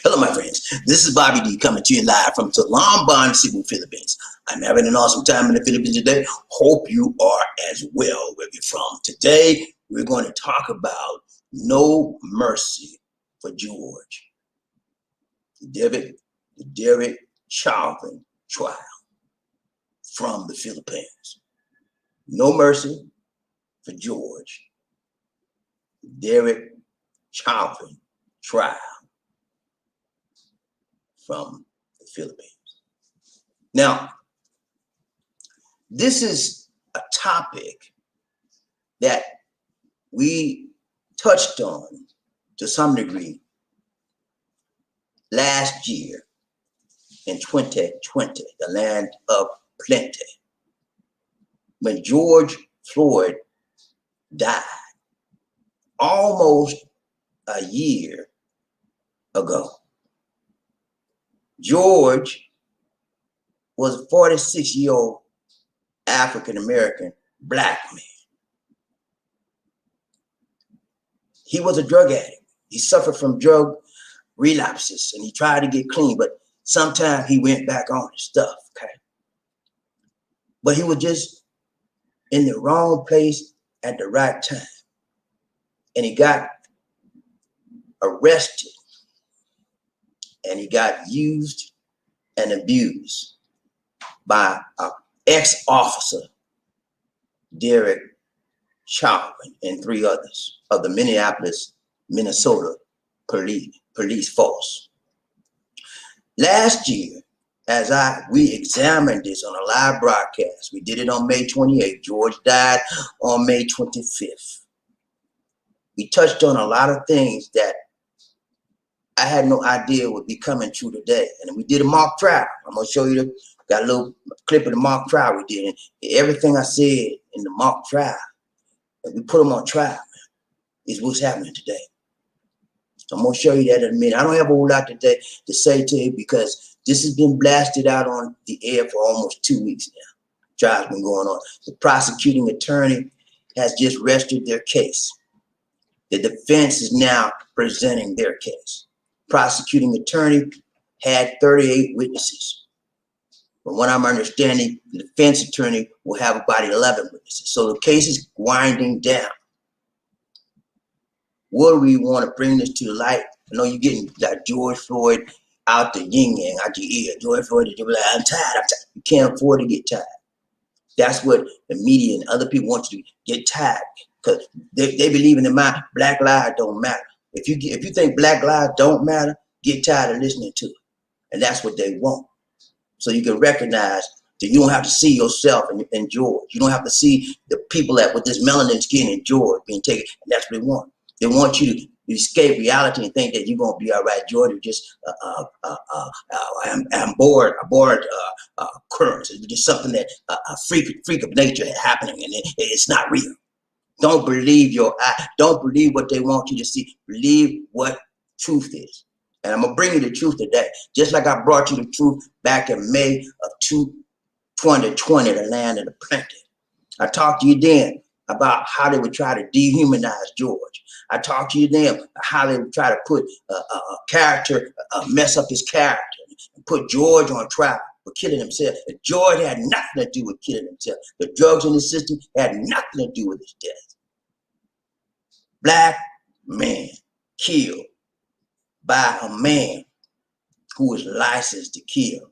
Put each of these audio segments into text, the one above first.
Hello, my friends. This is BobbieD coming to you live from Talambon, Cebu, Philippines. I'm having an awesome time in the Philippines today. Hope you are as well where you're from. Today, we're going to talk about no mercy for George. The Derek Chauvin trial from the Philippines. No mercy for George. Derek Chauvin trial from the Philippines. Now, this is a topic that we touched on to some degree last year in 2020, the land of plenty, when George Floyd died almost a year ago. George was a 46-year-old African-American black man. He was a drug addict. He suffered from drug relapses and he tried to get clean, but sometimes he went back on his stuff, okay? But he was just in the wrong place at the right time. And he got arrested and he got used and abused by an ex-officer, Derek Chauvin, and 3 others of the Minneapolis, Minnesota police force. Last year, as we examined this on a live broadcast, we did it on May 28th. George died on May 25th. We touched on a lot of things that I had no idea would be coming true today. And we did a mock trial. I'm going to show you, got a little clip of the mock trial we did. And everything I said in the mock trial, and we put them on trial, is what's happening today. So I'm going to show you that in a minute. I don't have a whole lot today to say to you because this has been blasted out on the air for almost 2 weeks now. Trial's been going on. The prosecuting attorney has just rested their case. The defense is now presenting their case. Prosecuting attorney had 38 witnesses. From what I'm understanding, the defense attorney will have about 11 witnesses. So the case is winding down. What do we want to bring this to the light? I know you're getting like George Floyd out the yin-yang, out your ear. George Floyd, you're like, I'm tired. You can't afford to get tired. That's what the media and other people want you to get tired because they believe in my black lives don't matter. If you think black lives don't matter, get tired of listening to it. And that's what they want. So you can recognize that you don't have to see yourself in George. You don't have to see the people that with this melanin skin in George being taken. And that's what they want. They want you to escape reality and think that you're going to be all right. George is just I'm bored occurrence. It's just something that a freak of nature happening and it's not real. Don't believe your eye. Don't believe what they want you to see. Believe what truth is. And I'm going to bring you the truth today. Just like I brought you the truth back in May of 2020, the land of the plenty. I talked to you then about how they would try to dehumanize George. I talked to you then how they would try to put a character, mess up his character, and put George on trial for killing himself. And George had nothing to do with killing himself. The drugs in the system had nothing to do with his death. Black man killed by a man who was licensed to kill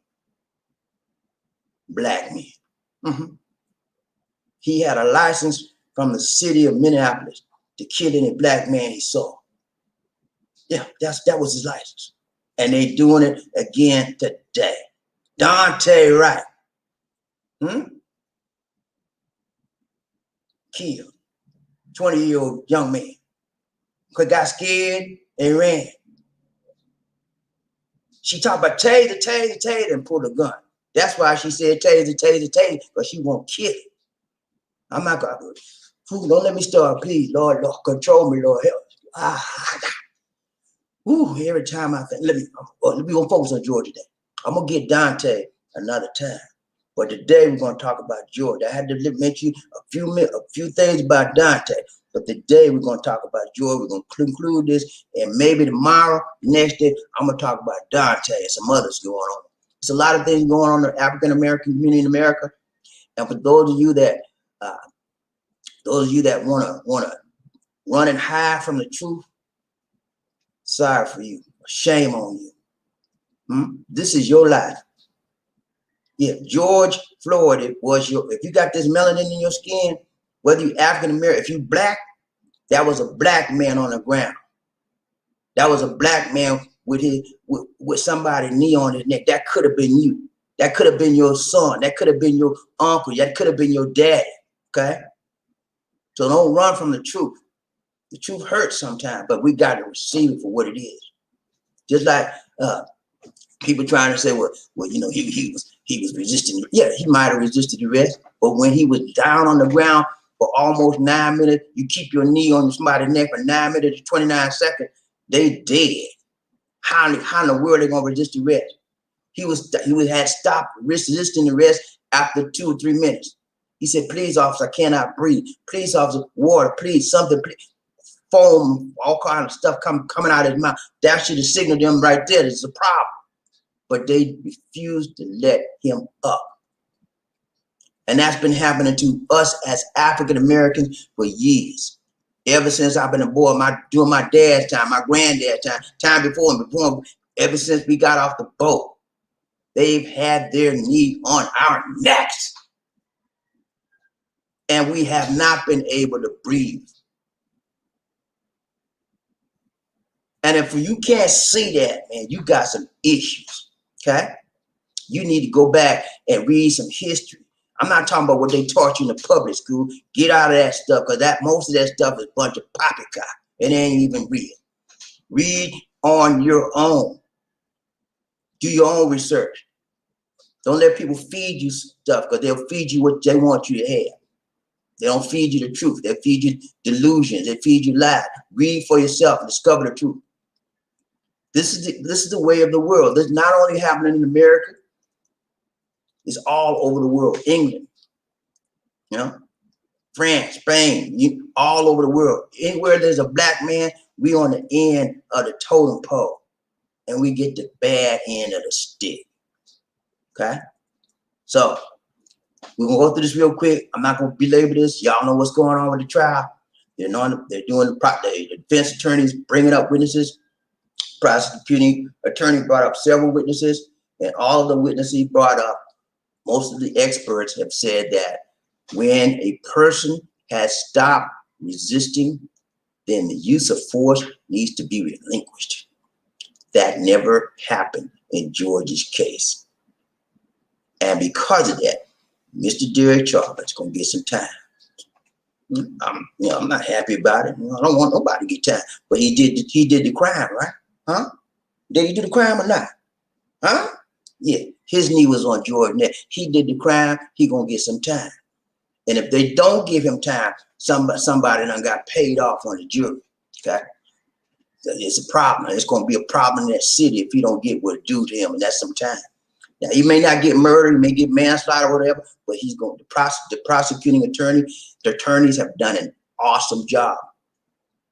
black men. He had a license from the city of Minneapolis to kill any black man he saw. Yeah, that was his license. And they doing it again today. Dante Wright. Killed. 20-year-old young man. Got scared and ran. She talked about taser, and pulled a gun. That's why she said taser, because she won't kill it. I'm not going to. Don't let me start, please. Lord, control me, Lord, help. Every time I think, let me go focus on George today. I'm going to get Dante another time. But today we're going to talk about George. I had to mention a few things about Dante. But today we're going to talk about George. We're going to conclude this, and maybe tomorrow, next day, I'm going to talk about Dante and some others going on. There's a lot of things going on in the African American community in America, and for those of you that want to run and hide from the truth, sorry for you. Shame on you. This is your life. Yeah, George Floyd, if you got this melanin in your skin, whether you African American, if you black, that was a black man on the ground. That was a black man with somebody knee on his neck. That could have been you. That could have been your son. That could have been your uncle. That could have been your daddy. Okay? So don't run from the truth. The truth hurts sometimes, but we got to receive it for what it is. Just like people trying to say, well, you know, he was resisting. Yeah, he might have resisted arrest, but when he was down on the ground for almost 9 minutes, you keep your knee on somebody's neck for 9 minutes and 29 seconds, they dead. How in the world are they gonna resist arrest? He had stopped resisting arrest after 2 or 3 minutes. He said, "Please, officer, I cannot breathe. Please, officer, water, please, something, please." Foam, all kind of stuff coming out of his mouth. That should have signaled them right there. There's a problem. But they refused to let him up. And that's been happening to us as African Americans for years. Ever since I've been a boy, doing my dad's time, my granddad's time before and before, ever since we got off the boat, they've had their knee on our necks. And we have not been able to breathe. And if you can't see that, man, you got some issues, okay? You need to go back and read some history. I'm not talking about what they taught you in the public school. Get out of that stuff, because most of that stuff is a bunch of poppycock. It ain't even real. Read on your own. Do your own research. Don't let people feed you stuff, because they'll feed you what they want you to have. They don't feed you the truth. They feed you delusions. They feed you lies. Read for yourself and discover the truth. This is the way of the world. This is not only happening in America, it's all over the world. England, you know, France, Spain, all over the world. Anywhere there's a black man, we on the end of the totem pole, and we get the bad end of the stick. Okay? So we're gonna go through this real quick. I'm not gonna belabor this. Y'all know what's going on with the trial. They're doing the defense attorneys bringing up witnesses. Prosecuting attorney brought up several witnesses, and all of the witnesses brought up, most of the experts have said that when a person has stopped resisting, then the use of force needs to be relinquished. That never happened in George's case. And because of that, Mr. Derek Chauvin is going to get some time. I'm not happy about it. I don't want nobody to get time. But he did the crime, right? Huh? Did he do the crime or not? Huh? Yeah, his knee was on George's neck. He did the crime. He gonna get some time. And if they don't give him time, somebody done got paid off on the jury. Okay, so it's a problem. It's gonna be a problem in that city if he don't get what's due to him, and that's some time. Now he may not get murdered, he may get manslaughter or whatever, but he's going to the prosecuting attorney. The attorneys have done an awesome job.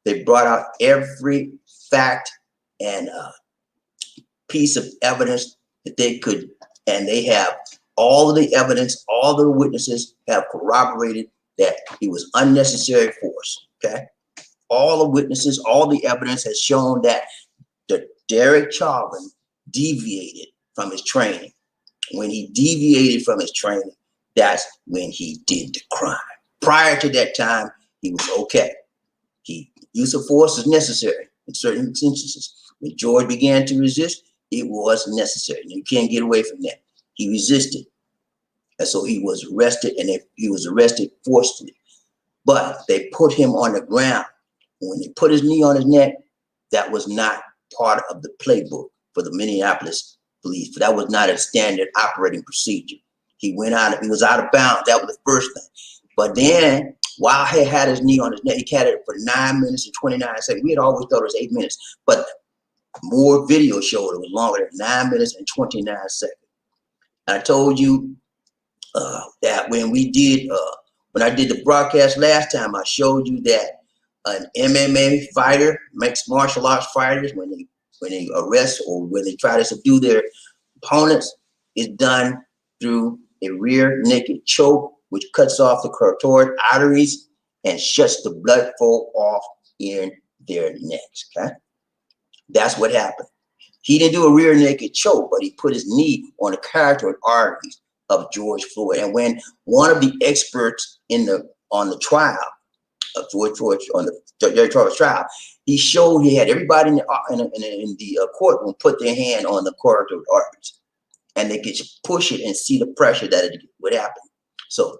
They brought out every fact and piece of evidence that they could, and they have all of the evidence, all the witnesses have corroborated that he was unnecessary force. Okay, all the witnesses, all the evidence has shown that the Derek Chauvin deviated from his training. When he deviated from his training, that's when he did the crime. Prior to that time, he was okay. Use of force is necessary in certain instances. When George began to resist, it was necessary. You can't get away from that. He resisted. And so he was arrested, and he was arrested forcefully. But they put him on the ground. When they put his knee on his neck, that was not part of the playbook for the Minneapolis police. That was not a standard operating procedure. He was out of bounds. That was the first thing. But then, while he had his knee on his neck, he had it for 9 minutes and 29 seconds. We had always thought it was 8 minutes, but more video showed it was longer than 9 minutes and 29 seconds. I told you that when I did the broadcast last time, I showed you that an MMA fighter, mixed martial arts fighters, when they arrest or when they try to subdue their opponents, is done through a rear naked choke, which cuts off the carotid arteries and shuts the blood flow off in their necks. Okay, that's what happened. He didn't do a rear naked choke, but he put his knee on the carotid arteries of George Floyd. And when one of the experts on the trial, George on the Derek Chauvin trial, he showed he had everybody in the courtroom put their hand on the carotid arteries, and they could push it and see the pressure that it would happen. So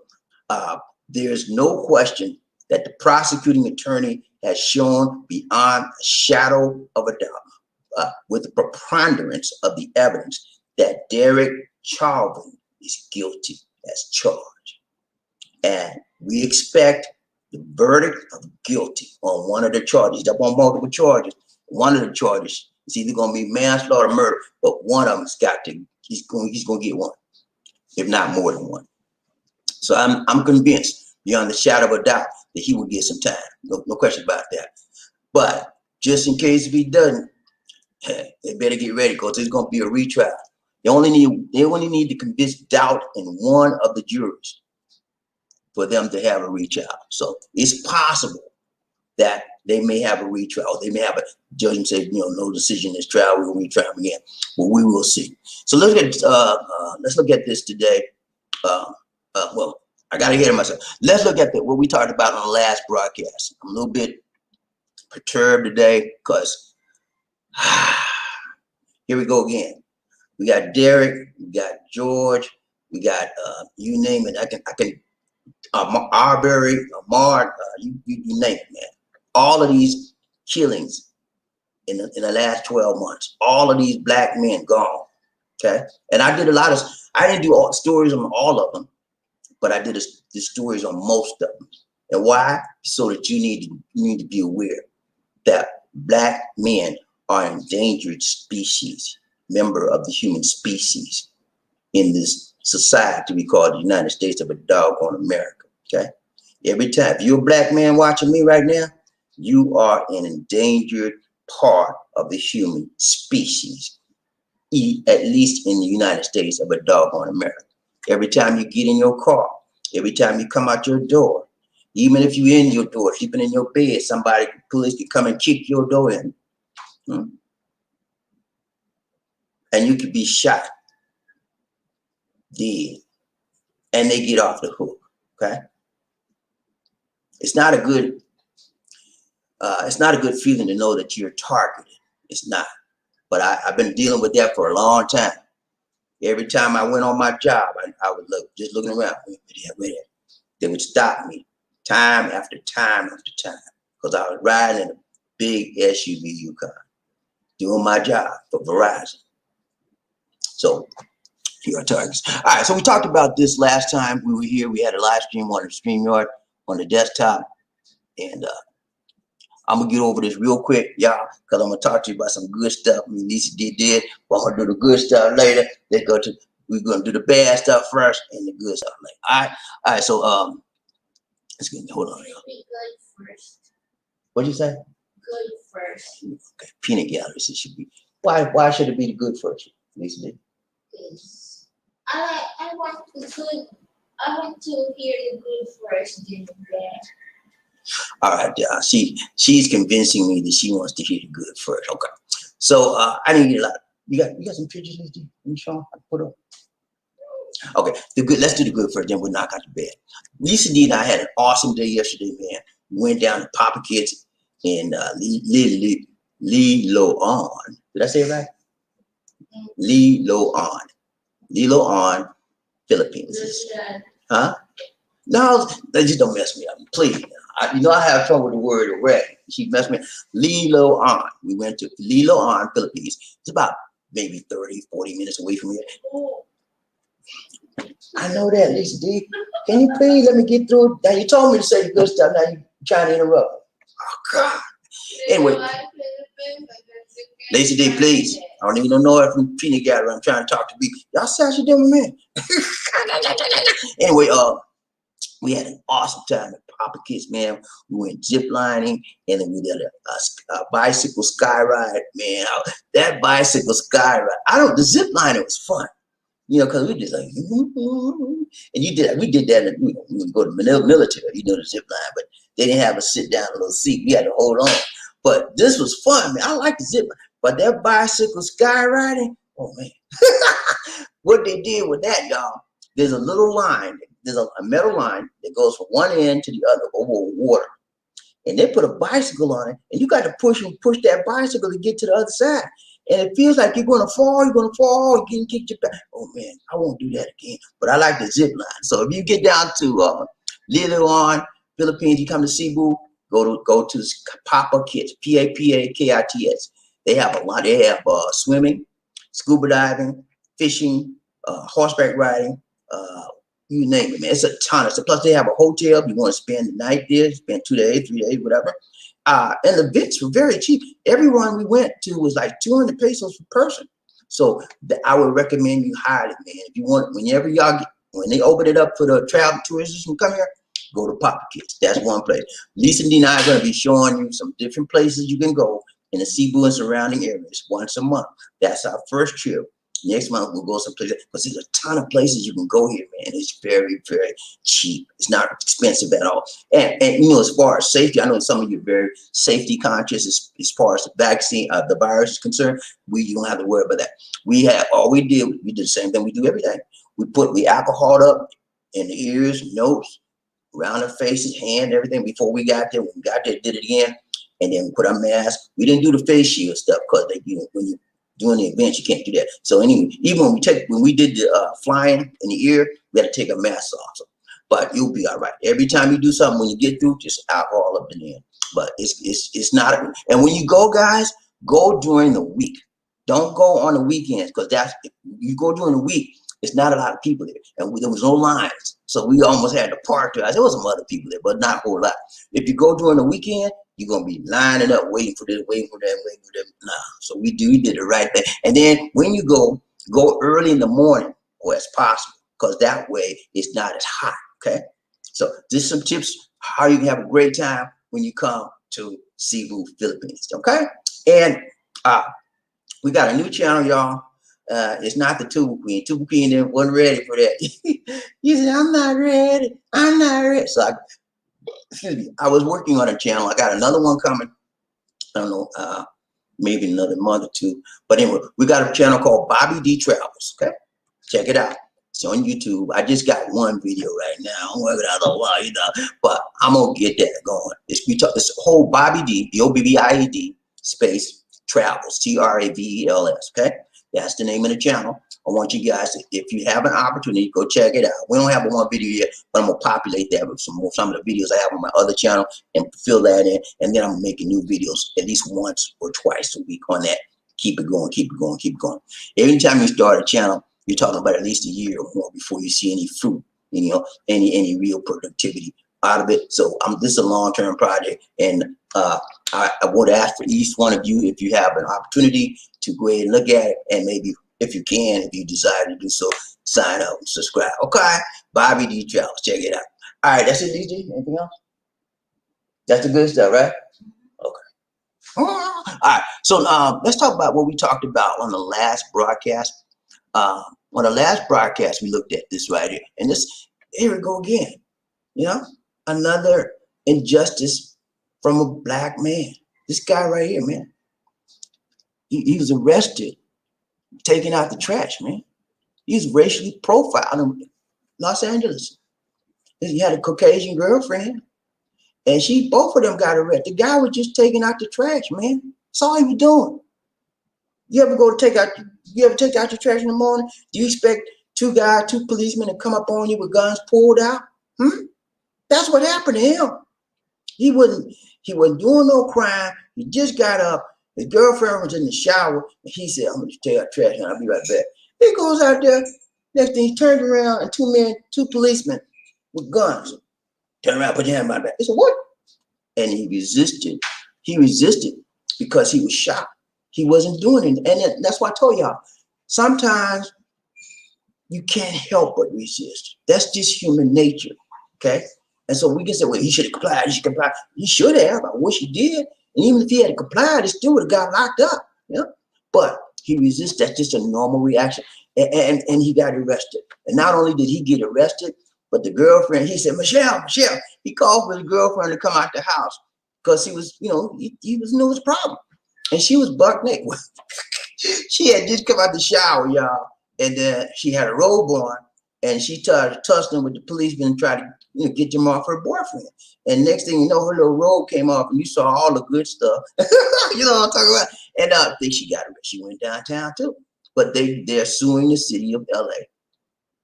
there's no question that the prosecuting attorney has shown beyond a shadow of a doubt, with the preponderance of the evidence, that Derek Chauvin is guilty as charged. And we expect the verdict of guilty on one of the charges. He's up on multiple charges. One of the charges is either going to be manslaughter or murder, but one of them's got to, he's going to get one, if not more than one. So I'm convinced beyond the shadow of a doubt that he will get some time. No question about that. But just in case if he doesn't, they better get ready, because there's going to be a retrial. They only need to convince doubt in one of the jurors for them to have a retrial. So it's possible that they may have a retrial. They may have a judge and say, no decision in this trial, we will retry them again. But we will see. So let's look at this today. Well, I got to hear myself. Let's look at what we talked about on the last broadcast. I'm a little bit perturbed today because here we go again. We got Derek, we got George, we got you name it. I can Arbery, Ahmad, you name it, man. All of these killings in the last 12 months, all of these black men gone. Okay, and I did I didn't do all stories on all of them, but I did the stories on most of them. And why? So that you need to be aware that black men are an endangered species, member of the human species in this society we call the United States of a doggone America. Okay, every time, if you're a black man watching me right now, you are an endangered part of the human species, at least in the United States of a doggone America. Every time you get in your car, every time you come out your door, even if you're in your door, sleeping in your bed, police can come and kick your door in. And you could be shot, dead, and they get off the hook. Okay, it's not a good feeling to know that you're targeted. It's not. But I've been dealing with that for a long time. Every time I went on my job, I would just looking around. They would stop me time after time after time, because I was riding in a big SUV Yukon, doing my job for Verizon. So here are targets. All right, so we talked about this last time we were here. We had a live stream on the StreamYard on the desktop, and I'm gonna get over this real quick, y'all, because I'm gonna talk to you about some good stuff. Lisa did, but I'm gonna do the good stuff later. We're gonna do the bad stuff first and the good stuff later. All right. So let's get, hold on, y'all. Be good first. What'd you say? Good first. Okay. Peanut galleries. It should be. Why should it be the good first, Lisa did? I want to hear the good first, then the bad. All right, she's convincing me that she wants to hear the good first. Okay, so I need to get a lot. You got some pictures, Lisa? Can you show them? I put up. Okay, the good. Let's do the good first, then we'll knock out the bad. Lisa D and I had an awesome day yesterday, man. We went down to Papa Kids in Liloan. Did I say it right? Liloan, Philippines. Huh? No, they just don't mess me up, please. I have trouble with the word already. She messed me up. Liloan. We went to Liloan, Philippines. It's about maybe 30, 40 minutes away from here. I know that, Lisa D. Can you please let me get through it? Now, you told me to say the good stuff. Now you're trying to interrupt. Oh, God. Anyway. Lisa D, please. I don't even know it from Peanut Gallery. I'm trying to talk to people. Y'all say I should do with me. Anyway, we had an awesome time Papa Kids, man. We went zip lining, and then we did a bicycle sky ride, man. That bicycle sky ride, the zip lining was fun. You know, because we just like, and we did that, you know, we would go to military, you know, the zip line, but they didn't have a sit down little seat. We had to hold on. But this was fun, man. I like the zip line. But that bicycle sky riding, oh man. What they did with that, y'all, there's a little line, there's a metal line that goes from one end to the other over water. And they put a bicycle on it, and you got to push that bicycle to get to the other side. And it feels like you're gonna fall, you're getting kicked your back. Oh man, I won't do that again. But I like the zip line. So if you get down to Lilian, Philippines, you come to Cebu, go to Papa Kids, Papakits. They have a lot. They have swimming, scuba diving, fishing, horseback riding, you name it, man. It's a ton of stuff. Plus, they have a hotel if you want to spend the night there, spend 2 days, 3 days, whatever. And the events were very cheap. Everyone we went to was like 200 pesos per person. So I would recommend you highly, man. If you want, whenever y'all get, when they open it up for the travel tourists who come here, go to Papa Kids. That's one place. Lisa and Dina are going to be showing you some different places you can go in the Cebu and surrounding areas once a month. That's our first trip. Next month we'll go someplace because there's a ton of places you can go here, man. It's very, very cheap. It's not expensive at all. And you know, as far as safety, I know some of you are very safety conscious as far as the vaccine, the virus is concerned. You don't have to worry about that. We did the same thing we do every day. We alcoholed up in the ears, nose, around the faces, hand, everything before we got there. When we got there, did it again, and then we put our mask. We didn't do the face shield stuff because when you doing the event, you can't do that. So anyway, even when we did the flying in the ear, we had to take a mask off. So, but you'll be all right. Every time you do something, when you get through, just alcohol up in the end. But it's not. And when you go, guys, go during the week. Don't go on the weekends because if you go during the week, it's not a lot of people there, and there was no lines, so we almost had to park there. There was some other people there, but not a whole lot. If you go during the weekend, you're gonna be lining up, waiting for this, waiting for that. Nah, so we did the right thing. And then when you go early in the morning, or as possible, because that way it's not as hot. Okay, so just some tips how you can have a great time when you come to Cebu, Philippines. Okay, and we got a new channel, y'all. It's not the Tuba Queen. Tuba Queen wasn't ready for that. You said, I'm not ready. I'm not ready. So I was working on a channel. I got another one coming. I don't know, maybe another month or two. But anyway, we got a channel called BobbieD Travels. Okay, check it out. It's on YouTube. I just got one video right now. I'm working out a while, you know, but I'm gonna get that going. It's whole BobbieD, BobbieD space travels, Travels. Okay, that's the name of the channel. I want you guys to, if you have an opportunity, go check it out. We don't have one video yet, but I'm gonna populate that with some of the videos I have on my other channel and fill that in, and then I'm making new videos at least once or twice a week on that. Keep it going, keep it going, keep it going. Every time you start a channel, you're talking about at least a year or more before you see any fruit, you know, any real productivity out of it. So this is a long-term project, and I would ask for each one of you, if you have an opportunity, to go ahead and look at it, and maybe if you can, if you desire to do so, sign up and subscribe. Okay, BobbieD Travels, check it out. All right, that's it, DJ. Anything else? That's the good stuff, right? Okay. All right, so let's talk about what we talked about on the last broadcast. On the last broadcast, we looked at this right here, and here we go again. You know, another injustice from a black man. This guy right here, man. He was arrested, taking out the trash, man. He's racially profiled in Los Angeles. He had a Caucasian girlfriend, and both of them got arrested. The guy was just taking out the trash, man. That's all he was doing. You ever take out your trash in the morning? Do you expect two policemen to come up on you with guns pulled out? That's what happened to him. He wasn't doing no crime. He just got up. His girlfriend was in the shower, and he said, I'm gonna take out trash and I'll be right back. He goes out there, next thing he turns around, and two policemen with guns. Turn around, put your hand on my back. He said, what? And he resisted. He resisted because he was shocked. He wasn't doing it. And that's why I told y'all, sometimes you can't help but resist. That's just human nature, okay? And so we can say, well, he should have complied. He should comply. He should have. I wish he did. And even if he had complied, he still would have got locked up. Yeah. But he resists. That's just a normal reaction. And he got arrested. And not only did he get arrested, but the girlfriend, he said, Michelle, he called for his girlfriend to come out the house because he was, he was knew his problem. And she was buck naked. She had just come out the shower, y'all. And then she had a robe on and she started tussling with the policeman and tried to get them off her boyfriend. And next thing you know, her little robe came off and you saw all the good stuff. You know what I'm talking about? And I think she got arrested. She went downtown too. But they're suing the city of LA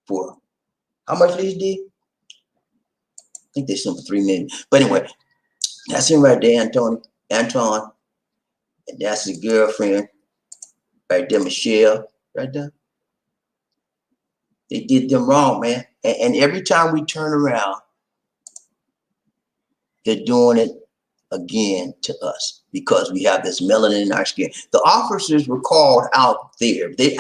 for how much they did? I think they sued for $3 million. But anyway, that's him right there, Anton. And that's his girlfriend right there, Michelle, right there. They did them wrong, man. And every time we turn around, they're doing it again to us because we have this melanin in our skin. The officers were called out there. The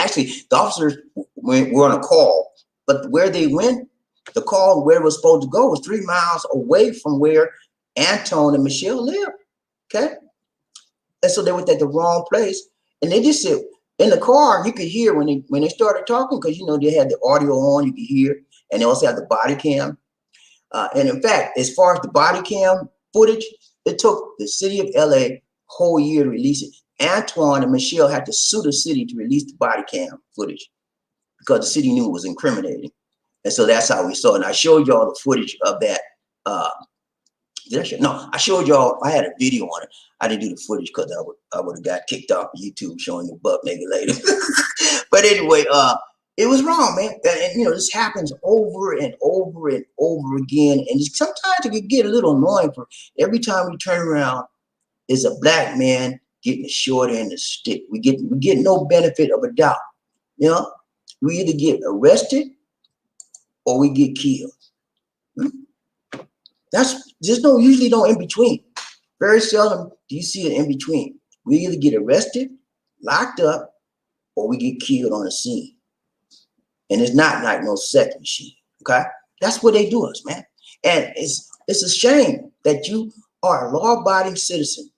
officers were on a call, but where they went, the call where it was supposed to go was 3 miles away from where Anton and Michelle lived. Okay. And so they were at the wrong place. And they just said, in the car, you could hear when they started talking, because they had the audio on, you could hear, and they also had the body cam. And in fact, as far as the body cam footage, it took the city of LA whole year to release it. Antoine and Michelle had to sue the city to release the body cam footage because the city knew it was incriminating. And so that's how we saw it. And I showed y'all the footage of that. No, I showed y'all, I had a video on it. I didn't do the footage because I would have got kicked off of YouTube showing the butt nigga later. But anyway, it was wrong, man. And this happens over and over and over again. And sometimes it can get a little annoying for every time we turn around, is a black man getting the short end of the stick. We get no benefit of a doubt. We either get arrested or we get killed. There's usually no in between. Very seldom do you see an in between. We either get arrested, locked up, or we get killed on the scene. And it's not like no second machine. Okay, that's what they do us, man. And it's a shame that you are a law-abiding citizen,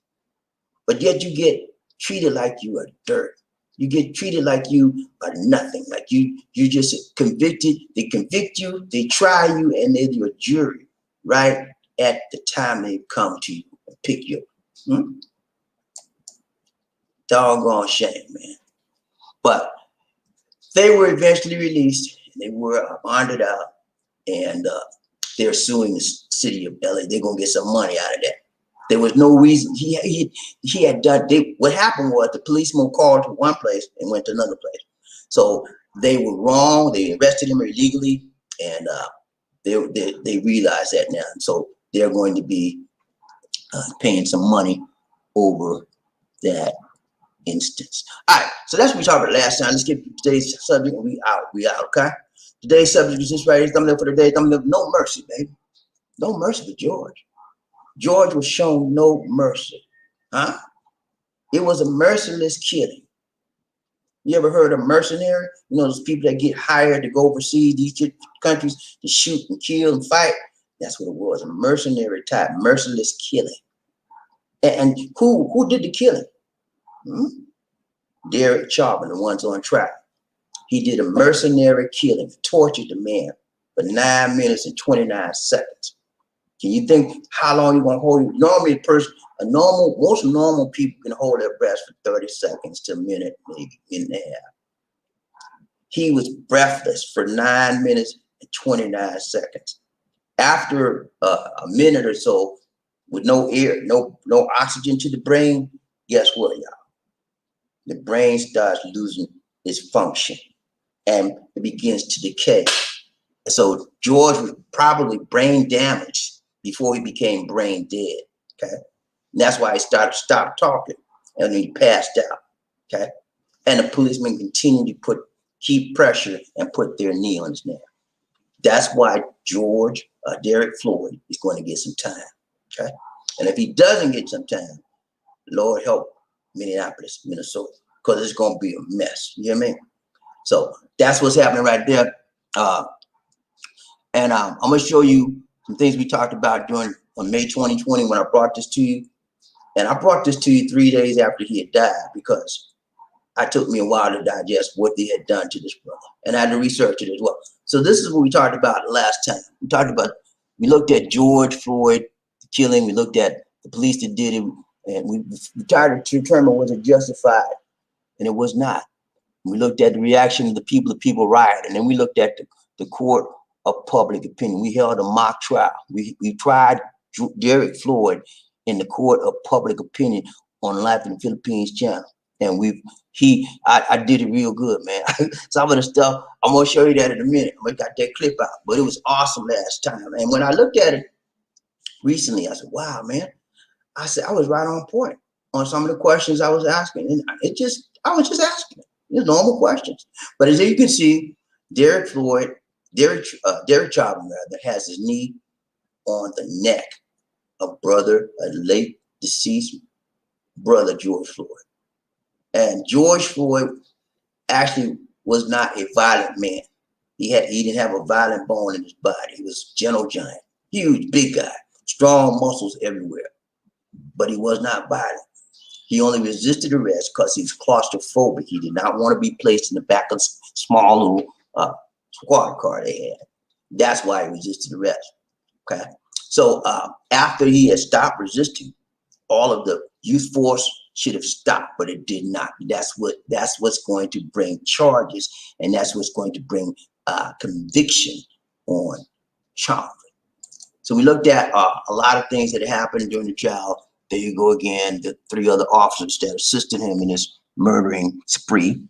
but yet you get treated like you are dirt. You get treated like you are nothing, like you just convicted. They convict you, they try you, and they're your jury right at the time they come to you and pick you up. Doggone shame, man. But they were eventually released. And they were bonded out, and they're suing the city of LA. They're gonna get some money out of that. There was no reason he had done. What happened was the policeman called to one place and went to another place. So they were wrong. They arrested him illegally, and they realize that now. And so they're going to be paying some money over that instance. All right, so that's what we talked about last time. Let's get today's subject, and we out, okay? Today's subject is this right here. Thumbnail for the day. Thumbnail, no mercy, baby. No mercy for George. George was shown no mercy. It was a merciless killing. You ever heard of mercenary? Those people that get hired to go overseas, these countries, to shoot and kill and fight. That's what it was, a mercenary type, merciless killing. And who did the killing? Derek Chauvin, the ones on trial. He did a mercenary killing, tortured the man for 9 minutes and 29 seconds. Can you think how long you're gonna hold you? Normally, most normal people can hold their breath for 30 seconds to a minute, maybe minute and a half. He was breathless for 9 minutes and 29 seconds. After a minute or so, with no air, no oxygen to the brain, guess what, y'all? The brain starts losing its function and it begins to decay. So George was probably brain damaged before he became brain dead. Okay, and that's why he stopped talking, and then he passed out. Okay, and the policemen continued to keep pressure and put their knee on his neck. That's why Derek Floyd is going to get some time. Okay, and if he doesn't get some time, Lord help Minneapolis, Minnesota, because it's going to be a mess. You hear me? So that's what's happening right there. And I'm going to show you some things we talked about on May 2020 when I brought this to you. And I brought this to you 3 days after he had died because it took me a while to digest what they had done to this brother. And I had to research it as well. So this is what we talked about last time. We looked at George Floyd, the killing. We looked at the police that did it. And we tried to determine was it justified. And it was not. We looked at the reaction of the people rioted. And then we looked at the court of public opinion. We held a mock trial. We tried Derek Floyd in the court of public opinion on Life in the Philippines channel. And I did it real good, man. Some of the stuff, I'm gonna show you that in a minute. I got that clip out, but it was awesome last time. And when I looked at it recently, I said, wow, man. I said, I was right on point on some of the questions I was asking. And I was just asking it. Normal questions. But as you can see, Derek Chauvin rather, has his knee on the neck of a late deceased brother, George Floyd. And George Floyd actually was not a violent man. He didn't have a violent bone in his body. He was gentle giant, huge, big guy, strong muscles everywhere. But he was not violent. He only resisted arrest because he was claustrophobic. He did not want to be placed in the back of a small little squad car they had. That's why he resisted arrest. Okay. So after he had stopped resisting, all of the youth force should have stopped, but it did not. That's what's going to bring charges, and that's what's going to bring conviction on Chauvin. So we looked at a lot of things that happened during the trial. There you go again, the 3 other officers that assisted him in his murdering spree.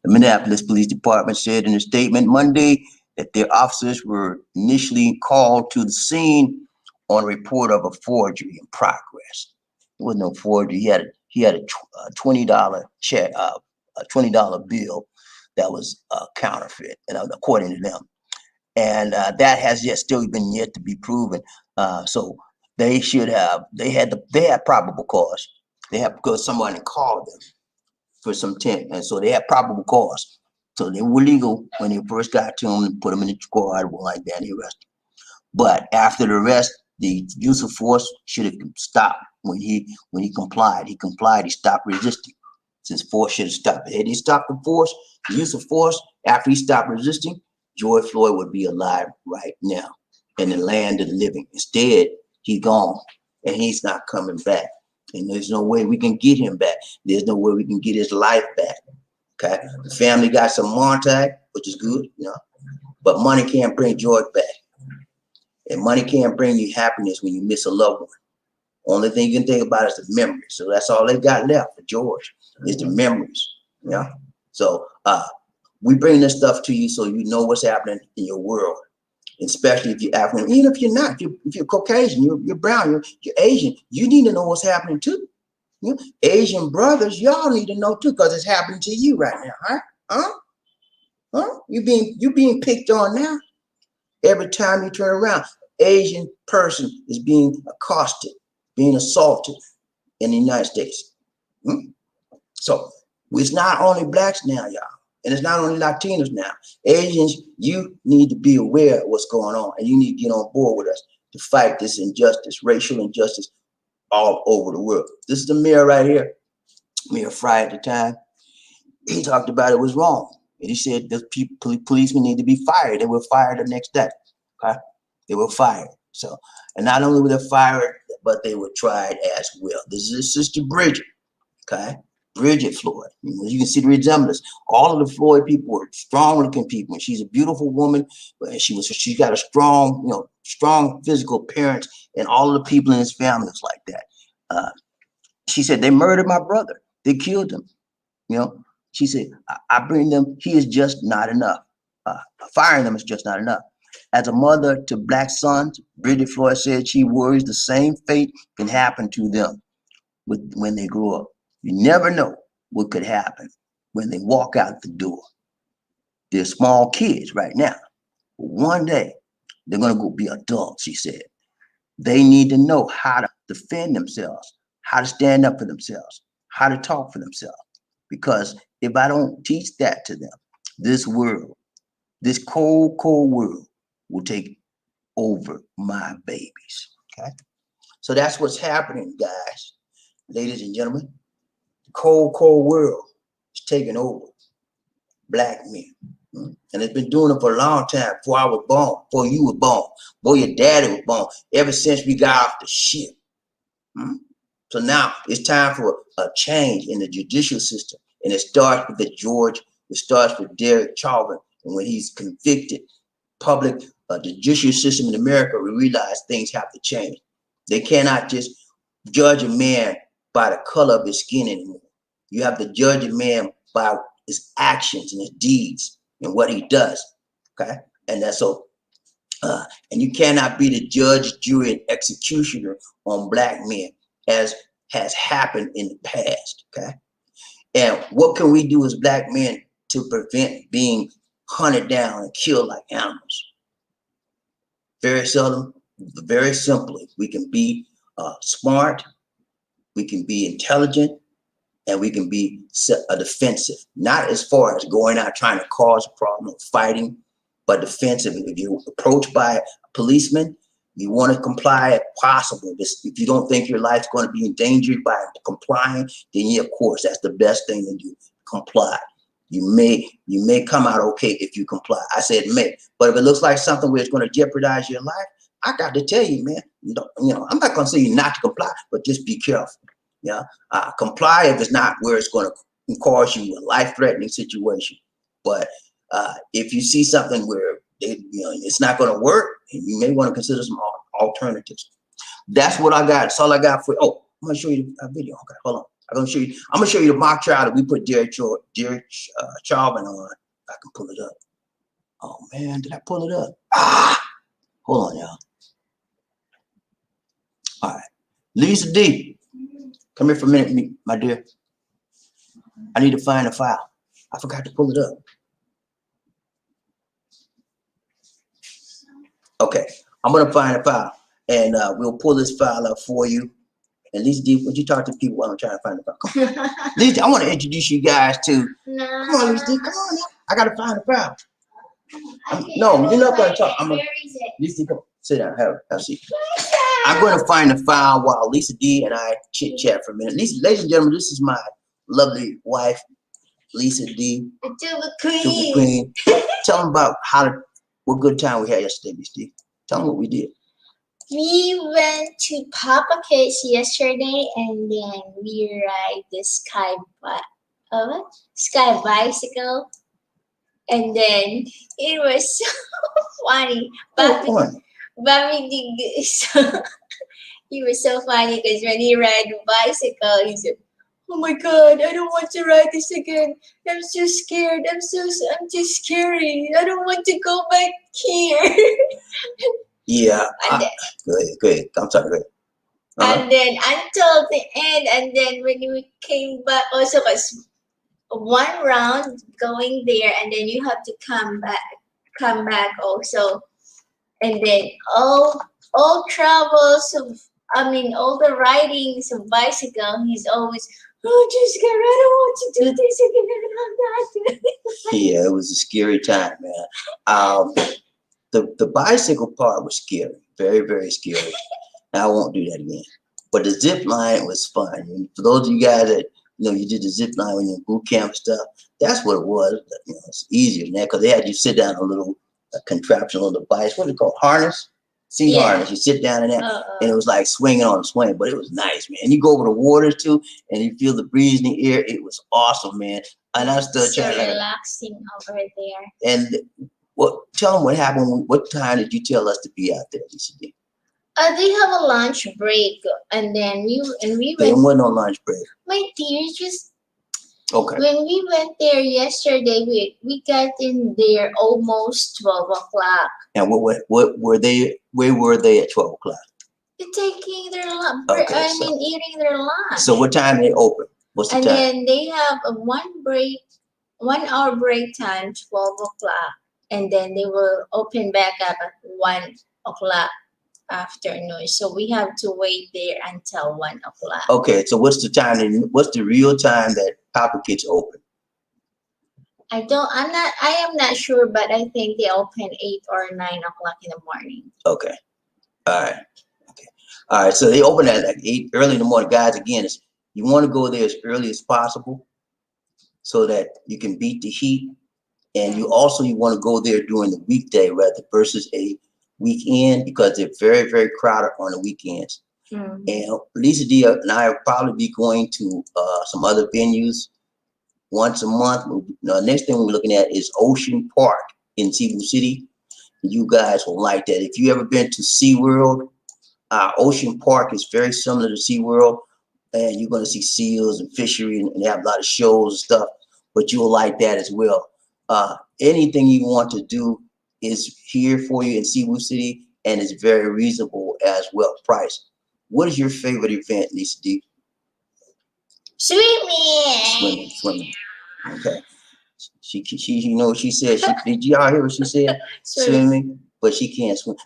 The Minneapolis Police Department said in a statement Monday that their officers were initially called to the scene on a report of a forgery in progress. There was no forgery. He had a $20 check, a $20 bill that was counterfeit, and according to them. And that has still been yet to be proven. So they had probable cause. Because somebody called them for some tent, and so they had probable cause. So they were legal when they first got to him and put him in the squad, like that, and he arrested. But after the arrest, the use of force should have stopped when he complied. He complied. He stopped resisting. Since force should have stopped. Had he stopped the use of force after he stopped resisting, George Floyd would be alive right now in the land of the living. Instead, he's gone and he's not coming back. And there's no way we can get him back. There's no way we can get his life back. Okay. The family got some Montag, which is good, but money can't bring George back. And money can't bring you happiness when you miss a loved one. Only thing you can think about is the memories. So that's all they got left for George is the memories. So we bring this stuff to you so you know what's happening in your world, especially if you're African. Even if you're not, if you're Caucasian, you're brown, you're Asian, you need to know what's happening too. Asian brothers, y'all need to know too, because it's happening to you right now, huh? You being picked on now. Every time you turn around, Asian person is being accosted, being assaulted in the United States. So it's not only blacks now, y'all, and it's not only Latinos now. Asians, you need to be aware of what's going on, and you need to get on board with us to fight this injustice, racial injustice all over the world. This is the mayor right here, Mayor Fry at the time. He talked about it was wrong. And he said the policemen need to be fired. They were fired the next day. Okay? They were fired. So, and not only were they fired, but they were tried as well. This is his sister Bridget. Okay? Bridget Floyd. You can see the resemblance. All of the Floyd people were strong-looking people. And she's a beautiful woman, but she's got a strong, strong physical appearance, and all of the people in his family is like that. She said they murdered my brother. They killed him. She said, I bring them, he is just not enough. Firing them is just not enough. As a mother to black sons, Bridget Floyd said she worries the same fate can happen to them when they grow up. You never know what could happen when they walk out the door. They're small kids right now. But one day, they're going to go be adults, she said. They need to know how to defend themselves, how to stand up for themselves, how to talk for themselves. Because if I don't teach that to them, this world, this cold, cold world will take over my babies. Okay, so that's what's happening, guys, ladies and gentlemen. The cold world is taking over black men. And it's been doing it for a long time, before I was born, before you were born, before your daddy was born, ever since we got off the ship. So now it's time for a change in the judicial system. And it starts with it starts with Derek Chauvin. And when he's convicted, the judicial system in America, we realize things have to change. They cannot just judge a man by the color of his skin anymore. You have to judge a man by his actions and his deeds and what he does. Okay, and that's so. And you cannot be the judge, jury, and executioner on black men, as has happened in the past. Okay, and what can we do as black men to prevent being hunted down and killed like animals? Very seldom, very simply, we can be smart, we can be intelligent, and we can be defensive. Not as far as going out trying to cause a problem or fighting, but defensive. If you're approached by a policeman, you want to comply if possible. If you don't think your life's going to be endangered by complying, then yeah, of course, that's the best thing to do, comply. You may come out okay if you comply. I said may, but if it looks like something where it's going to jeopardize your life, I got to tell you, man, I'm not going to say you not to comply, but just be careful. Yeah, comply if it's not where it's going to cause you a life-threatening situation. But if you see something where it's not going to work, you may want to consider some alternatives. That's what I got. That's all I got for. Oh, I'm gonna show you a video. Okay, hold on. I'm gonna show you the mock trial that we put Derek Chauvin on. I can pull it up. Oh man, did I pull it up? Hold on, y'all. All right, Lisa D, come here for a minute, my dear. I need to find a file. I forgot to pull it up. Okay, I'm gonna find a file, and we'll pull this file up for you. And Lisa D, would you talk to people while I'm trying to find the file? Come on. Lisa D, I want to introduce you guys to. No. Come on, Lisa D, come on now. I gotta find the file. No, you're not gonna talk. Where is it? Lisa D, come on. Sit down. Have a seat. I'm gonna find the file while Lisa D and I chit chat for a minute. Ladies and gentlemen, this is my lovely wife, Lisa D. The Queen. Tell them about what good time we had yesterday, Lisa D. Tell them what we did. We went to Papa Kids yesterday, and then we ride the sky bicycle, and then it was so funny. BobbieD, he was so funny because when he ride the bicycle, he said, "Oh my God, I don't want to ride this again. I'm so scared. I'm too scary. I don't want to go back here." Yeah. Go ahead. I'm sorry. Go ahead. And then until the end, and then when we came back, also was one round going there, and then you have to come back also, and then all travels of, all the ridings of bicycle, he's always, "Oh, Jessica, I don't want to do this again. I'm not doing it." Yeah, it was a scary time, man. The bicycle part was scary, very, very scary. And I won't do that again. But the zip line was fun. And for those of you guys that you did the zip line when you're in boot camp stuff, that's what it was. It's easier than that because they had you sit down on a little contraption on the bike. What do you call it? Harness? Harness. You sit down in that, and it was like swinging on a swing, but it was nice, man. And you go over the waters too, and you feel the breeze in the air. It was awesome, man. And I'm still so relaxing over there. And tell them what happened. What time did you tell us to be out there, Lisa D? They have a lunch break, and then we went. There wasn't no lunch break. My dear, just okay. When we went there yesterday, we got in there almost 12 o'clock. And what were they? Where were they at 12 o'clock? They're taking their lunch. Eating their lunch. So what time they open? What's the time? And then they have a 1 hour break time, 12 o'clock. And then they will open back up at 1 o'clock afternoon. So we have to wait there until 1 o'clock. Okay, so what's the time? What's the real time that Papa Kids open? I am not sure, but I think they open 8 or 9 o'clock in the morning. Okay. All right. Okay. All right. So they open at like 8 early in the morning. Guys, again, you want to go there as early as possible so that you can beat the heat. And you want to go there during the weekday rather versus a weekend because they're very, very crowded on the weekends. And Lisa D and I will probably be going to some other venues once a month. Next thing we're looking at is Ocean Park in Cebu City. You guys will like that. If you ever been to SeaWorld, Ocean Park is very similar to SeaWorld, and you're going to see seals and fishery, and they have a lot of shows and stuff, but you'll like that as well. Anything you want to do is here for you in Cebu City, and it's very reasonable as well priced. What is your favorite event, Lisa D? Swimming. Swimming. Okay. She you know what she said? Did y'all hear what she said? Swimming, but she can't swim.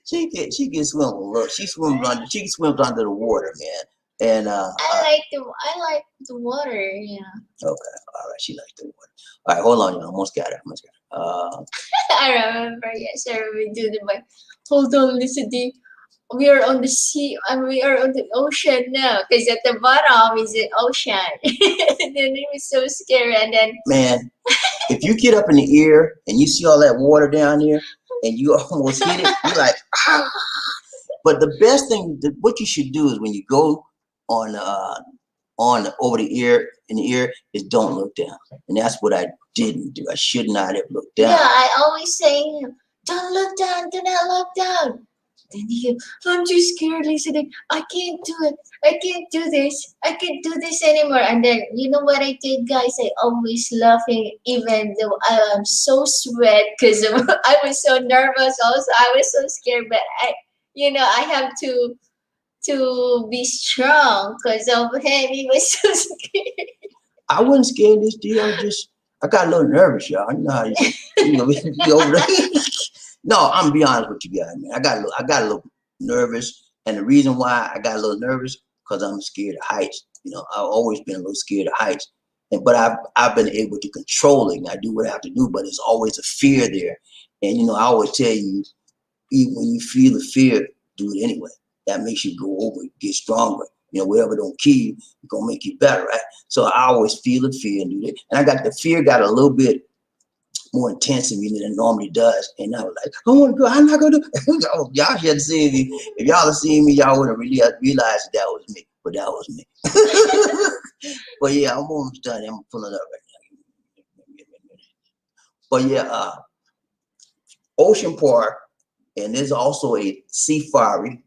she can swim. Look, she swims under the water, man. And I like the water. Yeah. Okay. All right. She likes the water. All right. Hold on, you almost got it. I remember. Yes, I remember. Do the like. Hold on, listen. We are on the sea and we are on the ocean now because at the bottom is the ocean. And then it was so scary. And then, man, if you get up in the air and you see all that water down there and you almost hit it, you're like, ah. But the best thing, what you should do is when you go on over the air in the air is don't look down, and that's what I didn't do. I should not have looked down. Yeah, I always say, don't look down, do not look down. Then he, I'm too scared, listening. I can't do it. I can't do this. I can't do this anymore. And then, you know what I did, guys? I always laughing, even though I am so sweat because I was so nervous. Also, I was so scared. But I have to be strong because of him. He was so scared. I wasn't scared this deal. I got a little nervous, y'all. You know how be over there. No, I'm gonna be honest with you guys, man. I got a little nervous, and the reason why I got a little nervous because I'm scared of heights. I've always been a little scared of heights, but I've been able to control it. And I do what I have to do, but it's always a fear there. And I always tell you, even when you feel the fear, do it anyway. That makes you go over it, get stronger. Whatever don't kill you, it's gonna make you better, right? So I always feel the fear and do that. And the fear got a little bit more intense in me than it normally does. And I was like, I want to go, I'm not gonna do it. Oh, y'all should have seen me. If y'all had seen me, y'all would have really realized that was me. But that was me. But yeah, I'm almost done. I'm pulling up right now. But yeah, Ocean Park, and there's also a safari.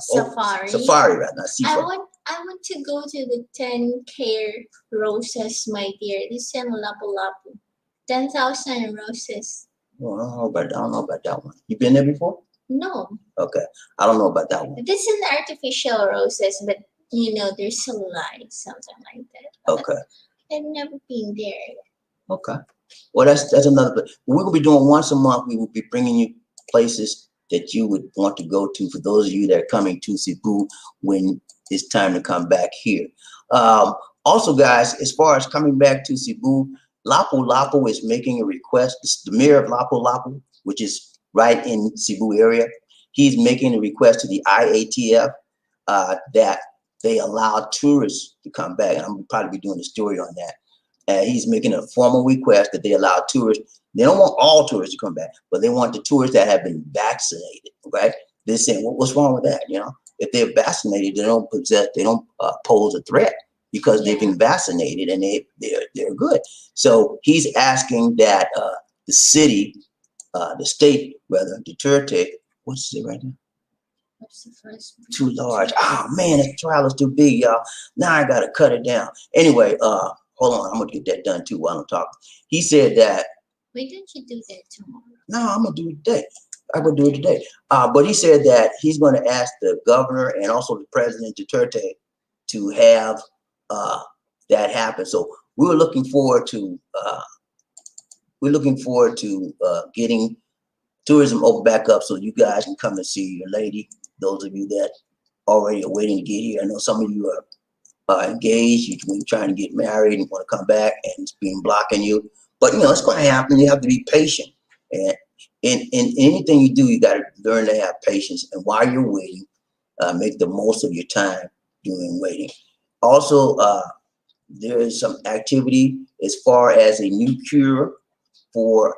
Safari, right? Not safari. I want to go to the 10K roses, my dear. This is Lapu-Lapu. 10,000 roses. Well, I don't know about that one. You been there before? No. Okay. I don't know about that one. This is an artificial roses, but there's a light, something like that. Okay. I've never been there. Okay. Well, that's another. We're gonna be doing once a month. We will be bringing you places that you would want to go to for those of you that are coming to Cebu when it's time to come back here. Also, guys, as far as coming back to Cebu, Lapu-Lapu is making a request. The mayor of Lapu-Lapu, which is right in Cebu area, he's making a request to the IATF that they allow tourists to come back. And I'm gonna probably be doing a story on that. He's making a formal request that they allow tourists. They don't want all tourists to come back, but they want the tourists that have been vaccinated, right? They're saying, well, what's wrong with that? If they're vaccinated, they don't pose a threat because they've been vaccinated and they're good. So he's asking that the state, Duterte, what's it right now? What's the first one? Too large. Oh man, the trial is too big, y'all. Now I gotta cut it down. Anyway, hold on, I'm gonna get that done too while I'm talking. He said that. Why don't you do that tomorrow? No, I'm gonna do it today. I'm gonna do it today. But he said that he's gonna ask the governor and also the president Duterte to have that happen. So we're looking forward to getting tourism open back up so you guys can come and see your lady. Those of you that already are waiting to get here, I know some of you engaged, when you're trying to get married and want to come back and it's been blocking you. But it's going to happen. You have to be patient. And in anything you do, you got to learn to have patience. And while you're waiting, make the most of your time during waiting. Also, there is some activity as far as a new cure for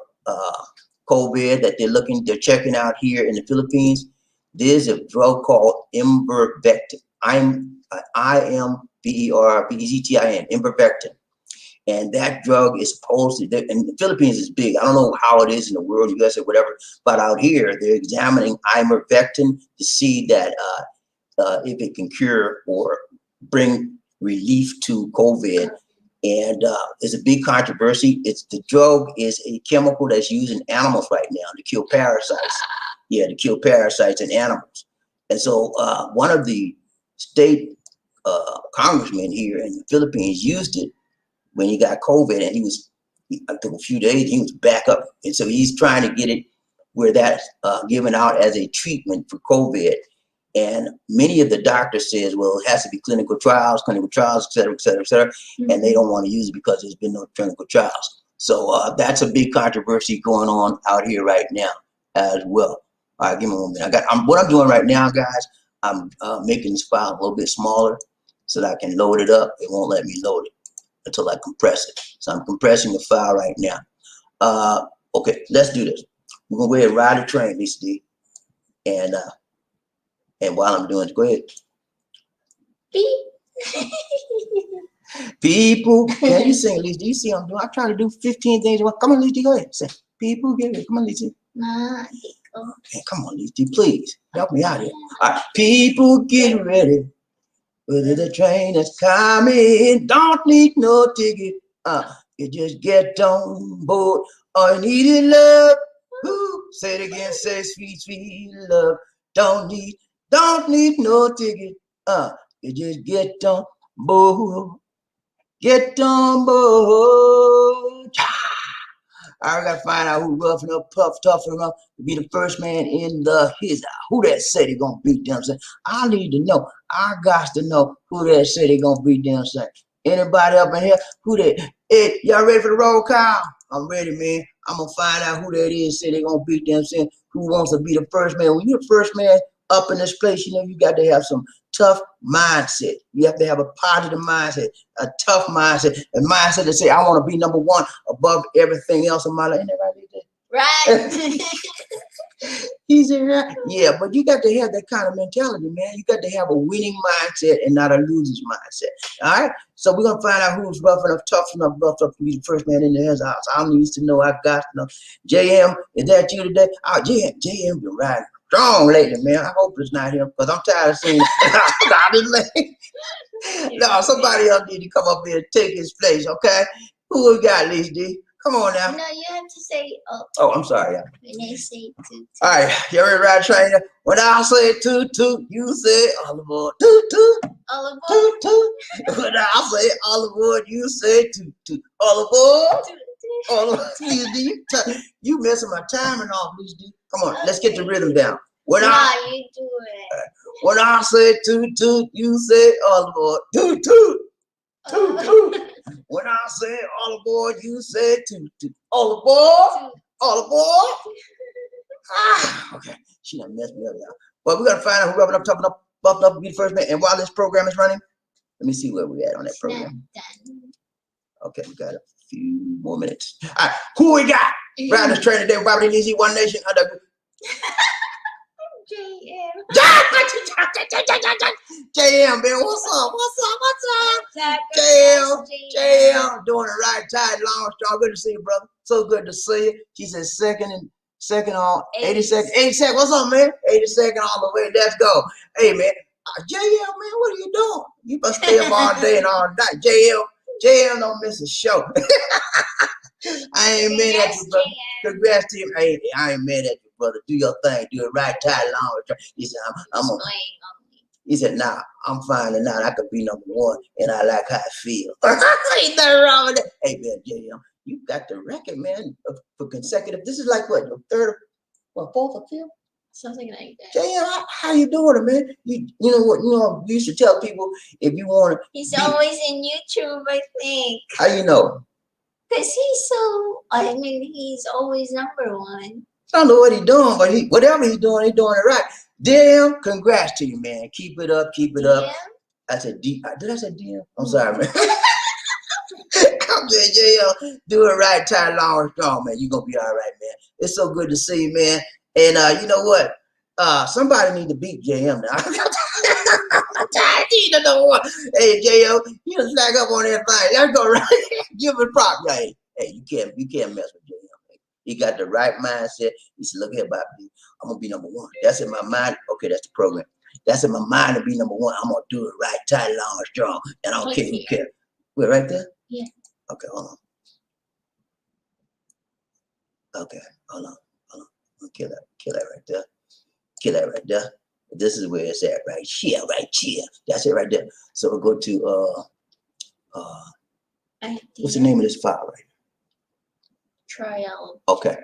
COVID that they're checking out here in the Philippines. There's a drug called ivermectin. IMBERBECTIN, ivermectin. And that drug is supposed to, and the Philippines is big. I don't know how it is in the world, USA, whatever, but out here, they're examining ivermectin to see that if it can cure or bring relief to COVID. And it's a big controversy. The drug is a chemical that's used in animals right now to kill parasites. Yeah, to kill parasites in animals. And so one of the state congressmen here in the Philippines used it when he got COVID, and I took a few days, he was back up. And so he's trying to get it where that's given out as a treatment for COVID. And many of the doctors says, well, it has to be clinical trials, et cetera, et cetera, et cetera. Mm-hmm. And they don't want to use it because there's been no clinical trials. So that's a big controversy going on out here right now as well. All right, give me 1 minute. What I'm doing right now, guys, I'm making this file a little bit smaller so that I can load it up. It won't let me load it until I compress it. So I'm compressing the file right now. Okay, let's do this. We're gonna go ahead and ride the train, Lisa D. And while I'm doing it, go ahead. People, can you sing, Lisa? Do you see I'm doing? I'm trying to do 15 things. Come on, Lisa, go ahead. Sing. People, get ready. Come on, Lisa. Okay, come on, Lisa, please help me out here. All right, people, get ready. Whether the train is coming, don't need no ticket. You just get on board. All you need is love. Ooh, say it again, say sweet, sweet love. Don't need no ticket. You just get on board. Get on board. I gotta find out who roughing up, toughing up to be the first man in his. Who that said he gonna beat them? Say, I need to know. I got to know who that said he gonna beat them. Say, anybody up in here? Who that? Hey, y'all ready for the roll call? I'm ready, man. I'm gonna find out who that is. Say they gonna beat them. Saying who wants to be the first man? When you're the first man up in this place, you got to have some tough mindset. You have to have a positive mindset, a tough mindset, a mindset that say, I want to be number one above everything else in my life. Right. He said, right. Yeah, but you got to have that kind of mentality, man. You got to have a winning mindset and not a loser's mindset. All right? So we're going to find out who's rough enough, tough enough, buffed up to be the first man in the house. I need to know. I got to know. JM, is that you today? Oh, JM been riding strong lately, man. I hope it's not him because I'm tired of seeing No, somebody else need to come up here and take his place, okay? Who we got, Lisa D? Come on now. No, you have to say, oh, I'm sorry. Yeah. When I say toot. All right, you ready to ride train? When I say toot toot, you say all aboard. Toot toot. All aboard. Toot toot. When I say all aboard, you say toot toot. All aboard. Toot. All aboard. Lisa D, you messing my timing off, Lisa D. Come on, let's get the rhythm down. You do it. When I say toot toot, you say all aboard. Toot toot. Toot toot. When I say all aboard, you say toot toot. All aboard. All aboard. Okay. She done messed me up now. But we gotta find out who rubbing up, toughen up, buffing up, be the first man. And while this program is running, let me see where we at on that program. Okay, we got a few more minutes. All right, who we got? Riding this train today, BobbieD, Easy, One Nation, under. JM. JM, man, what's up? JM, doing it right, tight, long, strong. Good to see you, brother. So good to see you. She said second on 82nd. 82nd, what's up, man? 82nd all the way. Let's go. Hey, man. JM, man, what are you doing? You must stay up all day and all night. JM don't miss a show. I ain't mad at you, brother. Congrats to you. I ain't mad at you, brother. Do your thing. Do it right, tight, long. He said, he said, nah, I'm fine and now I could be number one and I like how I feel. Ain't nothing wrong with that. Hey, man, JM, you got the record, man, for consecutive. This is like what, your third, fourth or fifth? Something like that. JM, how you doing, man? You know what? We used to tell people if you want to. He's always in YouTube, I think. How you know? Because he's always number one. I don't know what he's doing, but whatever he's doing it right. Damn, congrats to you, man. Keep it up, keep it up. I said D. Did I say DM? I'm sorry, man. I'm saying, JM, do it right, tight, long, and strong, man. You're going to be all right, man. It's so good to see you, man. And you know what? Somebody need to beat JM now. I need to know what. Hey, JM, you just slack up on everything. Let's go right. Give him a prop. Hey, you can't mess with JM. He got the right mindset. He said, look here, Bobby, I'm going to be number one. That's in my mind. Okay, that's the program. That's in my mind to be number one. I'm going to do it right, tight, long, and strong. And I don't care who cares. We're right there? Yeah. Okay, hold on. Okay, hold on. Kill that right there. Kill that right there. This is where it's at, right here, right here. That's it right there. So we'll go to what's the name of this file right here? Trial. Okay.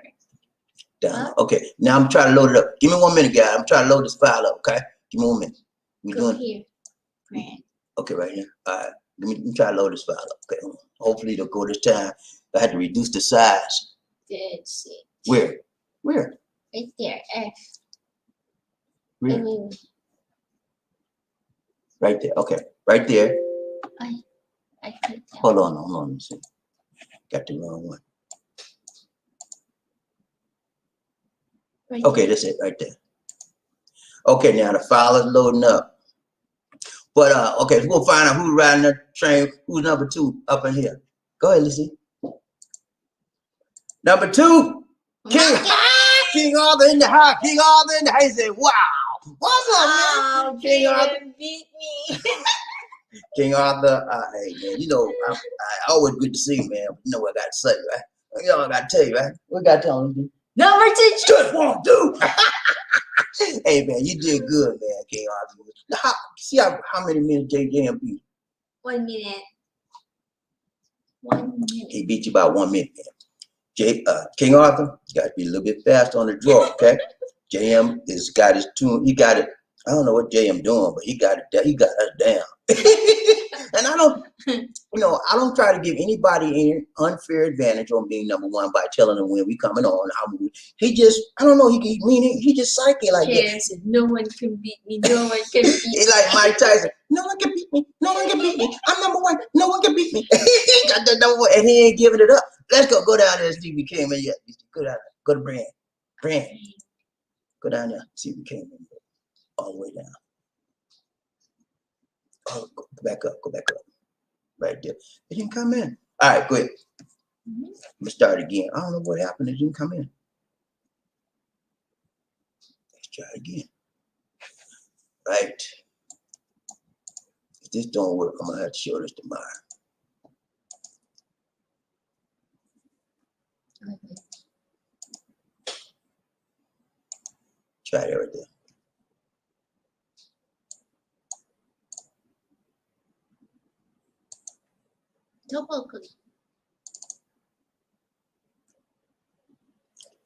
Down. Okay. Now I'm trying to load it up. Give me 1 minute, guys. I'm trying to load this file up, okay? Give me 1 minute. We Go doing here. Right. Okay, right here. All right. Let me try to load this file up. Okay. Hopefully it'll go this time. I had to reduce the size. That's it. Where? Right there. F. Where? Right there. Okay. Right there. I clicked that. Hold on. Let me see. Got the wrong one. Right Okay, that's it right there. Okay, now the file is loading up. But okay, we'll find out who's riding the train, who's number 2 up in here. Go ahead, Lizzie. Number 2, King Arthur in the house. King Arthur in the house. He said, wow. What's up, man? King Arthur beat me. King Arthur, hey, man, I always good to see you, man. You know what I got to say, right? You know what I got to tell you, right? What got to tell you? Number 2. Just won't do. Hey, man, you did good, man, King Arthur. See how many minutes JM beat? 1 minute. 1 minute. He beat you by 1 minute, man. King Arthur, you got to be a little bit fast on the draw, okay? JM has got his tune. He got it. I don't know what JM doing, but he got it. He got us down. And I don't try to give anybody any unfair advantage on being number one by telling them when we coming on. He just, I don't know. He just psyche like that. Said, no one can beat me. No one can beat me. He's like Mike Tyson. No one can beat me. No one can beat me. I'm number one. No one can beat me. He got that number one, and he ain't giving it up. Let's go down there and see if we came in yet. Go down there. Go to Brand. Go down there. See if we came in. All the way down. Oh, go back up. Right there. It didn't come in. All right, go ahead. Let's start again. I don't know what happened. It didn't come in. Let's try again. Right. If this don't work, I'm gonna have to show this tomorrow. Try that right there. Double click.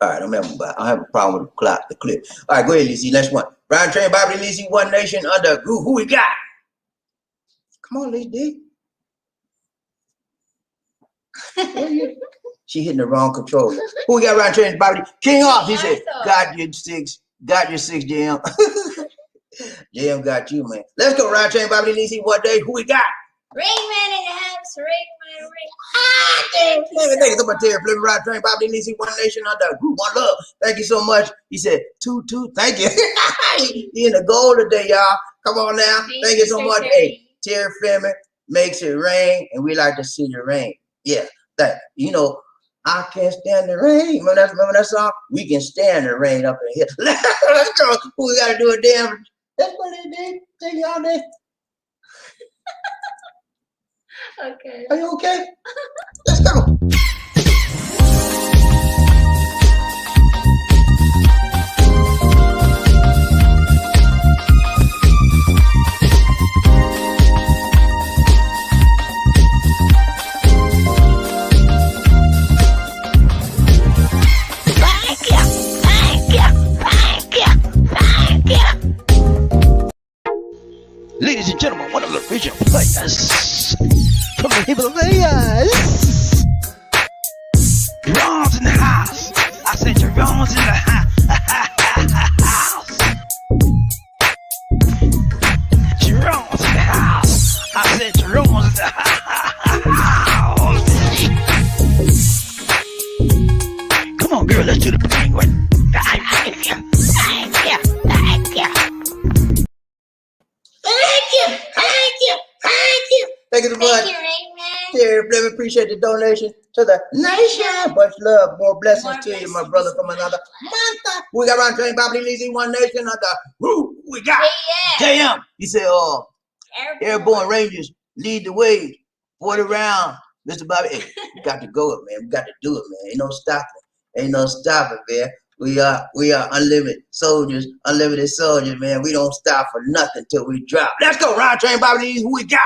All right, I don't have a problem with the clip. All right, go ahead, Lizzie. Next one. Brian Train, BobbieD, Lizzie, One Nation under group. Who we got? Come on, Lizzie. She hitting the wrong controller. Who we got? Brian Train, BobbieD. King off. He said, got your six, JM. JM got you, man. Let's go, Brian Train, BobbieD, Lizzie, What Day? Who we got? Rainman in the house, Rainman. Thank you so much, Terry Flippin, Rod Train, BobbieD, Lizzie, One Nation under group, One Love. Thank you so much. He said, 2-2. Thank you. He in the goal today, y'all. Come on now. Thank you so much. Hey, Terry Flippin makes it rain, and we like to see the rain. Yeah, I can't stand the rain. Remember that song? We can stand the rain up in here. Let's go. We got to do a damn. That's what they did. Take y'all there. Okay. Are you okay? Let's go. Thank you. Himalayas. From the Himalayas. Jerome's in the house. I said Jerome's in the house. Jerome's in the house. I said Jerome's in the house. Come on, girl, let's do the penguin. Thank you so much. Thank you, Raymond. Terry Fleming, appreciate the donation to the nation. Much love, more blessings to you, my brother, from another month. We got around train Bobby Leezy, One Nation, another. Woo, we got JM. He said, Airborne Rangers lead the way. 40 round, Mr. Bobby. Hey, we got to go, man. We got to do it, man. Ain't no stopping. Ain't no stopping, man. We are unlimited soldiers, man. We don't stop for nothing till we drop. Let's go, round train Bobby Leezy. Who we got?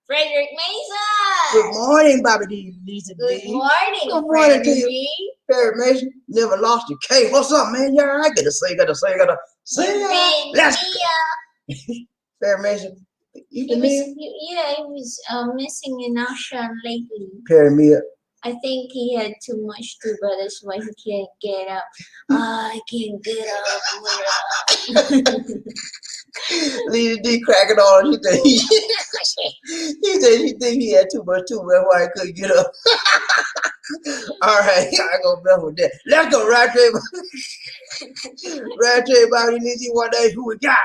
Frederick Mason. Good morning, Bobby D. Good morning, Good morning to you. Frederick. Perry Mason, never lost your case. What's up, man? You all right? Gotta say. Let's go. Perry Mason, you can hear? He was missing in action lately. Perry Mia. I think he had too much too, but that's why he can't get up. I can't get up. Lady D cracking on. He said he think he had too much too, that's why he couldn't get up. All right, I go mess with that. Let's go, right there. Right there, Bobby Leezy, One Day. Who we got?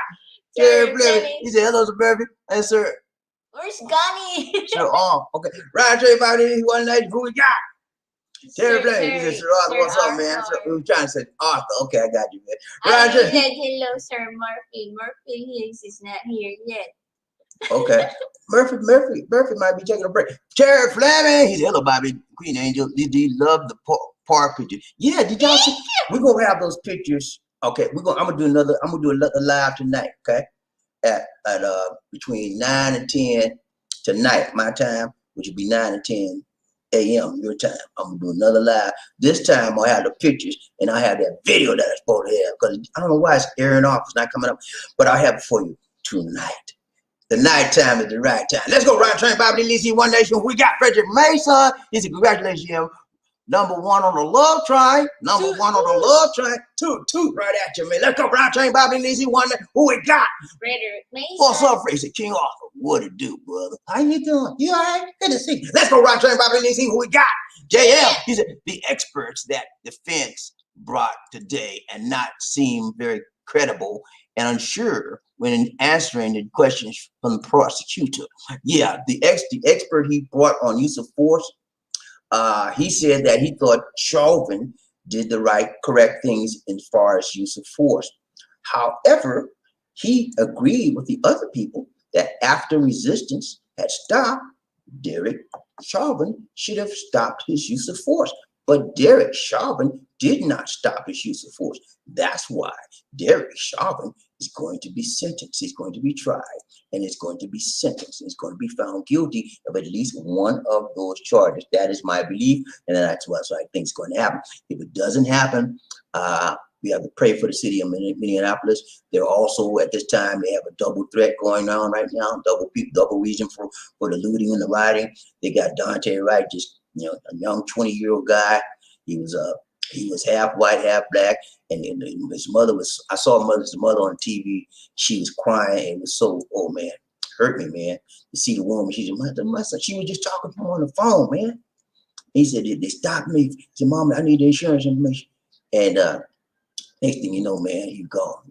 Terry Fleming. He said, hello, Sir Murphy. And Sir. Where's Gunny? Sir, okay. Right there, Bobby Leezy, One Day. Who we got? Terry Fleming. He said, Sir Arthur, what's up, man? So, we were trying to say Arthur. Okay, I got you, man. Right there. Said hello, Sir Murphy. Murphy is not here yet. Okay. Murphy might be taking a break. Terry Fleming. He said, hello, Bobby, Queen Angel. Did you love the par picture? Yeah, did y'all see? We're gonna have those pictures. Okay, I'm gonna do another live tonight, okay? At between 9 and 10 tonight, my time, which will be 9 and 10 a.m. your time. I'm gonna do another live. This time I'll have the pictures and I have that video that I'm supposed to have, because I don't know why it's airing off, it's not coming up, but I'll have it for you tonight. The night time is the right time. Let's go, right train, Bobby Leezy, One Nation. We got Frederick Mason. He said, congratulations, Jim. Number one on the love train. Number one on the love train. Two right at you, man. Let's go, right train, Bobby Leezy, One Nation. Who we got? Frederick Mason. What's up, Fred? He said, King Arthur. What it do, brother? How you doing? You all right? Good to see you. Let's go, right train, Bobby Leezy. Who we got? JM. He said, the experts that defense brought today and not seem very credible and unsure when answering the questions from the prosecutor. Yeah, the expert he brought on use of force, he said that he thought Chauvin did the correct things as far as use of force. However, he agreed with the other people that after resistance had stopped, Derek Chauvin should have stopped his use of force. But Derek Chauvin did not stop his use of force. That's why Derek Chauvin is going to be sentenced. He's going to be tried and is going to be sentenced. He's going to be found guilty of at least one of those charges. That is my belief, and that's what I think is going to happen. If it doesn't happen, we have to pray for the city of Minneapolis. They're also, at this time, they have a double threat going on right now, double reason for the looting and the rioting. They got Dante Wright, just a young 20-year-old guy. He was half white, half black, and his mother was. I saw his mother on TV. She was crying. It was so, oh man, hurt me, man, to see the woman. She said, my son, she was just talking to him on the phone, man. He said, they stopped me. He said, Mom, I need the insurance information. And next thing you know, man, he gone.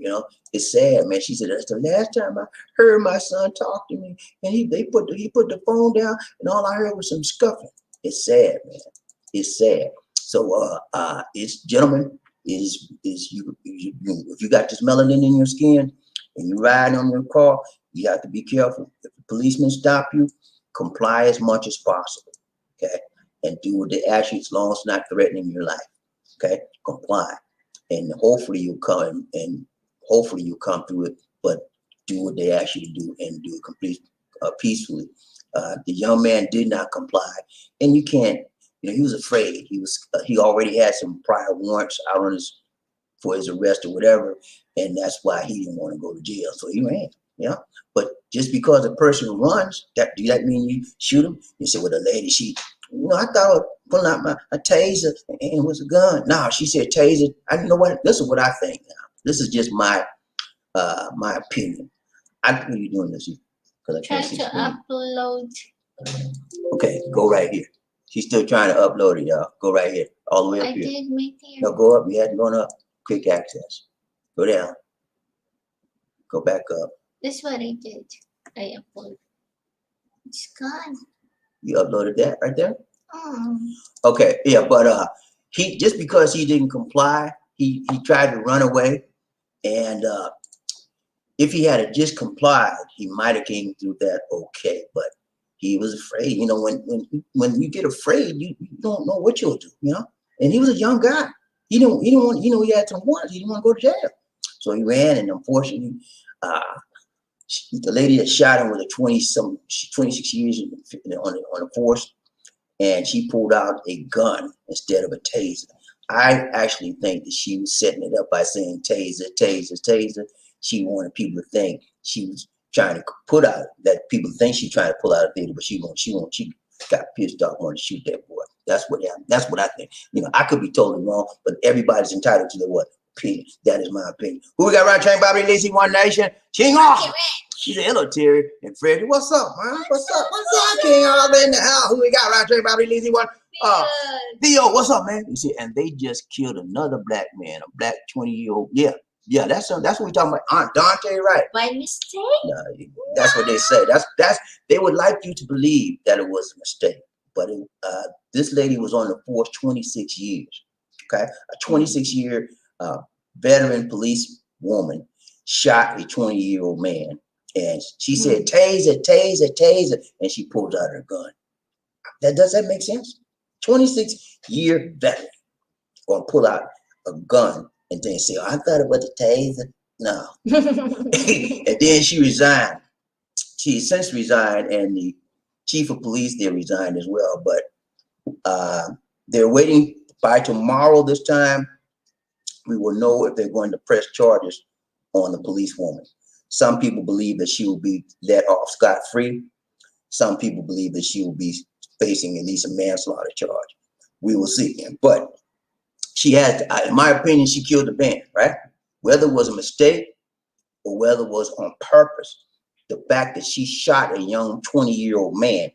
It's sad, man. She said, that's the last time I heard my son talk to me. And he put the phone down, and all I heard was some scuffling. It's sad, man. It's sad. So, it's, gentlemen, if you got this melanin in your skin and you ride on your car, you have to be careful. If the policemen stop you, comply as much as possible, okay? And do what they ask you, as long as it's not threatening your life, okay? Comply, and hopefully you'll come through it. But do what they ask you to do and do it peacefully. The young man did not comply, and you can't. He was afraid. He already had some prior warrants out on for his arrest or whatever, and that's why he didn't want to go to jail. So he ran. Yeah, but Just because a person runs, do that mean you shoot him? You say, well, the lady, I thought I was pulling out a taser and it was a gun. No, she said taser. You know what? This is what I think now. This is just my opinion. What are you doing this? Because I Try can't see to screen. upload. Okay, go right here. She's still trying to upload it, y'all. Go right here, all the way up I here. did right there. No, go up. You hadn't gone up. Quick access. Go down. Go back up. That's what I did. I uploaded. It's gone. You uploaded that right there? Oh. Okay, yeah, but he just because he didn't comply, he tried to run away, and if he had just complied, he might have came through that okay. But he was afraid. You know, when you get afraid, you don't know what you'll do. You know, and he was a young guy. He didn't want. You know, he had some warrants. He didn't want to go to jail, so he ran. And unfortunately, the lady that shot him with a 26 years on the force, and she pulled out a gun instead of a taser. I actually think that she was setting it up by saying taser, taser, taser. She wanted people to think she was trying to put out, that people think she's trying to pull out a theater, but she got pissed off, wanted to shoot that boy. That's what I think. You know, I could be totally wrong, but everybody's entitled to their opinion. That is my opinion. Who we got right? Chain Bobby Lizzie, One Nation. King Arthur. She said, hello, Terry and Freddie. What's up, man? What's up, King Arthur in the house? Who we got right? Chain Bobby Lizzie, One. Theo, what's up, man? You see, and they just killed another black man, a black 20-year-old. Yeah, that's what we talking about. Aunt Dante, right? By mistake? No, that's what they say. That's they would like you to believe that it was a mistake, but this lady was on the force 26 years. Okay, a 26-year veteran police woman shot a 20-year-old man, and she said, "Taser, taser, taser," and she pulled out her gun. Does that make sense? 26-year veteran gonna pull out a gun and then say, "Oh, I thought it was a taser." No. And then she resigned. She since resigned, and the chief of police there resigned as well. But they're waiting by tomorrow. This time, we will know if they're going to press charges on the police woman. Some people believe that she will be let off scot-free. Some people believe that she will be facing at least a manslaughter charge. We will see. But she had, in my opinion, she killed the man, right? Whether it was a mistake or whether it was on purpose, the fact that she shot a young 20-year-old man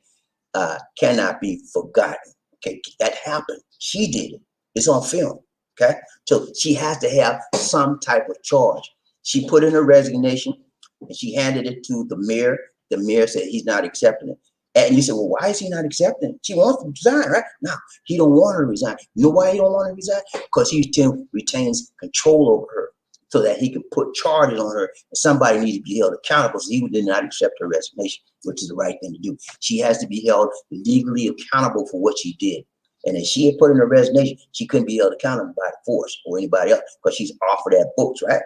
cannot be forgotten. Okay, that happened. She did it. It's on film. Okay, so she has to have some type of charge. She put in her resignation and she handed it to the mayor. The mayor said he's not accepting it. And you said, well, why is he not accepting it? She wants to resign, right? No, he don't want her to resign. You know why he don't want her to resign? Because he still retains control over her so that he can put charges on her. And somebody needs to be held accountable. So he did not accept her resignation, which is the right thing to do. She has to be held legally accountable for what she did. And if she had put in her resignation, she couldn't be held accountable by the force or anybody else because she's offered that books, right?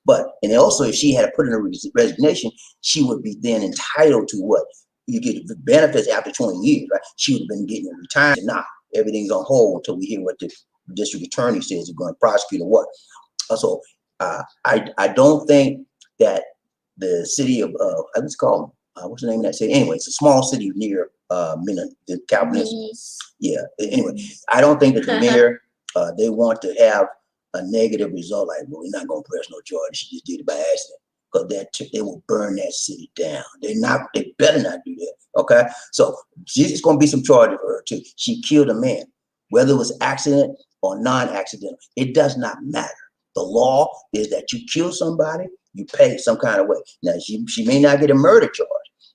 But, and also if she had put in her resignation, she would be then entitled to what? You get the benefits after 20 years, right? She would have been getting a retirement. Now, everything's on hold until we hear what the district attorney says is going to prosecute or what. So I don't think that the city of, it's called, what's the name of that city? Anyway, it's a small city near the Chavin. Yeah, anyway, I don't think that the mayor, they want to have a negative result, like, well, we're not going to press no charge. She just did it by accident. Because they will burn that city down. They better not do that. Okay. So it's going to be some charges for her too. She killed a man, whether it was accident or non-accidental. It does not matter. The law is that you kill somebody, you pay some kind of way. Now she may not get a murder charge,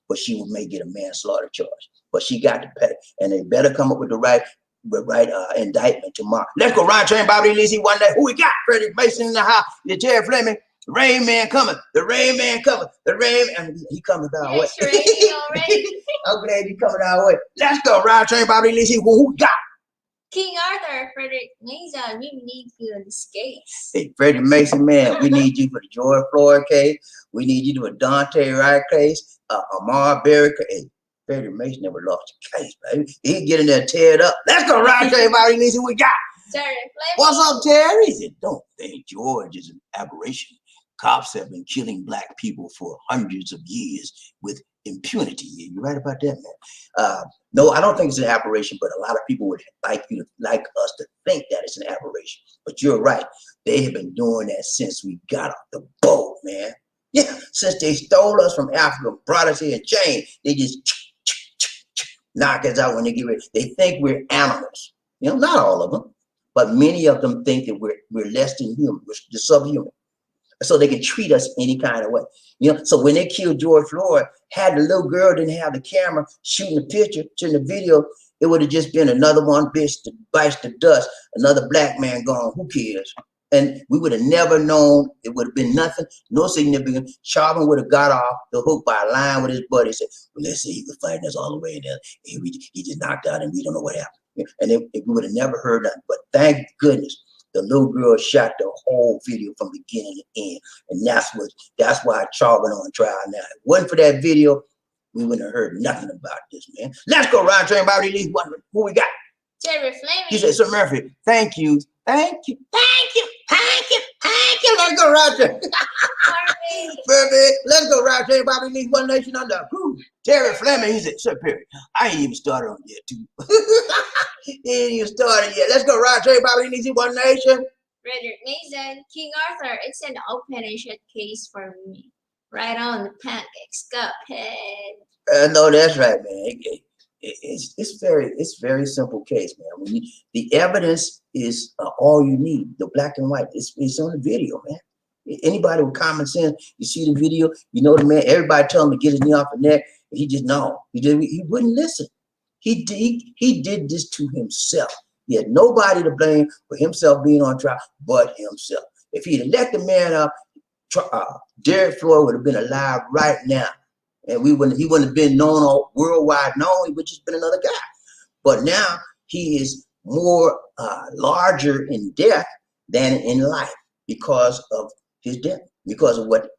but she may get a manslaughter charge. But she got to pay, and they better come up with the right indictment tomorrow. Let's go, Ron Train, Bobby Lizzie, One Day. Who we got? Freddie Mason in the house. Yeah, Jerry Fleming. The Rain Man coming. The Rain Man coming. The Rain Man. He coming our way. I'm glad he coming our way. Let's go. Ride Train, Bobby Lizzie. Who got? King Arthur, Frederick Mason. We need you in this case. Hey, Freddie Mason, man. We need you for the George Floyd case. We need you to a Dante Wright case. Amar Berry case. Hey, Freddie Mason never lost a case, baby. He get in there, tear it up. Let's go. Ride Train, Bobby Lizzie. We got. Terry, what's up, Terry? He said, don't think George is an aberration. cops have been killing black people for hundreds of years with impunity. You're right about that, man. No, I don't think it's an aberration, but a lot of people would like us to think that it's an aberration. But you're right. They have been doing that since we got off the boat, man. Yeah, since they stole us from Africa, brought us here in chain, they just knock us out when they get ready. They think we're animals. You know, not all of them, but many of them think that we're less than human, we're the subhuman. So they can treat us any kind of way. You know, so when they killed George Floyd, had the little girl didn't have the camera shooting the picture, shooting the video, it would have just been another one bitch that bites the dust, another black man gone, who cares? And we would have never known, it would have been nothing, no significance. Chauvin would have got off the hook by a line with his buddy and said, well, let's see, he was fighting us all the way in there. He just knocked out and we don't know what happened. And we would have never heard nothing. But thank goodness the little girl shot the whole video from beginning to end. And that's why Chauvin on trial now. If it wasn't for that video, we wouldn't have heard nothing about this, man. Let's go round train about at least one. Who we got? Jerry Fleming. He said, Sir Murphy, thank you. Thank you. Thank you. Thank you. Thank you. Let's go round train. Perfect. Let's go round train about at least one nation under approved. Terry Fleming, he said, Sir Perry, I ain't even started on yet, too. He ain't even started yet. Let's go round train about at least one nation. Frederick Mason, King Arthur, it's an open and shut case for me. Right on the pancakes, cuphead. No, that's right, man. It's very simple case, man. The evidence is all you need. The black and white. It's on the video, man. Anybody with common sense, you see the video, you know the man. Everybody tell him to get his knee off the neck. He just no. He wouldn't listen. He did this to himself. He had nobody to blame for himself being on trial but himself. If he'd have let the man up, Derek Floyd would have been alive right now. And he wouldn't have been known all worldwide known. He would just been another guy. But now he is more larger in death than in life because of his death, because of what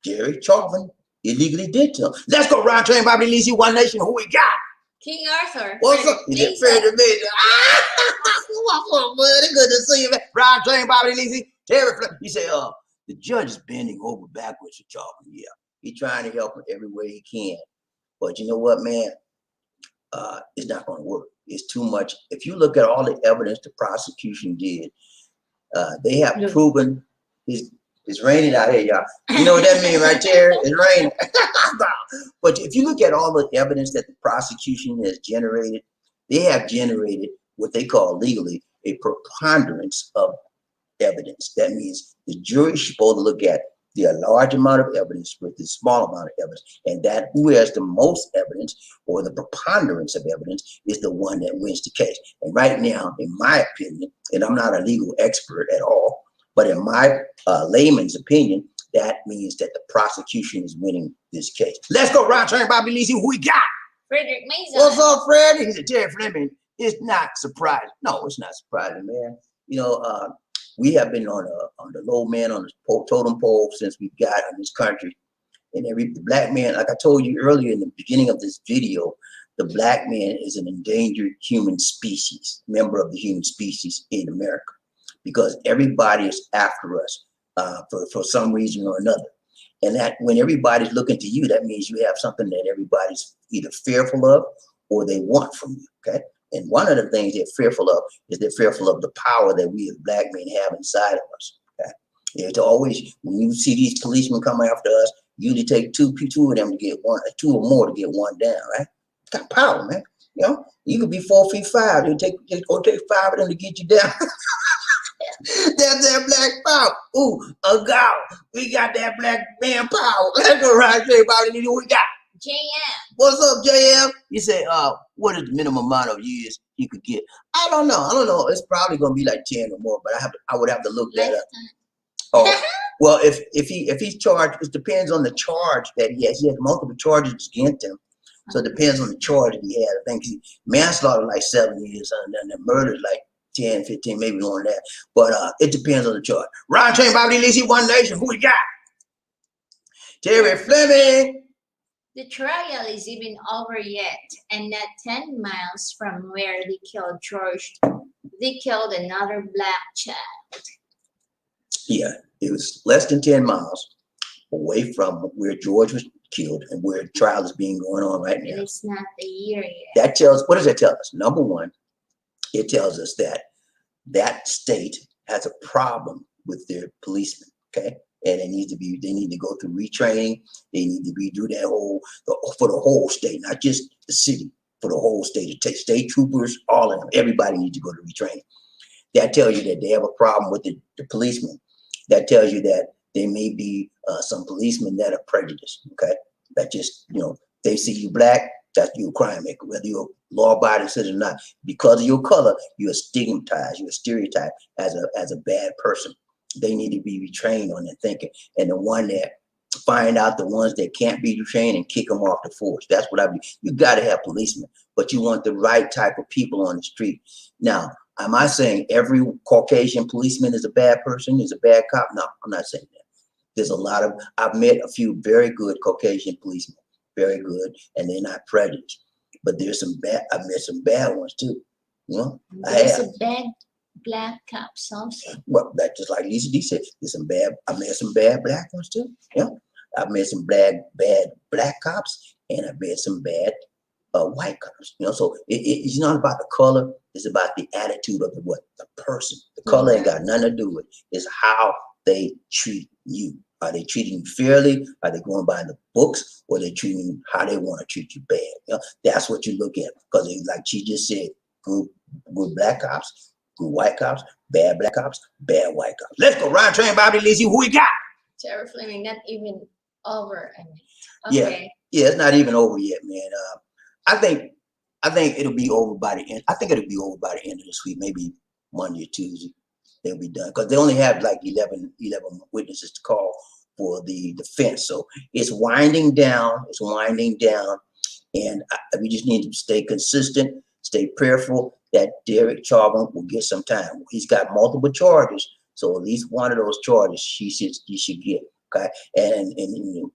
Derek Chauvin illegally did to him. Let's go round train, Bobby Lisi, one nation. Who we got? King Arthur. What's up? He said, Frederick Mason. What's up, bud? Good to see you, man. Round train, Bobby Lisi. Terry Fleming. He said, the judge is bending over backwards for Chauvin. Yeah. He's trying to help him every way he can. But you know what, man? It's not going to work. It's too much. If you look at all the evidence the prosecution did, they have proven it's raining out here, y'all. You know what that means, right, Terry? It's raining. But if you look at all the evidence that the prosecution has generated, they have generated what they call legally a preponderance of evidence. That means the jury is supposed to look at the large amount of evidence with the small amount of evidence, and that who has the most evidence or the preponderance of evidence is the one that wins the case. And right now, in my opinion, and I'm not a legal expert at all, but in my layman's opinion, that means that the prosecution is winning this case. Let's go round train, Bobby Lisi. Who we got? Frederick Mason. What's up, Fred? He said, Terry Fleming. It's not surprising. No, it's not surprising, man. You know, we have been on the low man on the totem pole since we got in this country. And the black man, like I told you earlier in the beginning of this video, the black man is an endangered human species, member of the human species in America, because everybody is after us for some reason or another. And that when everybody's looking to you, that means you have something that everybody's either fearful of or they want from you, okay? And one of the things they're fearful of is they're fearful of the power that we as black men have inside of us. Okay? It's always, when you see these policemen coming after us, you usually take two of them to get one, two or more to get one down, right? It's got power, man. You know, you could be 4'5". It'll take 5 of them to get you down. That's that black power. Ooh, a God. We got that black man power. Let's go right there about it. We got JM. What's up, JM? You say, what is the minimum amount of years he could get? I don't know. It's probably gonna be like 10 or more, but I would have to look that up. Oh, well, if he's charged, it depends on the charge that he has. He has multiple charges against him, so it depends on the charge that he has. I think manslaughter like 7 years, and then the murder is like 10, 15, maybe more than that. But it depends on the charge. Ron Train, Bobby Lisi, One Nation. Who we got? Terry Fleming. The trial is even over yet, and not 10 miles from where they killed George, they killed another black child. Yeah, it was less than 10 miles away from where George was killed and where the trial is being going on right now. And it's not the year yet. That tells, what does that tell us? Number one, it tells us that that state has a problem with their policemen, okay? And they need to go through retraining. They need to do that for the whole state, not just the city, for the whole state. To take state troopers, all of them, everybody needs to go to retraining. That tells you that they have a problem with the policemen. That tells you that there may be some policemen that are prejudiced, okay? That just, they see you black, that's you a crime maker, whether you're a law-abiding citizen or not. Because of your color, you're stigmatized, you're stereotyped as a bad person. They need to be retrained on their thinking. And the one that find out the ones that can't be retrained and kick them off the force. That's what I mean. You got to have policemen, but you want the right type of people on the street. Now, am I saying every Caucasian policeman is a bad person, is a bad cop? No, I'm not saying that. There's a lot of, I've met a few very good Caucasian policemen, very good, and they're not prejudiced. But there's some bad, I've met some bad ones too. There's a bad black cops also. Well, that's just like Lisa D said, I met some bad black ones too. Yeah. I've met some bad black cops, and I've met some bad white cops. So it's not about the color, it's about the attitude of the person. The color ain't got nothing to do with it. It's how they treat you. Are they treating you fairly? Are they going by the books, or they treating you how they want to treat you bad? That's what you look at, because like she just said, good black cops, good white cops, bad black cops, bad white cops. Let's go ride train, BobbieD. Let's see who we got. Terror Fleming, not even over. Okay. Yeah, it's not even over yet, man. I think it'll be over by the end. I think it'll be over by the end of this week, maybe Monday or Tuesday. They'll be done, because they only have like 11 witnesses to call for the defense. So it's winding down. It's winding down, and we just need to stay consistent, stay prayerful that Derek Chauvin will get some time. He's got multiple charges, so at least one of those charges he should get. Okay, and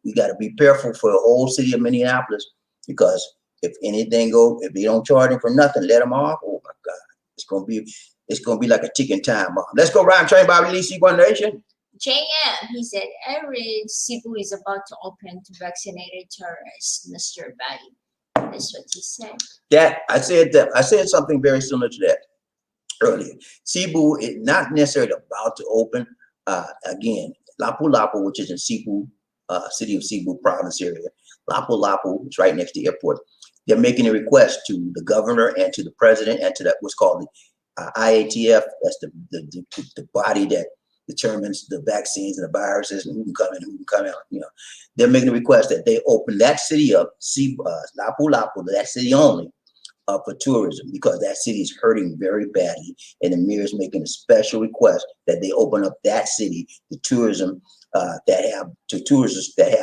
we got to be careful for the whole city of Minneapolis, because if they don't charge him for nothing, let him off. Oh my God, it's gonna be like a ticking time bomb. Let's go ride train, BobbieD, C1 Nation. JM, he said, every Cebu is about to open to vaccinated tourists, Mr. Buddy. That's what he said. I said something very similar to that earlier. Cebu is not necessarily about to open. Again, Lapu-Lapu, which is in Cebu, city of Cebu province area. Lapu-Lapu is right next to the airport. They're making a request to the governor and to the president and to what's called the IATF. That's the body that determines the vaccines and the viruses and who can come in and who can come out. They're making a request that they open that city up, Lapu-Lapu, that city only, for tourism, because that city is hurting very badly, and the mayor is making a special request that they open up that city to tourism, tourists that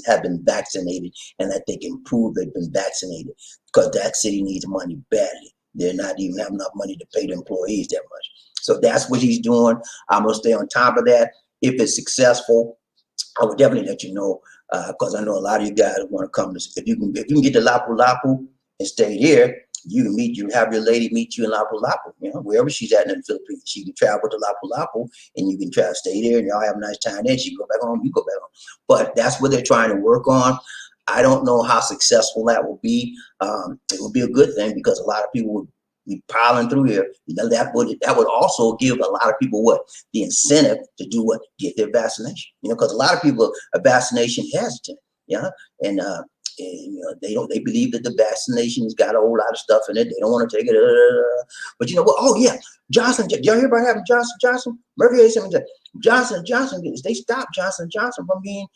have been vaccinated, and that they can prove they've been vaccinated, because that city needs money badly. They're not even have enough money to pay the employees that much. So that's what he's doing. I'm gonna stay on top of that. If it's successful, I would definitely let you know, because I know a lot of you guys want to come. If you can get to Lapu-Lapu and stay there, you can have your lady meet you in Lapu-Lapu, wherever she's at in the Philippines. She can travel to Lapu-Lapu, and you can stay there, and y'all have a nice time there. She can go back home, you go back home. But that's what they're trying to work on. I don't know how successful that will be. It will be a good thing, because a lot of people would be piling through here. That would also give a lot of people the incentive to do get their vaccination. Because a lot of people are vaccination hesitant. And they believe that the vaccination has got a whole lot of stuff in it. They don't want to take it. But you know what? Oh yeah, Johnson. Did y'all hear about having Johnson? Murphy had something. Johnson. They stopped Johnson from being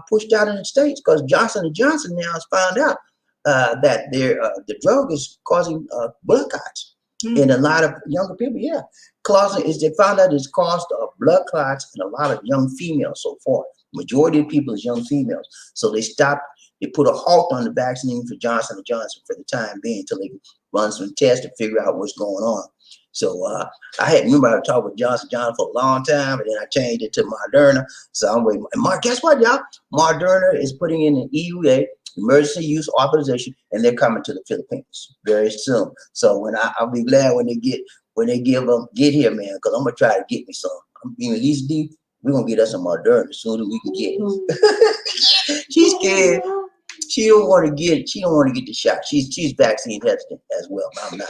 pushed out in the States, because Johnson & Johnson now has found out that the drug is causing blood clots in a lot of younger people. Yeah, they found out it's caused blood clots in a lot of young females so far. Majority of people is young females. So they stopped. They put a halt on the vaccine for Johnson & Johnson for the time being, until they run some tests to figure out what's going on. So I talked with Johnson & Johnson for a long time, and then I changed it to Moderna. So I'm waiting. And guess what, y'all? Moderna is putting in an EUA, emergency use authorization, and they're coming to the Philippines very soon. So I'll be glad when they get here, man, because I'm gonna try to get me some. Lisa D, we're gonna get us some Moderna as soon as we can get it. She's scared. She don't want to get the shot. She's vaccine hesitant as well. I'm not.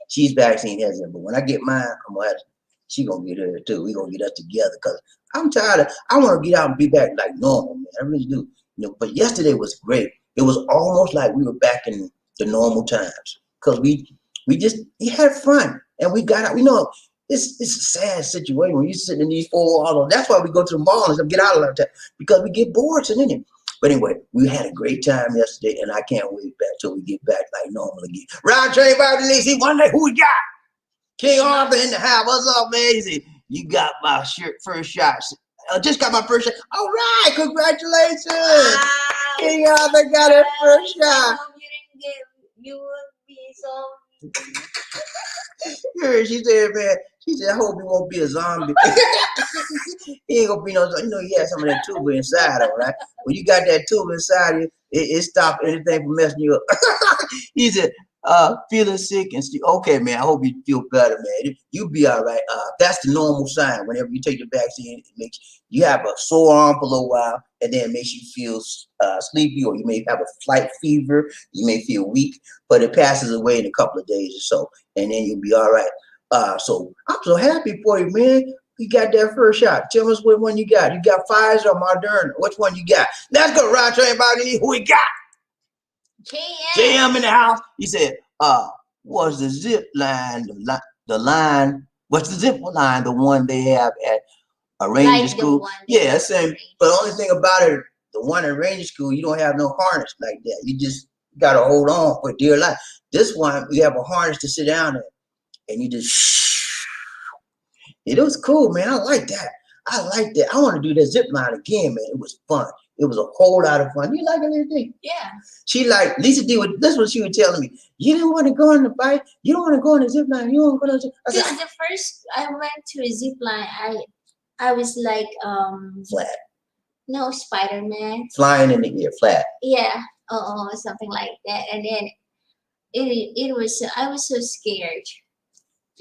She's vaccine hesitant, but when I get mine, she gonna get her too. We gonna get us together because I'm tired of. I want to get out and be back like normal, man. I really do. But yesterday was great. It was almost like we were back in the normal times because we had fun and we got out. It's a sad situation when you sitting in these four walls. That's why we go to the mall and get out of that because we get bored sitting in it. But anyway, we had a great time yesterday, and I can't wait back till we get back like normal again. Round train by the Lacey. One day, who we got? King Arthur in the house. What's up, man? You got my first shot. I just got my first shot. All right, congratulations. Wow. King Arthur got his first shot. You would be so. She said, man, I hope he won't be a zombie. He ain't gonna be no zombie. He had some of that tuba inside of him, right? When you got that tuba inside you, it stops anything from messing you up. He said, feeling sick and okay, man, I hope you feel better, man. You'll be all right. That's the normal sign. Whenever you take the vaccine, it makes you have a sore arm for a little while, and then it makes you feel sleepy, or you may have a slight fever. You may feel weak, but it passes away in a couple of days or so, and then you'll be all right. So I'm so happy for you, man. You got that first shot. Tell us what one you got. You got Pfizer or Moderna? Which one you got? Let's go, Rod Train Bobby. Who we got? JM in the house. He said, was the zip line the line? What's the zip line? The one they have at a ranger school? Yeah, same. But the only thing about it, the one at ranger school, you don't have no harness like that. You just gotta hold on for dear life. This one, we have a harness to sit down in, and you just. It was cool, man. I like that. I want to do that zip line again, man. It was fun. It was a whole lot of fun. You like it, Lisa D? Yeah. She like Lisa D. This is what she was telling me. You didn't want to go on the bike. You don't want to go on the zip line. You don't go on the zip line. Because the first I went to a zip line, I was like flat. No, Spider-Man. Flying in the air, flat. Yeah. Something like that. And then it was I was so scared.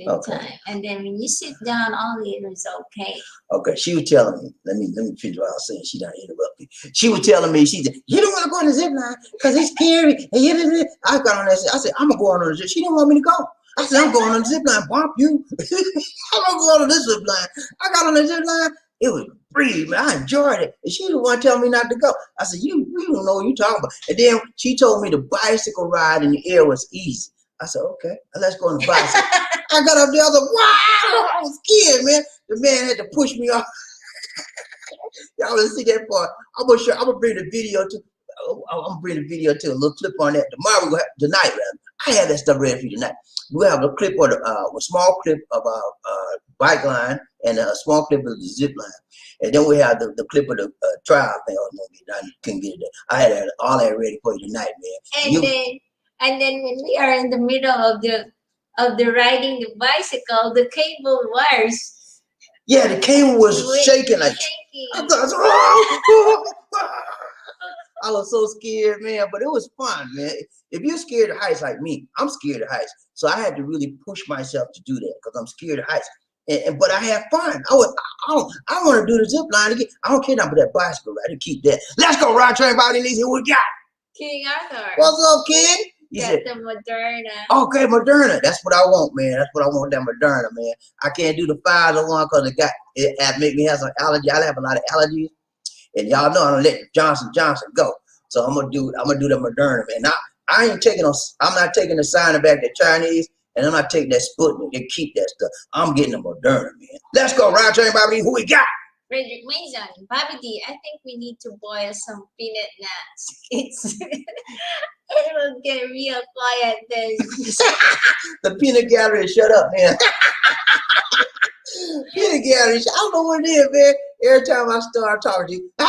Okay. Time. And then when you sit down, all it was okay. Okay, she was telling me. Let me finish what I was saying. She done interrupt me. She was telling me. She said, "You don't want to go on the zip line because it's scary." And I got on that. I said, "I'm gonna go on the zip." She didn't want me to go. I said, "I'm going on the zip line." Bump you. I'm gonna go on this zip line. I got on the zip line. It was free, man. I enjoyed it. And she didn't want to tell me not to go. I said, "You don't know what you're talking about." And then she told me the bicycle ride in the air was easy. I said, "Okay, let's go on the bicycle." I got up there, I was like, wow, I was scared, man. The man had to push me off. Y'all want to see that part? I'm gonna bring the video to. I'm gonna bring the video to a little clip on that tomorrow. Tonight, rather. I have that stuff ready for you tonight. We'll have a clip of a small clip of our bike line and a small clip of the zip line, and then we have the clip of the trial thing. Oh no, I couldn't get it. I had all that ready for you tonight, man. And then when we are in the middle of the riding the bicycle, the cable wires. Yeah, the cable was shaking like. I was so scared, man, but it was fun, man. If you're scared of heights like me, I'm scared of heights, so I had to really push myself to do that because I'm scared of heights. But I had fun. I want to do the zip line again. I don't care about that bicycle ride. I keep that. Let's go, Rod Train Bobby Lisa. Who we got? King Arthur. What's up, King? Got the Moderna. Okay, Moderna. That's what I want, man. That's what I want, that Moderna, man. I can't do the Pfizer one because it make me have some allergy. I have a lot of allergies, and y'all know I don't let Johnson go. So I'm gonna do the Moderna, man. I ain't taking I'm not taking the Sinovac, the Chinese, and I'm not taking that Sputnik. They keep that stuff. I'm getting the Moderna, man. Let's go, Round Train Bobby. Who we got? Frederick Mason, BobbieD. I think we need to boil some peanut nuts. It will get real quiet then. The peanut gallery, shut up, man. Peanut gallery, I don't know what it is, man. Every time I start talking to you, I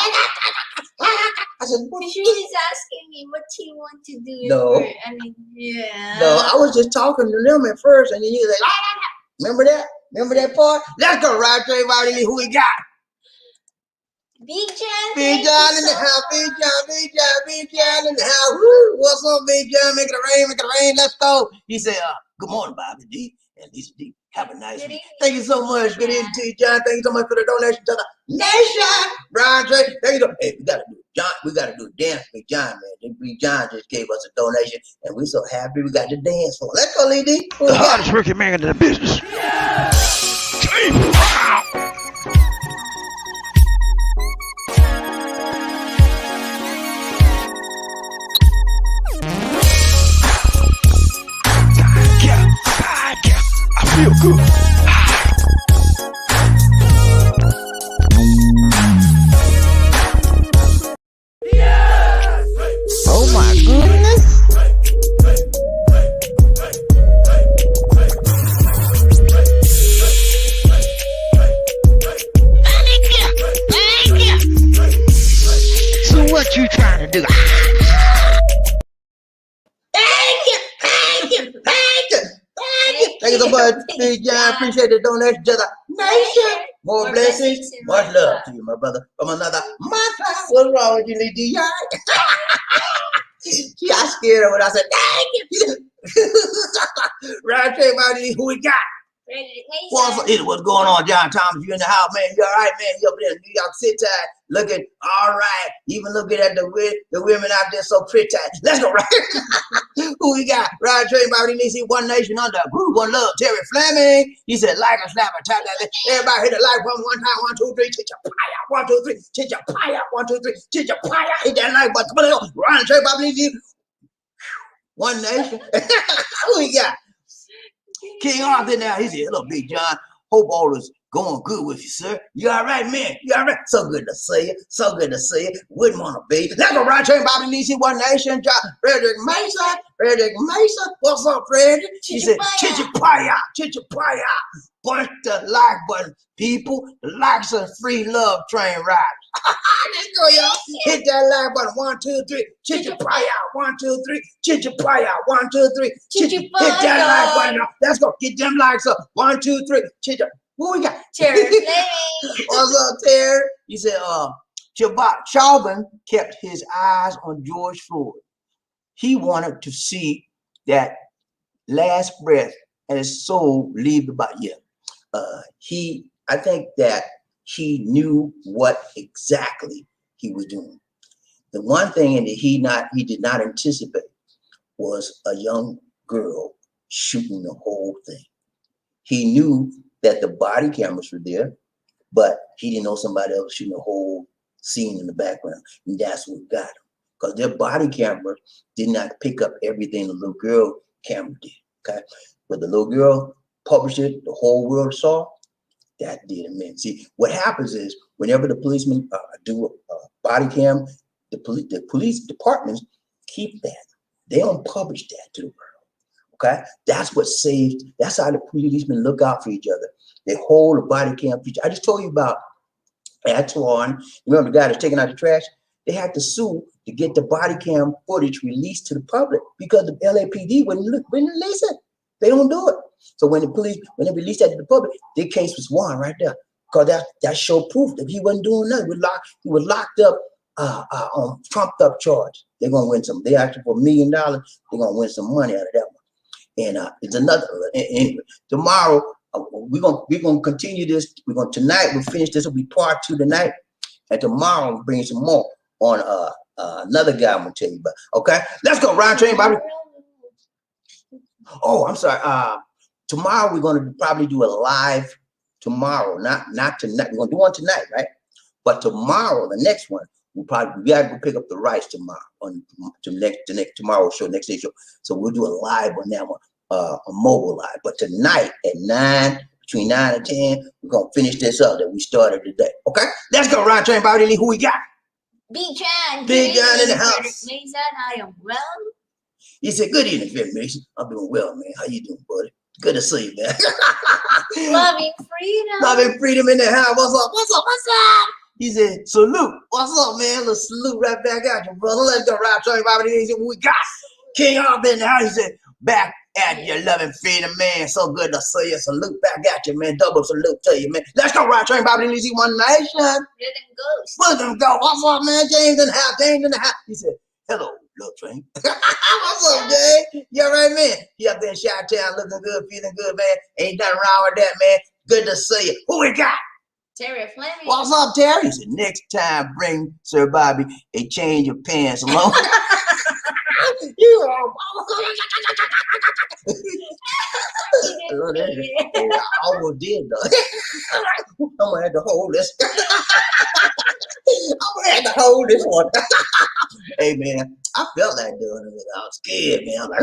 said, what? She was asking me what do you want to do. No. I mean, yeah. No, I was just talking to them at first, and then you was like, remember that? Remember that part? Let's go, Rod Train Bobby. Who we got? Big John. Big John in the house. Big John in the house. Woo! What's up, Big John? Make it rain, make it rain. Let's go. He said, good morning, BobbieD and Lisa D. Have a nice Good week. evening. Thank you so much. Good Yeah. evening to you, John. Thank you so much for the donation to the nation. Brian Trey. Thank you. Hey, we gotta do a dance with John, man. Big John just gave us a donation, and we're so happy we got to dance for. Let's go, Lady. The hardest working man in the business. I feel good. Oh my goodness. Thank you. So what you trying to do? Thank you so much, Big John. Appreciate the donation to the nation. More blessings, much love to you, my brother. From another month. What's wrong with you, Lady? She got scared when I said, thank you. Right there, buddy, who we got? What's going on, John Thomas? You in the house, man? You all right, man? You up there in New York City, looking all right. Even looking at the women out there so pretty. Let's go, right? Who we got? Ryan Trey, Bobby DC, One Nation Under, Group One Love, Terry Fleming. He said, like a slap, a tap, that. Everybody hit the like button one time. 1, 2, 3, teach your pie out. 1, 2, 3, teach your pie out. 1, 2, 3, teach your pie out. Hit that like button. Come on, Ryan Trey, Bobby DC, One Nation. Who we got? King Arthur now. He said, hello, Big John. Hope all is going good with you, sir. You all right, man? You all right? So good to see you. So good to see you. Wouldn't want to be. Let's go, right train, Bobby DC, One Nation, John, Frederick Mason. Frederick Mason. What's up, Frederick? He said, Chichipaya. Chichipaya. Punch the like button, people. The likes of free love train ride. Let's go, y'all. Hit that like button. 1, 2, 3. Chichipaya. 1, 2, 3. Chichipaya. 1, 2, 3. Hit that like button. Let's go. Get them likes up. 1, 2, 3. Chichipaya. Who we got? Terry Fleming. What's up, Terry? He said, Chauvin kept his eyes on George Floyd. He wanted to see that last breath and his soul leave the body. Yeah. I think that he knew what exactly he was doing. The one thing that he did not anticipate was a young girl shooting the whole thing. He knew that the body cameras were there, but he didn't know somebody else shooting the whole scene in the background. And that's what got him. Because their body cameras did not pick up everything the little girl camera did. Okay. But the little girl published it, the whole world saw, that did it, man. See, what happens is whenever the policemen do a body cam, the police departments keep that. They don't publish that to the world. Okay, that's what saved. That's how the policemen look out for each other. They hold a body cam feature. I just told you about Antoine. You remember the guy that's taking out the trash? They had to sue to get the body cam footage released to the public because the LAPD wouldn't release it. They don't do it. So when they released that to the public, their case was won right there because that showed proof that he wasn't doing nothing. He was locked up on trumped up charge. They're gonna win some. They asked for $1 million. They're gonna win some money out of that one. And it's another. Anyway, tomorrow we're gonna continue this. Tonight we'll finish this. Will be part 2 tonight, and tomorrow we'll bring some more on another guy I'm gonna tell you about. Okay, let's go. Ryan Train, Bobby. Oh, I'm sorry. Tomorrow we're gonna probably do a live tomorrow. Not tonight. We're gonna do one tonight, right? But tomorrow, the next one, we gotta go pick up the rights tomorrow on tomorrow's show, next day's show. So we'll do a live on that one, a mobile live. But tonight at between 9 and 10, we're gonna finish this up that we started today. Okay, let's go. Ryan Train, Bobby. Who we got? Big John. Big John in the house. Mason, I am well. He said, "Good evening, Fred Mason. I'm doing well, man. How you doing, buddy? Good to see you, man." Loving freedom. Loving freedom in the house. What's up? What's up? What's up? He said, salute. What's up, man? Let's salute right back at you, brother. Let's go. Right, Tony Bobby. He said, we got King Arthur in the house. He said, back at you, loving freedom, man. So good to see you. Salute back at you, man. Double salute to you, man. Let's go. Right, Tony Bobby. He said, One Nation. Rhythm Ghost. Rhythm go. What's up, man? James in the house. James in the house. He said, hello, Little Train. What's up, Jay? You all right, man? You up there in Chi-Town looking good, feeling good, man. Ain't nothing wrong with that, man. Good to see you. Who we got? Terry Fleming. What's up, Terry? He said, next time bring Sir Bobby a change of pants along. You are I almost did though. I'm gonna have to hold this. I'm gonna have to hold this one. Hey man, I felt like doing it. I was scared, man. I'm like,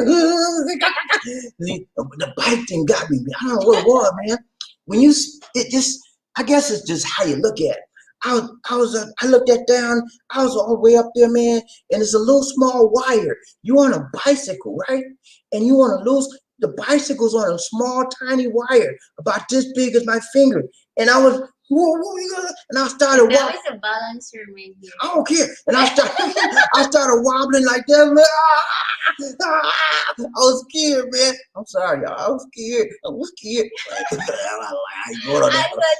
the bike thing got me, man. I don't know what it was, man. When you, it just, I guess it's just how you look at it. I looked at down, I was all the way up there, man, and it's a little small wire. You on a bicycle, right? And you want to lose, the bicycle's on a small, tiny wire, about this big as my finger. And I was, and I started walking. That was a balancer, maybe. I don't care. And I started wobbling like that. I was scared, man. I'm sorry, y'all. I was scared. I thought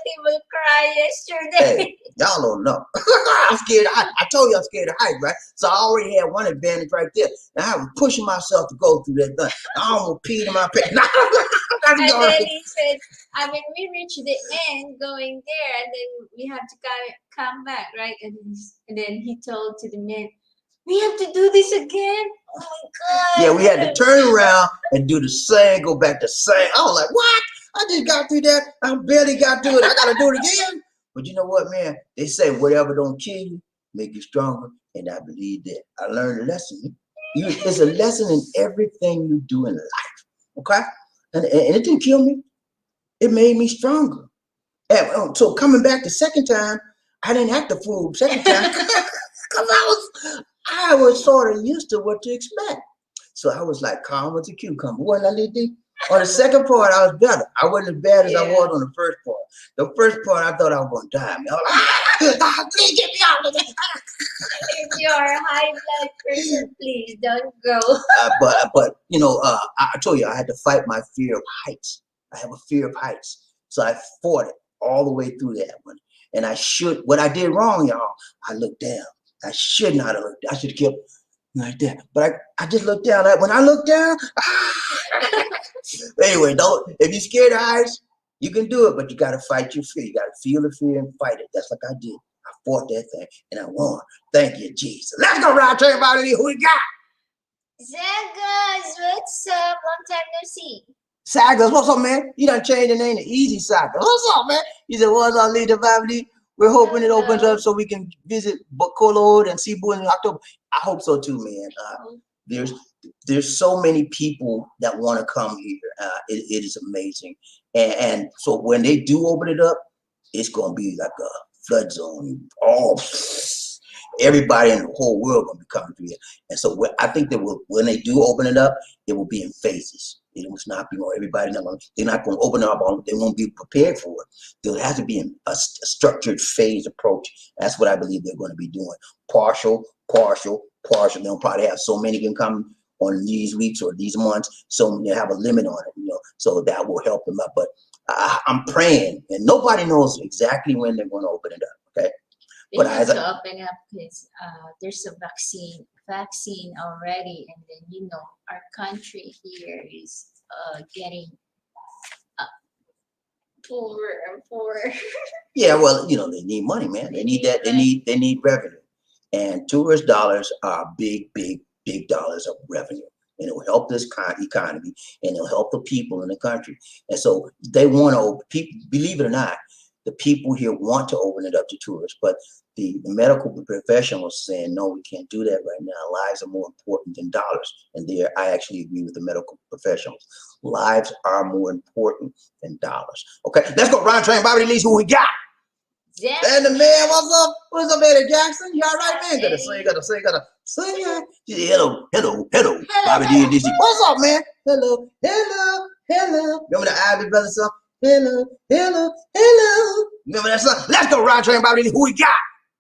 he would cry yesterday. Hey, y'all don't know. I'm scared. I told you I'm scared of heights, right? So I already had one advantage right there. Now I was pushing myself to go through that thing. I almost peed in my pants. And then he said, we reached the end going there, and then we have to come back, right? And then he told to the men, we have to do this again? Oh my God. Yeah, we had to turn around and do the same, go back to same. I was like, what? I just got through that. I barely got through it. I got to do it again. But you know what, man? They say whatever don't kill you, make you stronger. And I believe that. I learned a lesson. It's a lesson in everything you do in life, okay? And it didn't kill me. It made me stronger. And so coming back the second time, I didn't act a fool second time because I was sort of used to what to expect. So I was like calm as a cucumber. What I did on the second part, I was better. I wasn't as bad as I was on the first part. The first part, I thought I was going to die. Man. I was like, please get me out of this. If you're a high blood person, please don't go. But you know, I told you I had to fight my fear of heights. I have a fear of heights, so I fought it all the way through that one. And what I did wrong, y'all, I looked down. I should not have looked. I should have kept like that. But I just looked down. When I looked down, anyway, if you're scared of heights, you can do it, but you got to fight your fear. You got to feel the fear and fight it. That's what I did. I fought that thing, and I won. Thank you, Jesus. Let's go around, tell everybody who we got. Zagas, what's up? Long time no see. Sagas, what's up, man? You done changed the name to Easy Sagas. What's up, man? He said, what's up, leader BobbieD? We're hoping it opens up so we can visit Bacolo and Cebu in October. I hope so too, man. There's so many people that want to come here. It is amazing. And so when they do open it up, it's going to be like a flood zone. Everybody in the whole world going to be coming through here. And so I think that when they do open it up, it will be in phases. It must not be on everybody. They're not going to open up on. They won't be prepared for it. There has to be a structured phase approach. That's what I believe they're going to be doing. Partial. They'll probably have so many can come on these weeks or these months. So they have a limit on it, so that will help them up. But I'm praying, and nobody knows exactly when they're going to open it up. Okay. They have to open up because there's a vaccine already, and then our country here is getting poorer and poorer. Yeah, well, they need money, man. They need that. They need revenue, and tourist dollars are big dollars of revenue, and it will help this economy, and it'll help the people in the country. And so they want to. Believe it or not, the people here want to open it up to tourists, but the medical professionals saying, no, we can't do that right now. Lives are more important than dollars. And there, I actually agree with the medical professionals. Lives are more important than dollars. Okay, let's go. Ron Train, BobbieD, who we got? Yeah. And the man, what's up, Eddie Jackson? You all right, man? Gotta say. Hello. BobbieD. What's up, man? Hello. Remember the Ivy Brothers song? Hello. Remember that song? Let's go, Ron Train, BobbieD, who we got?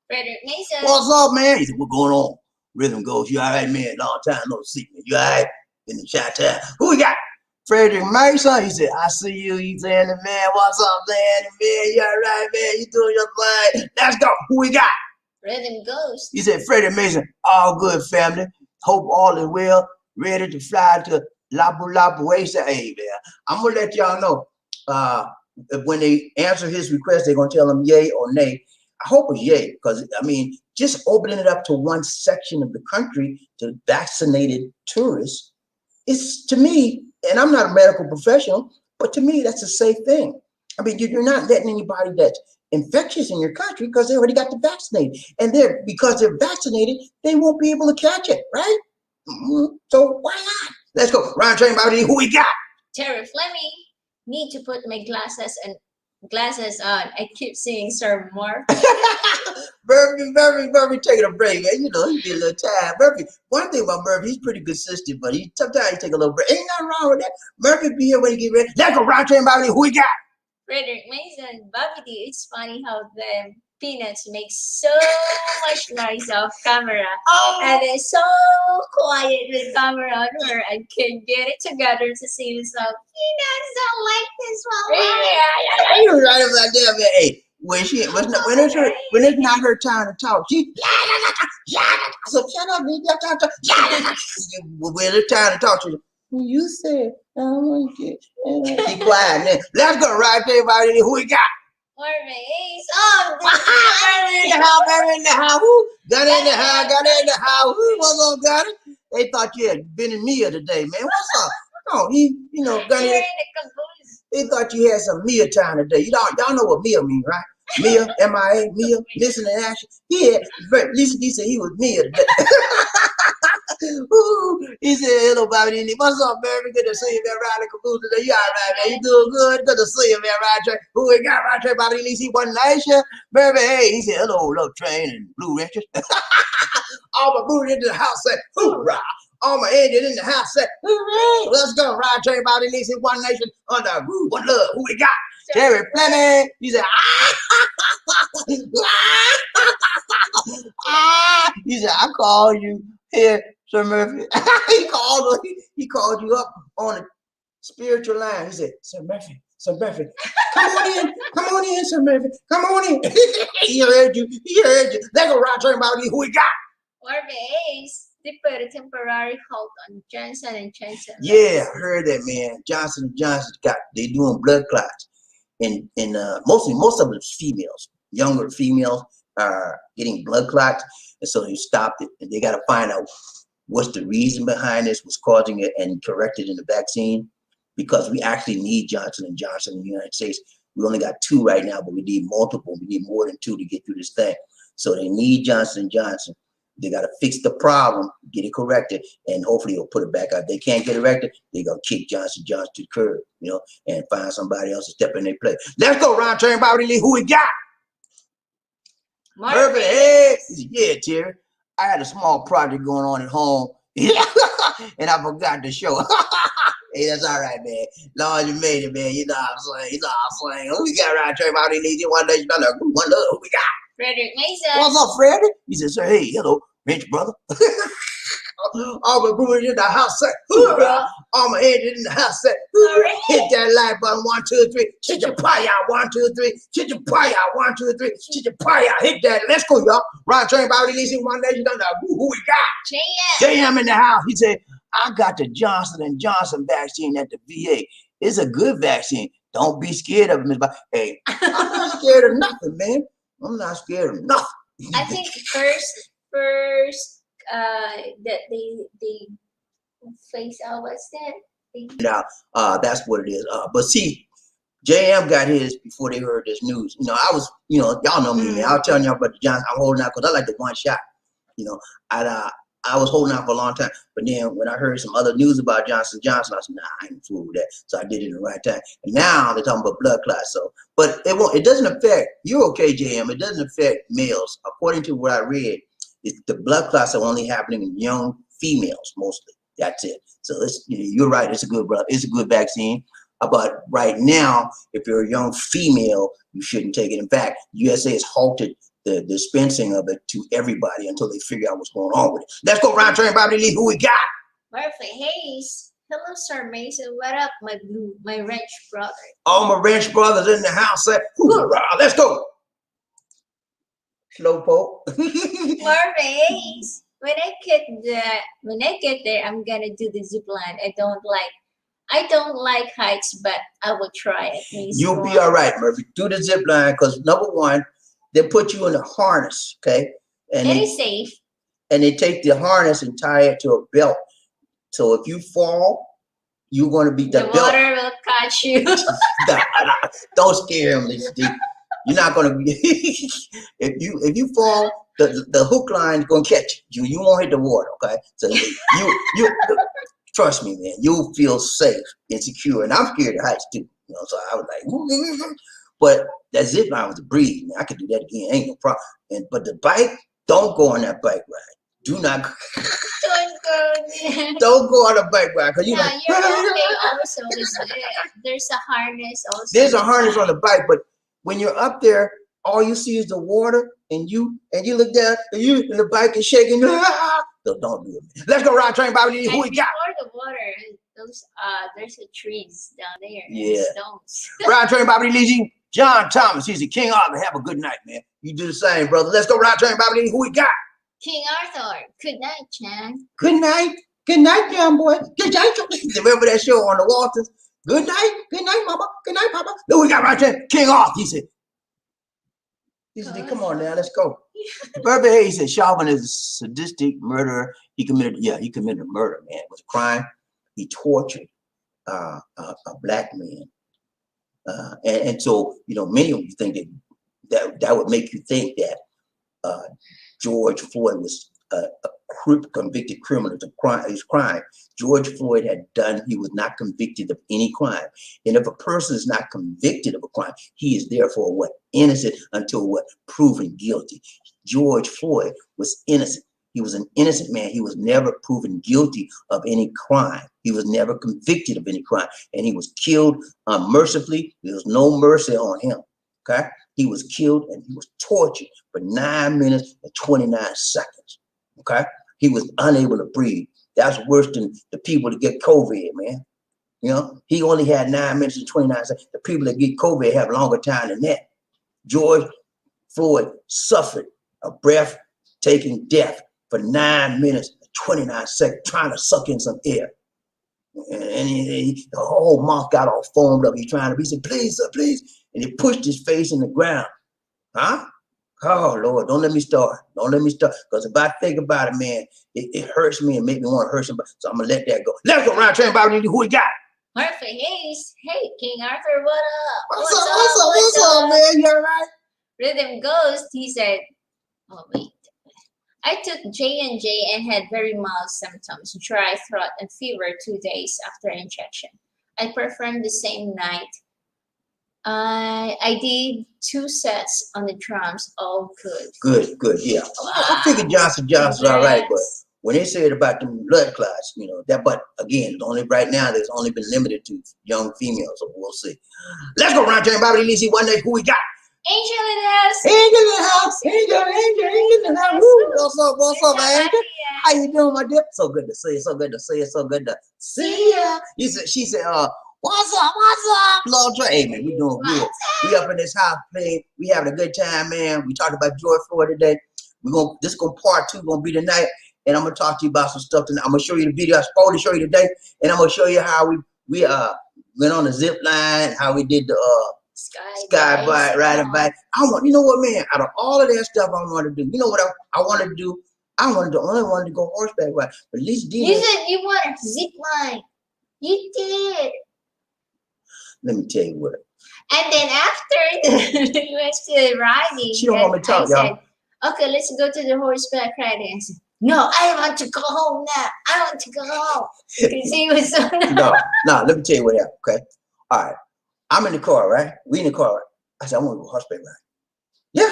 Frederick Mason. What's up, man? He said, what's going on? Rhythm goes, you all right, man? Long time no see, man. You all right? In the Chi-Town. Who we got? Frederick Mason. He said, I see you. He's saying, man, what's up, man? Man, you all right, man? You doing your thing? Let's go. Who we got? Rhythm Ghost. He said, Frederick Mason, all good, family. Hope all is well. Ready to fly to Labu Labu. Hey, man, I'm gonna let y'all know. When they answer his request, they're gonna tell him yay or nay. I hope it's yay, because I mean, just opening it up to one section of the country to vaccinated tourists is, to me, and I'm not a medical professional, but to me, that's a safe thing. I mean, you're not letting anybody that's infectious in your country because they already got the vaccinated, and because they're vaccinated, they won't be able to catch it, right? So why not? Let's go. Round train, BobbieD, who we got? Terry Fleming. Need to put my glasses on. I keep seeing Sir Moore. Murphy taking a break, man. You know, he be a little tired. Murphy, one thing about Murphy, he's pretty consistent, but sometimes he take a little break. Ain't nothing wrong with that. Murphy be here when he get ready. Let's go. Round train, BobbieD, who we got? Frederick Mason, BobbieD. It's funny how the peanuts make so much noise off camera. Oh. And they're so quiet with camera on her. I can't get it together to see myself. Peanuts don't like this one. Yeah. You're right about that, man. Hey, when it's not her time to talk, she so shut up, when it's time to talk to you. You said I don't want you. Be quiet, man. Let's go right there, everybody. Who we got? Marvin Hayes. Oh, Mary in the house. Woo. Got in the house. Woo. What's up, got it? They thought you had been in Mia today, man. What's up? Oh, got it. They thought you had some Mia time today. Y'all know what Mia mean, right? Mia, M-I-A, Mia, missing in action. Yeah, Lisa D said he was Mia today. Ooh, he said, hello, BobbieD. What's up, baby? Good to see you, man. Riding the caboose today. You all right, man? You doing good? Good to see you, man. Ride train. Who we got? Ride train, BobbieD. He one nation. Baby, hey. He said, hello, love train and blue wrenches. All my booty into the house said, hoorah. All my engine in the house said, hooray. Let's go. Ride train, BobbieD. One nation under one love. Who we got? Terry Fleming. He said, he said, I called you here, Sir Murphy. he called you up on a spiritual line. He said, Sir Murphy, come on in, Sir Murphy, come on in. He heard you. Let's go, right train, BobbieD. Who we got? Marvin Hayes. They put a temporary halt on Johnson & Johnson. Yeah, I heard that, man. Johnson & Johnson they doing blood clots. And most of them females, younger females are getting blood clots, and so they stopped it, and they got to find out what's the reason behind this, what's causing it, and correct it in the vaccine, because we actually need Johnson & Johnson in the United States. We only got 2 right now, but we need multiple. We need more than 2 to get through this thing. So they need Johnson & Johnson. They got to fix the problem, get it corrected, and hopefully they'll put it back out. If they can't get it corrected, they're going to kick Johnson & Johnson to the curb, and find somebody else to step in their place. Let's go, round train, BobbieD. Who we got? Marvin Hayes. Yeah, Terry. I had a small project going on at home, and I forgot to show. Hey, that's all right, man. Lord, you made it, man. You know what I'm saying? Who we got, round train, BobbieD? One nation, one love. Who we got? Frederick Mason. What's up, Frederick? He said, sir, hey, hello, rich brother. All my booty in the house set. Hoorah. All my engine in the house set. Hoorah. Hit that like button. 1, 2, 3. Chit your pie out. 1, 2, 3. Chit your pie out. 1, 2, 3. Chit your pie out. Hit that. Let's go, y'all. Round train, BobbieD. One nation. Who we got? JM in the house. He said, I got the Johnson & Johnson vaccine at the VA. It's a good vaccine. Don't be scared of it, Miss Bob. Hey, I'm not scared of nothing, man. I'm not scared of nothing. I think first that they face out. What's that? That's what it is. But see, JM got his before they heard this news. I was, y'all know me, man. I was telling y'all about the Johnson. I'm holding out because I like the one shot. I was holding out for a long time, but then when I heard some other news about Johnson & Johnson, I said, nah, I ain't fool with that. So I did it in the right time. And now they're talking about blood clots. So, but it doesn't affect, you're okay, JM, it doesn't affect males. According to what I read, the blood clots are only happening in young females mostly. That's it. So you're right, it's a good vaccine. But right now, if you're a young female, you shouldn't take it. In fact, USA has halted the dispensing of it to everybody until they figure out what's going on with it. Let's go, round train, BobbieD. Who we got? Marvin Hayes. Hello, Sir Mason. What up, my wrench brother? All my wrench brothers in the house. Hoorah. Let's go. Slowpoke. Marvin Hayes. when I get there, I'm gonna do the zip line. I don't like heights, but I will try at least. You'll be all right, Murphy. Do the zip line because number one, they put you in a harness, okay? And it's safe. And they take the harness and tie it to a belt. So if you fall, you're going to be the water will catch you. Don't scare him, Lisa D. You're not going to be. if you fall, the hook line is going to catch you. You won't hit the water, okay? So you trust me, man. You'll feel safe and secure. And I'm scared of heights too. You know, so I was like, but that zip line was a breeze, man. I could do that again. Ain't no problem. But the bike, don't go on that bike ride. Do not. Don't go there. Don't go on a bike ride because you're like. You're okay. Also, there's a harness. Also, there's a harness on the bike, but when you're up there, all you see is the water, and you look down, and the bike is shaking. So don't do it. Let's go ride train, BobbieD. Who we got? Before the water, there's a trees down there. Yeah. Stones. Ride train, BobbieD. John Thomas, he's the King Arthur. Have a good night, man. You do the same, brother. Let's go ride train, BobbieD. Who we got? King Arthur. Good night, Chan. Good night. Good night, young boy. Good night. Remember that show on the Walters? Good night. Good night, mama. Good night, papa. Look, we got right there. King Arthur. He said, come on now, let's go. Burberry, he said, Chauvin is a sadistic murderer. He committed a murder, man. It was a crime. He tortured a black man. And so, many of you think that would make you think that George Floyd was a convicted criminal of his crime. George Floyd he was not convicted of any crime. And if a person is not convicted of a crime, he is therefore innocent until proven guilty. George Floyd was innocent. He was an innocent man. He was never proven guilty of any crime. He was never convicted of any crime. And he was killed unmercifully. There was no mercy on him. Okay? He was killed and he was tortured for 9 minutes and 29 seconds. Okay? He was unable to breathe. That's worse than the people that get COVID, man. He only had 9 minutes and 29 seconds. The people that get COVID have longer time than that. George Floyd suffered a breathtaking death for 9 minutes and 29 seconds trying to suck in some air. And the whole mouth got all foamed up. He said, please, sir, please. And he pushed his face in the ground. Huh? Oh, Lord, don't let me start. Don't let me start. Because if I think about it, man, it hurts me and makes me want to hurt somebody. So I'm going to let that go. Let's go around train, BobbieD. Who we got? Murphy, hey, King Arthur, what up? What's up, man? You all right? Rhythm Ghost, he said, oh, wait. I took J&J and had very mild symptoms, dry throat and fever 2 days after injection. I performed the same night. I did 2 sets on the drums, all good. Good, yeah. I figured Johnson all right, but when they said about the blood clots, but again, right now, there's only been limited to young females, so we'll see. Let's go around, BobbieD. Let's see one day who we got. Angel in the house. Angel in the house. Angel in the house. Woo. What's up, Angel? How you doing, my dear? So good to see you. So good to see you. She said, what's up? Lord Dre. Hey, man, we doing good. We up in this house playing. We having a good time, man. We talked about George Floyd today. This part 2 gonna be tonight, and I'm gonna talk to you about some stuff tonight. I'm gonna show you the video I was supposed to show you today, and I'm gonna show you how we went on the zip line, how we did the sky bike, riding bike. You know what, man? Out of all of that stuff I want to do, you know what I wanted to do? I wanted to go horseback ride. But at least you said you wanted to zip line. You did. Let me tell you what. And then after you went to riding, she don't want me to talk, y'all. Okay, let's go to the horseback riding. I said, no, I want to go home now. I want to go home. Because he was so No, let me tell you what happened, okay? All right. I'm in the car, right? We in the car. Right? I said, I want to go horseback ride. Yeah,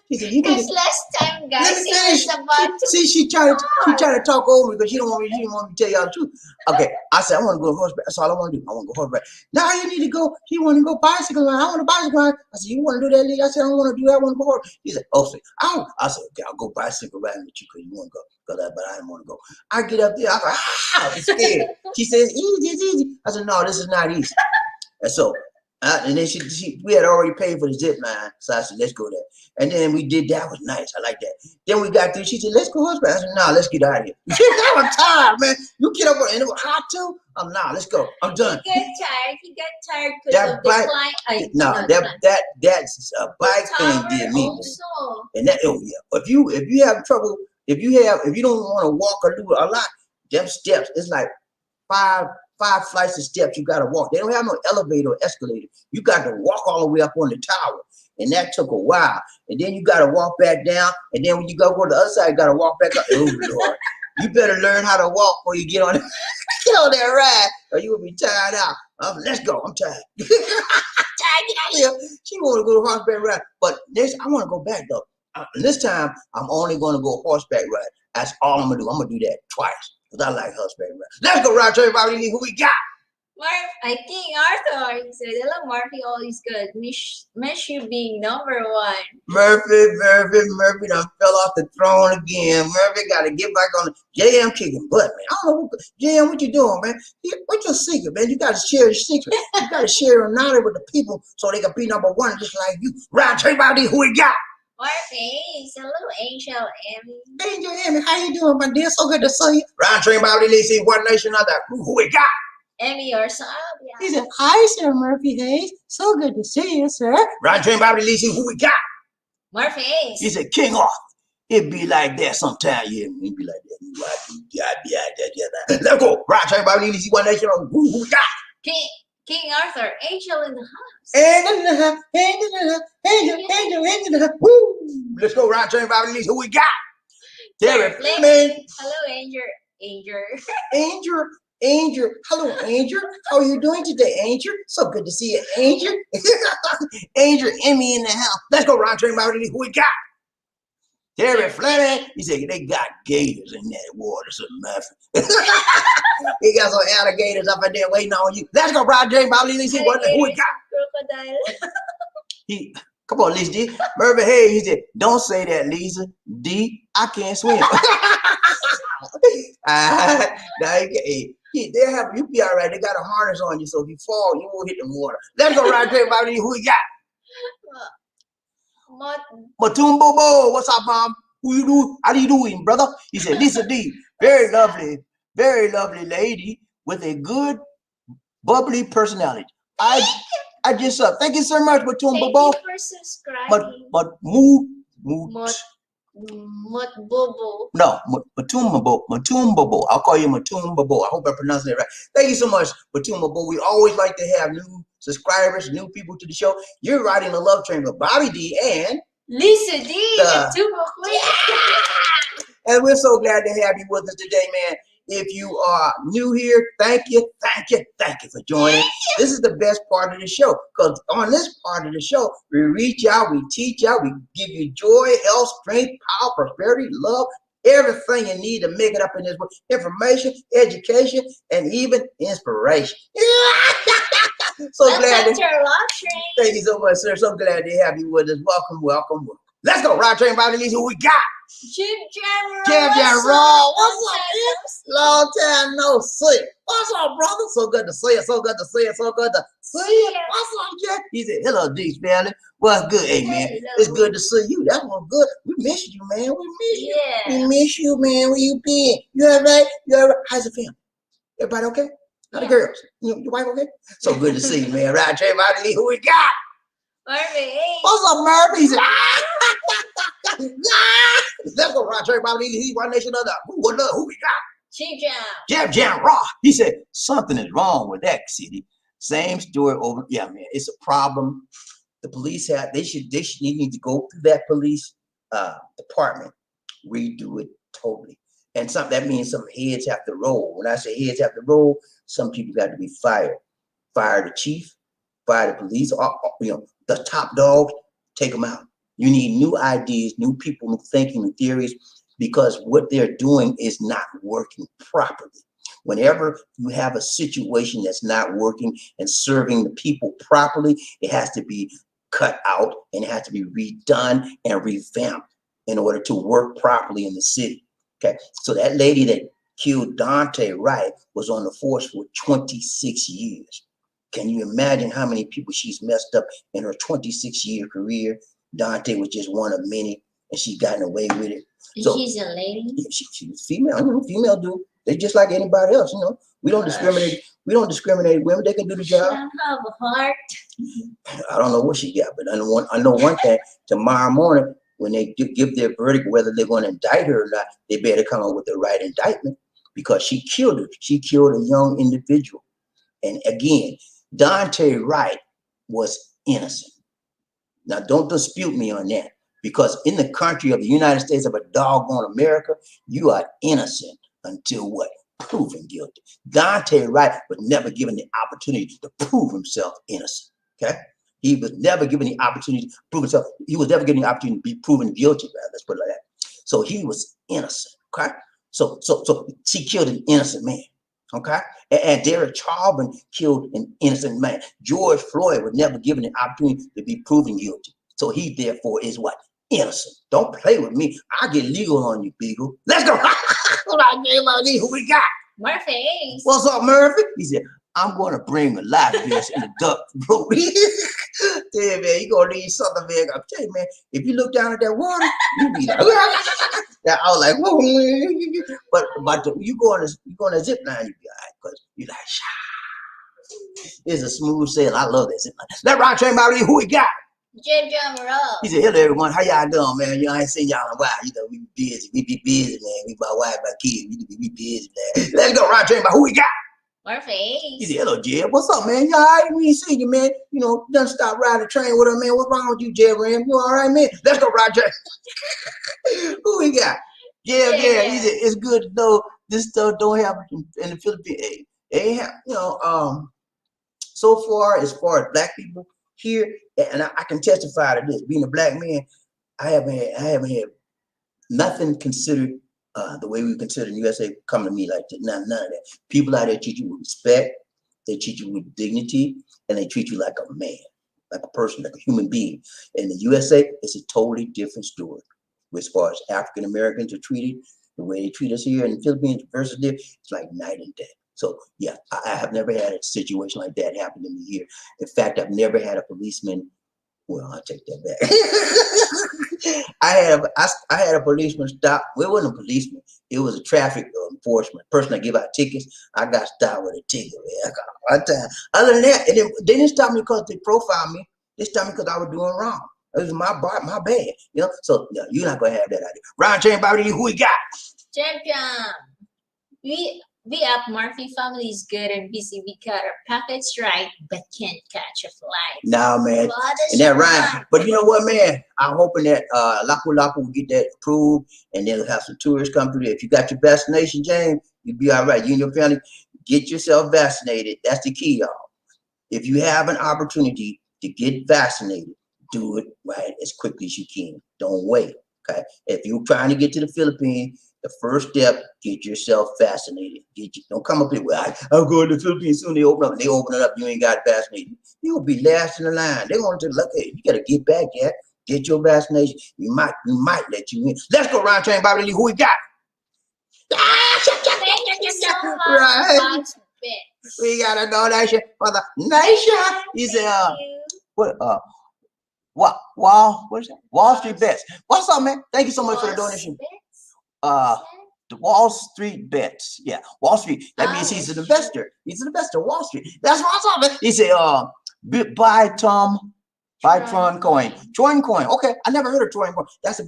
he said, because last time, guys, he was about to she tried to talk over me because she didn't want me to tell y'all the truth. Okay, I said, I want to go horseback. That's all I want to do. I want to go horseback. Now you need to go. He want to go bicycle ride. I want to bicycle ride. I said, you want to do that, Lee? I said, I don't want to do that. I want to go horse. He said, oh, I said, okay, I'll go bicycle riding with you because you want to go. But I didn't want to go. I get up there. I was like, I'm scared. She says, easy, it's easy. I said, no, this is not easy. And so And then we had already paid for the zip line, so I said, let's go there. And then we did that. Was nice. I like that. Then we got through. She said, let's go horseback. I said, nah, let's get out of here. I was tired, man. You get up and it was hot too. Nah, let's go. I'm done. He got tired because of the climb. No, that's a bike thing did me. Also. And that if you have trouble, if you don't want to walk or do a lot, them steps, it's like five flights of steps you gotta walk. They don't have no elevator or escalator. You got to walk all the way up on the tower. And that took a while. And then you gotta walk back down. And then when you go to the other side, you gotta walk back up. Oh Lord. You better learn how to walk before you get on that ride, or you will be tired out. Let's go. I'm tired. I'm tired. Get out of here. She want to go to horseback ride. But I want to go back though. This time I'm only going to go horseback ride. That's all I'm gonna do. I'm gonna do that twice. Because I like horseback ride. Let's go ride to everybody. Who we got? I think Arthur said, hello, Murphy, always good. Miss you being number one. Murphy done fell off the throne again. Murphy got to get back on the JM kicking butt, man. I don't know, JM, what you doing, man? What's your secret, man? You got to share your secret. You got to share your knowledge with the people so they can be number one just like you. Ride to everybody. Who we got? Murphy, hello, Angel Emmy. Angel Emmy, how you doing, my dear? So good to see you. Ride to everybody. Let's see one nation other. Who we got? Emmy or son. He said, hi, Sir Murphy Hayes. So good to see you, sir. Right, train Bobby Lee, see who we got. Murphy Hayes. He said, King Arthur. It be like that sometimes. Yeah, it be like that. Let's go. Right, train Bobby Lee, see one nation on who we got. King Arthur, Angel in the house. Angel in the house. Angel in the house. Woo. Let's go. Right, train Bobby Lee, who we got. Derek Chauvin. Hello, Angel. Angel, hello, Angel. How are you doing today, Angel? So good to see you, Angel. Angel, Emmy in the house. Let's go, Ron Train Bobby. Who we got? Terry Fleming. He said they got gators in that water, some nothing. He got some alligators up in there waiting on you. Let's go, Ron Train Bobby. Let's see who we got. Crocodile. Come on, Lisa D. Murphy Hayes. He said, don't say that, Lisa D. I can't swim. They have you be all right. They got a harness on you, so if you fall, you won't hit the water. Let's go right there, everybody. Who we got? Matumbobo. What's up, Mom? Who you do? How do you doing, brother? He said, Lisa D. Very lovely lady with a good, bubbly personality. I just thank you so much, Matumbobo. Thank you for subscribing. But mood. Mutbobo. No, Matumbobo. I'll call you Matumbobo. I hope I pronounced it right. Thank you so much, Matumbobo. We always like to have new subscribers, new people to the show. You're riding the love train with BobbieD and Lisa D. And we're so glad to have you with us today, man. If you are new here, thank you for joining. This is the best part of the show, because on this part of the show, we reach out, we teach out, we give you joy, health, strength, power, prosperity, love, everything you need to make it up in this world. Information, education, and even inspiration. So glad to thank you so much, sir. So glad to have you with us. Welcome. Let's go. Ride train by the least. Who we got? Jim Raw. What's up, man? Long time no see. What's up, brother? So good to see you. So good to see you. What's up, Jack? He said, hello, D's family. What's good? Hey, man. It's good to see you. That was good. We miss you, man. We miss you, man. Where you been? You all right? How's the family? Everybody okay? How the girls? Your wife okay? So good to see you, man. Right, Trey, who we got? Murphy. What's up, Murphy? He said, let's go, Ron Trey, He's one nation other. Who we got? Jam Raw. He said, something is wrong with that city. Same story over. Yeah, man, it's a problem. The police they need to go through that police department, redo it totally. And that means some heads have to roll. When I say heads have to roll, some people got to be fired. Fire the chief, fire the police, the top dogs, take them out. You need new ideas, new people, new thinking, new theories, because what they're doing is not working properly. Whenever you have a situation that's not working and serving the people properly, it has to be cut out and it has to be redone and revamped in order to work properly in the city. Okay, so that lady that killed Dante Wright was on the force for 26 years. Can you imagine how many people she's messed up in her 26-year career? Dante was just one of many, and she's gotten away with it. So she's a lady. Yeah, she's female. You know, female do. They just like anybody else. You know, we don't discriminate. We don't discriminate women. They can do the She job. don't have a heart. I don't know what she got, but I know one thing. Tomorrow morning, when they give their verdict, whether they're going to indict her or not, they better come up with the right indictment because she killed her. She killed a young individual. And again, Dante Wright was innocent. Now, don't dispute me on that, because in the country of the United States of a doggone America, you are innocent until what? Proven guilty. Dante Wright was never given the opportunity to prove himself innocent. Okay? He was never given the opportunity to prove himself. He was never given the opportunity to be proven guilty. Let's put it like that. So he was innocent. Okay? So she killed an innocent man. Okay? And Derek Chauvin killed an innocent man. George Floyd was never given an opportunity to be proven guilty. So he therefore is what? Innocent. Don't play with me. I get legal on you, Beagle. Let's go. Who we got? Murphy. What's up, Murphy? He said, I'm going to bring a live fish in the duck, bro. Yeah, man, you going to need something, man. I'm telling you, man, if you look down at that water, you be like, yeah, I was like, whoa. But you go on a zip line, you be all right, because you like, it's a smooth sail. I love that zip line. That rock train, Bobby, who we got? Jim Roll. He said, hello, everyone. How y'all doing, man? You know, I ain't seen y'all in a while. You know, we be busy. We be busy, man. We my wife, my kids. We busy, man. Let's go, rock train, but who we got? Murphy. He said, hello, Jeb. What's up, man? You all right? We ain't seen you, man. You know, done stop riding the train with her, man. What's wrong with you, Jeb Ram? You all right, man? Let's go, rock train. Who we got? Jeb, yeah. He said, it's good to know this stuff don't happen in the Philippines. It ain't happen, you know, so far as black people here, and I can testify to this. Being a black man, I haven't had nothing considered the way we consider in the USA coming to me like that. None of that. People out there treat you with respect, they treat you with dignity, and they treat you like a man, like a person, like a human being. In the USA, it's a totally different story. As far as African Americans are treated, the way they treat us here in the Philippines versus there, it's like night and day. So yeah, I have never had a situation like that happen to me here. In fact, I've never had a policeman. Well, I'll take that back. I had a policeman stop. Well, it wasn't a policeman. It was a traffic enforcement person that give out tickets. I got stopped with a ticket. Man. I got one time. Other than that, they didn't stop me because they profiled me. They stopped me because I was doing wrong. It was my bad. You know. So yeah, you're not gonna have that idea. Round chain, Bobby, who we got? Champion. We up Murphy family is good and busy. We got our pockets right, but can't catch a flight. Nah, man. And that rhyme. But you know what, man? I'm hoping that Lapu Lapu will get that approved and then have some tourists come through there. If you got your vaccination, James, you'll be all right. You and your family, get yourself vaccinated. That's the key, y'all. If you have an opportunity to get vaccinated, do it right as quickly as you can. Don't wait. Okay. If you're trying to get to the Philippines, the first step, get yourself vaccinated. Don't come up here with, I'm going to the Philippines soon. They open up. They open it up. You ain't got vaccinated. You'll be last in the line. They're going to look at you. Got to get back yet. Get your vaccination. You might let you in. Let's go round train, Bobby. Who we got? Right. We got a donation for the nation. He said, what is that? Wall Street Bets. What's up, man? Thank you so much for the donation. The Wall Street Bets. Yeah, Wall Street. That means he's an investor. He's an investor. Wall Street. That's what's up, man. He said, buy Tron coin. Tron coin. Okay, I never heard of Tron coin. That's a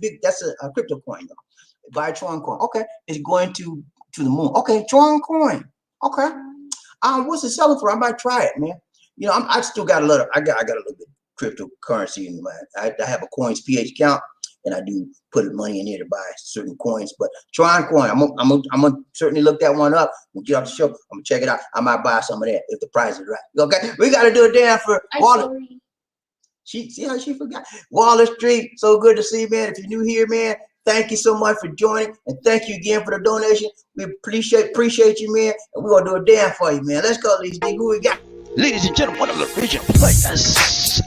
crypto coin though. Buy Tron coin. Okay, it's going to the moon. Okay, Tron coin. Okay. What's it selling for? I might try it, man. You know, I still got a little. I got a little bit of cryptocurrency in my. I have a Coins PH account. And I do put money in there to buy certain coins, but Tron coin, I'm gonna certainly look that one up. We'll get off the show. I'm gonna check it out. I might buy some of that if the price is right. Okay, we gotta do a damn for Waller. See how she forgot Waller Street. So good to see you, man. If you're new here, man, thank you so much for joining, and thank you again for the donation. We appreciate you, man. And we're gonna do a damn for you, man. Let's go, Lisa D. Who we got? Ladies and gentlemen, one of the original players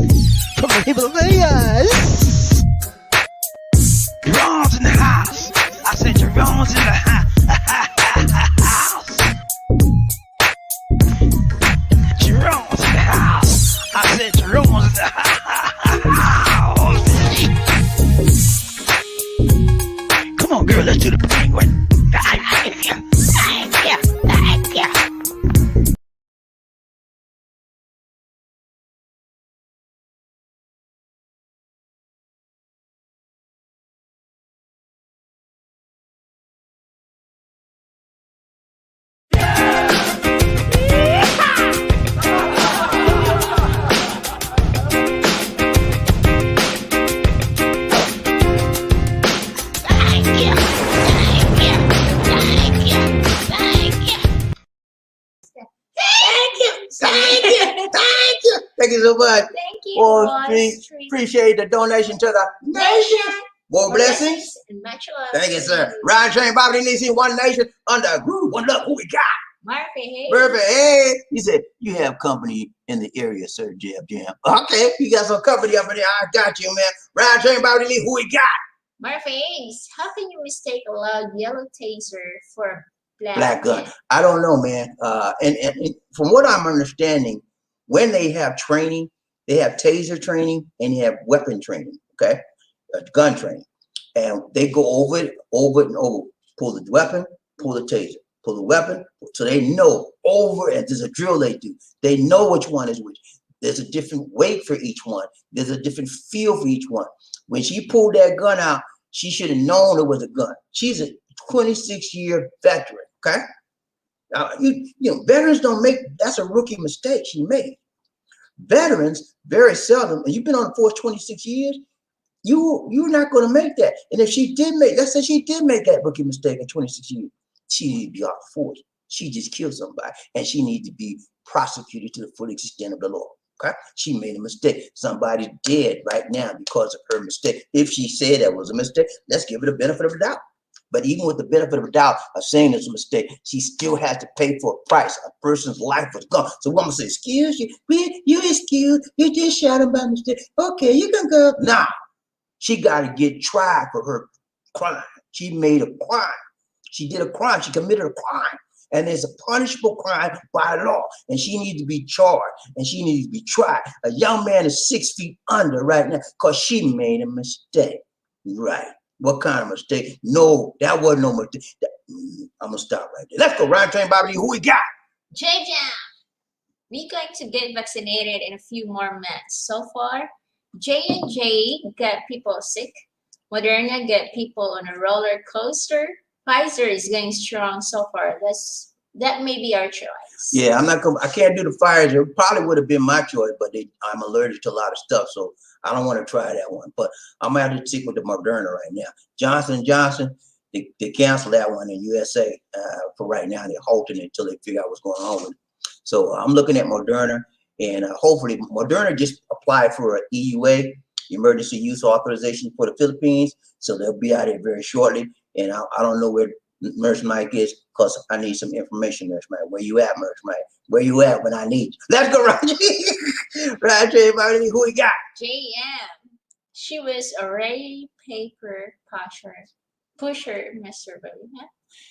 from the Himalayas. Jerome's in the house. I said Jerome's in the house. Jerome's in the house. Thank you. Thank you. Thank you so much. Thank you, Wall Wall Street. Street Appreciate the donation to the nation. More blessings. and much love. Thank you, sir. Ryan Train, Bobby Lee, one nation under a groove. One love. Who we got? Murphy, Murphy, hey. He said, you have company in the area, sir, Jam. Okay, you got some company up in there. I got you, man. Ryan Train, Bobby Lee, who we got? Murphy, how can you mistake a loud yellow taser for Black gun. I don't know, man. And from what I'm understanding, when they have training, they have taser training and they have weapon training, okay? Gun training. And they go over it, over and over. Pull the weapon, pull the taser, pull the weapon. So they know over, and there's a drill they do. They know which one is which. There's a different weight for each one. There's a different feel for each one. When she pulled that gun out, she should have known it was a gun. She's a 26-year veteran, okay? Now, you know, veterans don't make, that's a rookie mistake she made. Veterans, very seldom, and you've been on the force 26 years, you're not going to make that. And if she did make, let's say she did make that rookie mistake in 26 years, she needs to be off the force. She just killed somebody, and she needs to be prosecuted to the full extent of the law. Okay, she made a mistake. Somebody's dead right now because of her mistake. If she said that was a mistake, let's give her the benefit of the doubt. But even with the benefit of the doubt of saying it's a mistake, she still has to pay for a price. A person's life was gone. So I'm gonna say, excuse you, you excuse, you just shot him by mistake. Okay, you can go. Nah, she got to get tried for her crime. She made a crime. She did a crime. She committed a crime. And it's a punishable crime by law. And she needs to be charged. And she needs to be tried. A young man is 6 feet under right now because she made a mistake. Right. What kind of mistake? No, that wasn't no mistake. I'm going to stop right there. Let's go. Ryan Train, Bobby, who we got? JJ, we're going to get vaccinated in a few more months. So far, J&J got people sick. Moderna got people on a roller coaster. Pfizer is going strong so far. That may be our choice. Yeah, I can't do the Pfizer. It probably would have been my choice, but I'm allergic to a lot of stuff, so I don't want to try that one. But I'm gonna have to stick with the Moderna right now. Johnson & Johnson, they canceled that one in USA for right now. They're halting it until they figure out what's going on with it. So I'm looking at Moderna, and hopefully Moderna just applied for an EUA, Emergency Use Authorization for the Philippines, so they'll be out here very shortly. And I don't know where Nurse Mike is because I need some information, Nurse Mike. Where you at, Nurse Mike? Where you at when I need you? Let's go, Roger. Roger, everybody, who we got? JM. She was already paper pusher, Mr. Billy. Huh?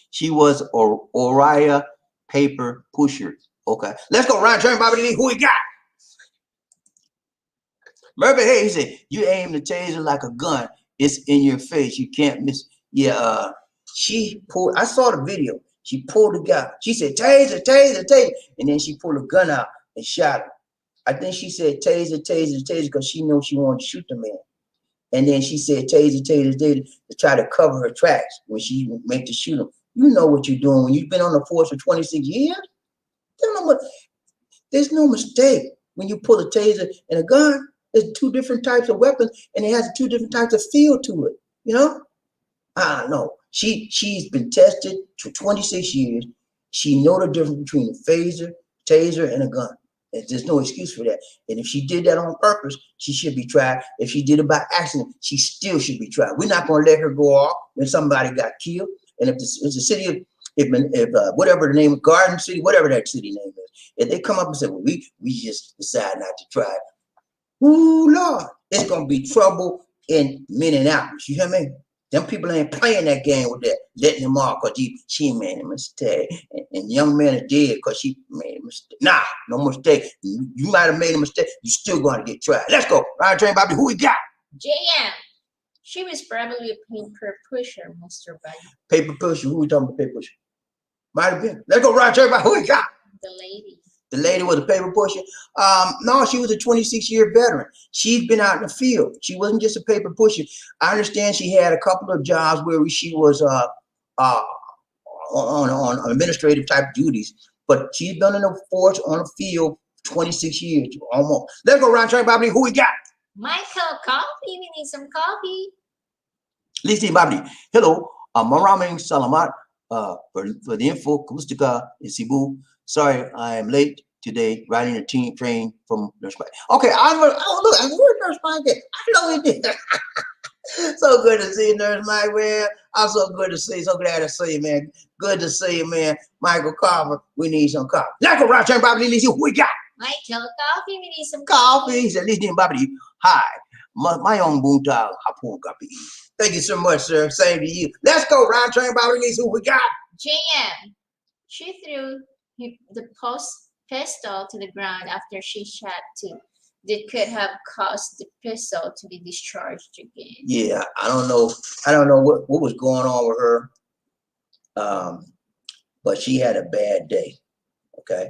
She was Oriah paper pusher. Okay. Let's go, Roger, everybody, who we got? Murphy, hey, he said, you aim the taser like a gun. It's in your face. You can't miss. Yeah, she pulled, I saw the video. She pulled the guy. She said, taser, taser, taser. And then she pulled a gun out and shot him. I think she said taser, taser, taser because she knew she wanted to shoot the man. And then she said taser, taser, taser to try to cover her tracks when she went to shoot him. You know what you're doing when you've been on the force for 26 years. There's no mistake when you pull a taser and a gun. There's two different types of weapons, and it has two different types of feel to it. You know? I don't know. She's been tested for 26 years. She know the difference between a phaser, taser, and a gun. And there's no excuse for that. And if she did that on purpose, she should be tried. If she did it by accident, she still should be tried. We're not going to let her go off when somebody got killed. And if it's a city of, if whatever the name of Garden City, whatever that city name is, if they come up and say, well, we just decide not to try it. Ooh, Lord, it's going to be trouble in Minneapolis. You hear me? Them people ain't playing that game with that, letting them off because she made a mistake. And young men are dead because she made a mistake. Nah, no mistake. You might have made a mistake. You still going to get tried. Let's go. Ryan Train, Bobby, who we got? JM. She was probably a paper pusher, Mr. Buddy. Paper pusher. Who we talking about paper pusher? Might have been. Let's go, Ryan Train, Bobby, who we got? The lady. The lady was a paper pusher. No, she was a 26-year veteran. She's been out in the field. She wasn't just a paper pusher. I understand she had a couple of jobs where she was on administrative type duties, but she's been in the force on the field 26 years almost. Let's go around, Bobby. Who we got? Michael, coffee. We need some coffee. Listen, Bobby. Hello, maraming salamat for the info. Kumusta ka in Cebu? Sorry, I am late today, riding a team train from Nurse Mike. Okay, oh look, I heard Nurse Mike. I know he did. So good to see you, Nurse Mike, man. I'm so good to see you. So glad to see you, man. Good to see you, man. Michael Carver, we need some coffee. Let's go around, Bobby. Let's see what we got. Michael, coffee, we need some Coffee. He said, listen, BobbieD. Hi. My own boonta, hapon copy. Thank you so much, sir. Same to you. Let's go, round train, Bobby. Let's see what we got. JM, she threw the pistol to the ground after she shot two. That could have caused the pistol to be discharged again. Yeah, I don't know what was going on with her. But she had a bad day. Okay.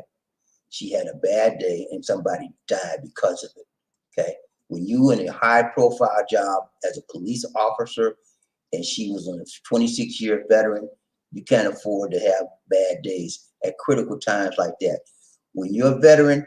She had a bad day and somebody died because of it. Okay. When you in a high profile job as a police officer and she was a 26-year veteran, you can't afford to have bad days at critical times like that. When you're a veteran,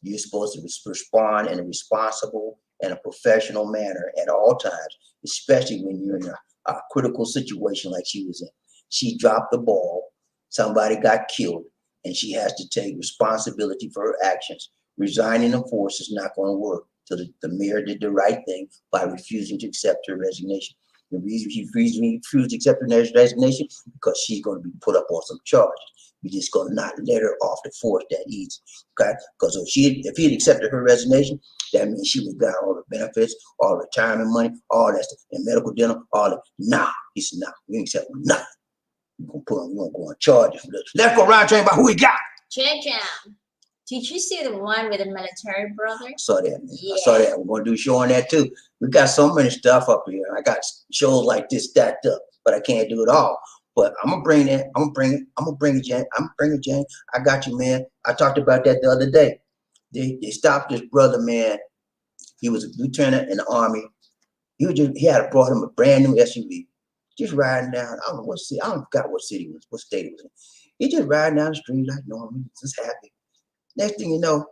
you're supposed to respond in a responsible and a professional manner at all times, especially when you're in a critical situation like she was in. She dropped the ball, somebody got killed, and she has to take responsibility for her actions. Resigning the force is not going to work. So the mayor did the right thing by refusing to accept her resignation. The reason she refused to accept her resignation because she's going to be put up on some charges. We're just going to not let her off the force that easy, okay? Because if he had accepted her resignation, that means she would got all the benefits, all the retirement money, all that stuff, and medical dental, all that. Nah, he said, nah, we ain't accept nothing. We're going to go on charges for this. Let's go round train about who we got. JM, did you see the one with the military brother? I saw that, man. Yeah. I saw that. We're going to do a show on that too. We got so many stuff up here. I got shows like this stacked up, but I can't do it all. But I'm gonna bring that. I'm gonna bring it, Jane. I'm gonna bring it, Jane. I got you, man. I talked about that the other day. They stopped this brother, man. He was a lieutenant in the Army. He had brought him a brand new SUV. Just riding down. I don't know what city. I don't forgot what city it was, what state it was in. He just riding down the street like normal, just happy. Next thing you know,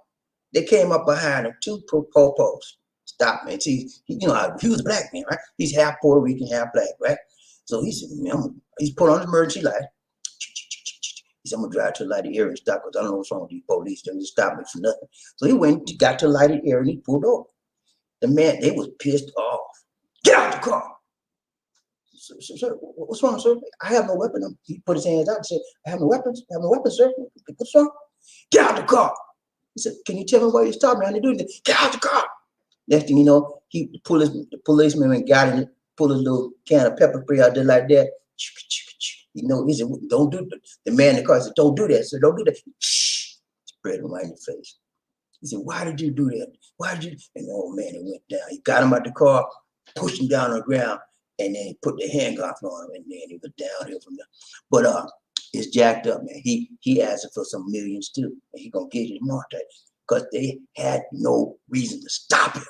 they came up behind him, two po-pos. Stop, man. See, he was a black man, right? He's half Puerto Rican, half black, right? So he said, man, he's put on his emergency light. He said, I'm gonna drive to a lighted area and stop because I don't know what's wrong with these police. They just stop me for nothing. So he went, got to a lighted area and he pulled over. The man, they was pissed off. Get out the car. Sir, what's wrong, sir? I have no weapon. He put his hands out and said, I have no weapons. I have no weapons, sir. What's wrong? Get out the car. He said, can you tell me why you stopped me? I didn't do anything. Get out the car. Next thing you know, the policeman and got in it, pulled his little can of pepper spray out there like that. You know, he said, don't do that. The man in the car said, don't do that, sir. Don't do that. Spread him right in the face. He said, why did you do that? Why did you? And the old man, he went down. He got him out the car, pushed him down on the ground, and then he put the handcuff on him, and then he was downhill from there. But it's jacked up, man. He asked for some millions too, and he gonna get it tomorrow because they had no reason to stop him.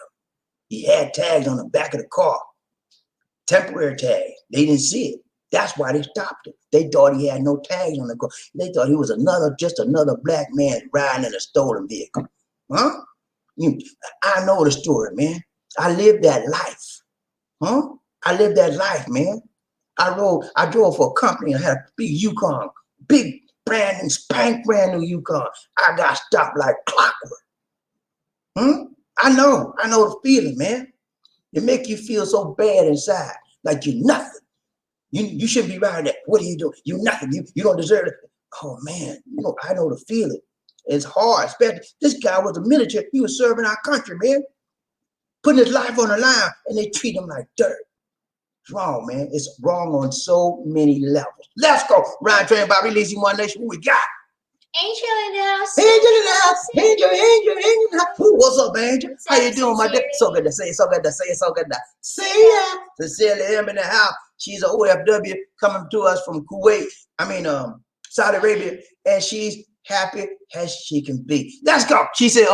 He had tags on the back of the car, temporary tags. They didn't see it. That's why they stopped him. They thought he had no tags on the car. They thought he was just another black man riding in a stolen vehicle. Huh? I know the story, man. I lived that life. Huh? I lived that life, man. I drove for a company and had a big Yukon, big brand new Yukon. I got stopped like clockwork. I know the feeling, man. It make you feel so bad inside, like you're nothing. You shouldn't be riding that. What are you doing? You're nothing. You don't deserve it. Oh man, I know the feeling. It's hard, especially this guy was a military. He was serving our country, man. Putting his life on the line, and they treat him like dirt. It's wrong, man. It's wrong on so many levels. Let's go. Round train by releasing One Nation. Who we got? Angel in the house. Angel in the house. Angel in the house. Ooh, what's up, Angel? How you doing, my dear? So good to see you. So good to see you. So good to see ya. Sincerely, him in the house. She's an OFW coming to us from Kuwait. Saudi Arabia, and she's happy as she can be. Let's go. She said,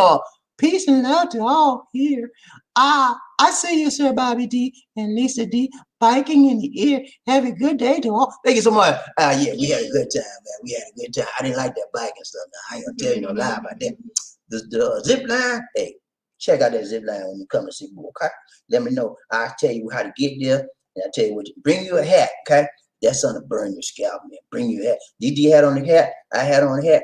peace and love to all here. I see you, Sir BobbieD and Lisa D, biking in the ear. Have a good day to all. Thank you so much. Yeah, we had a good time, man. We had a good time. I didn't like that biking stuff. Now, I ain't gonna tell you no lie about that. The zip line, hey, check out that zip line when you come to see me, okay? Let me know. I'll tell you how to get there, and I'll tell you what to bring you a hat, okay? That's gonna burn your scalp, man. Bring you a hat. DD had on the hat. I had on the hat.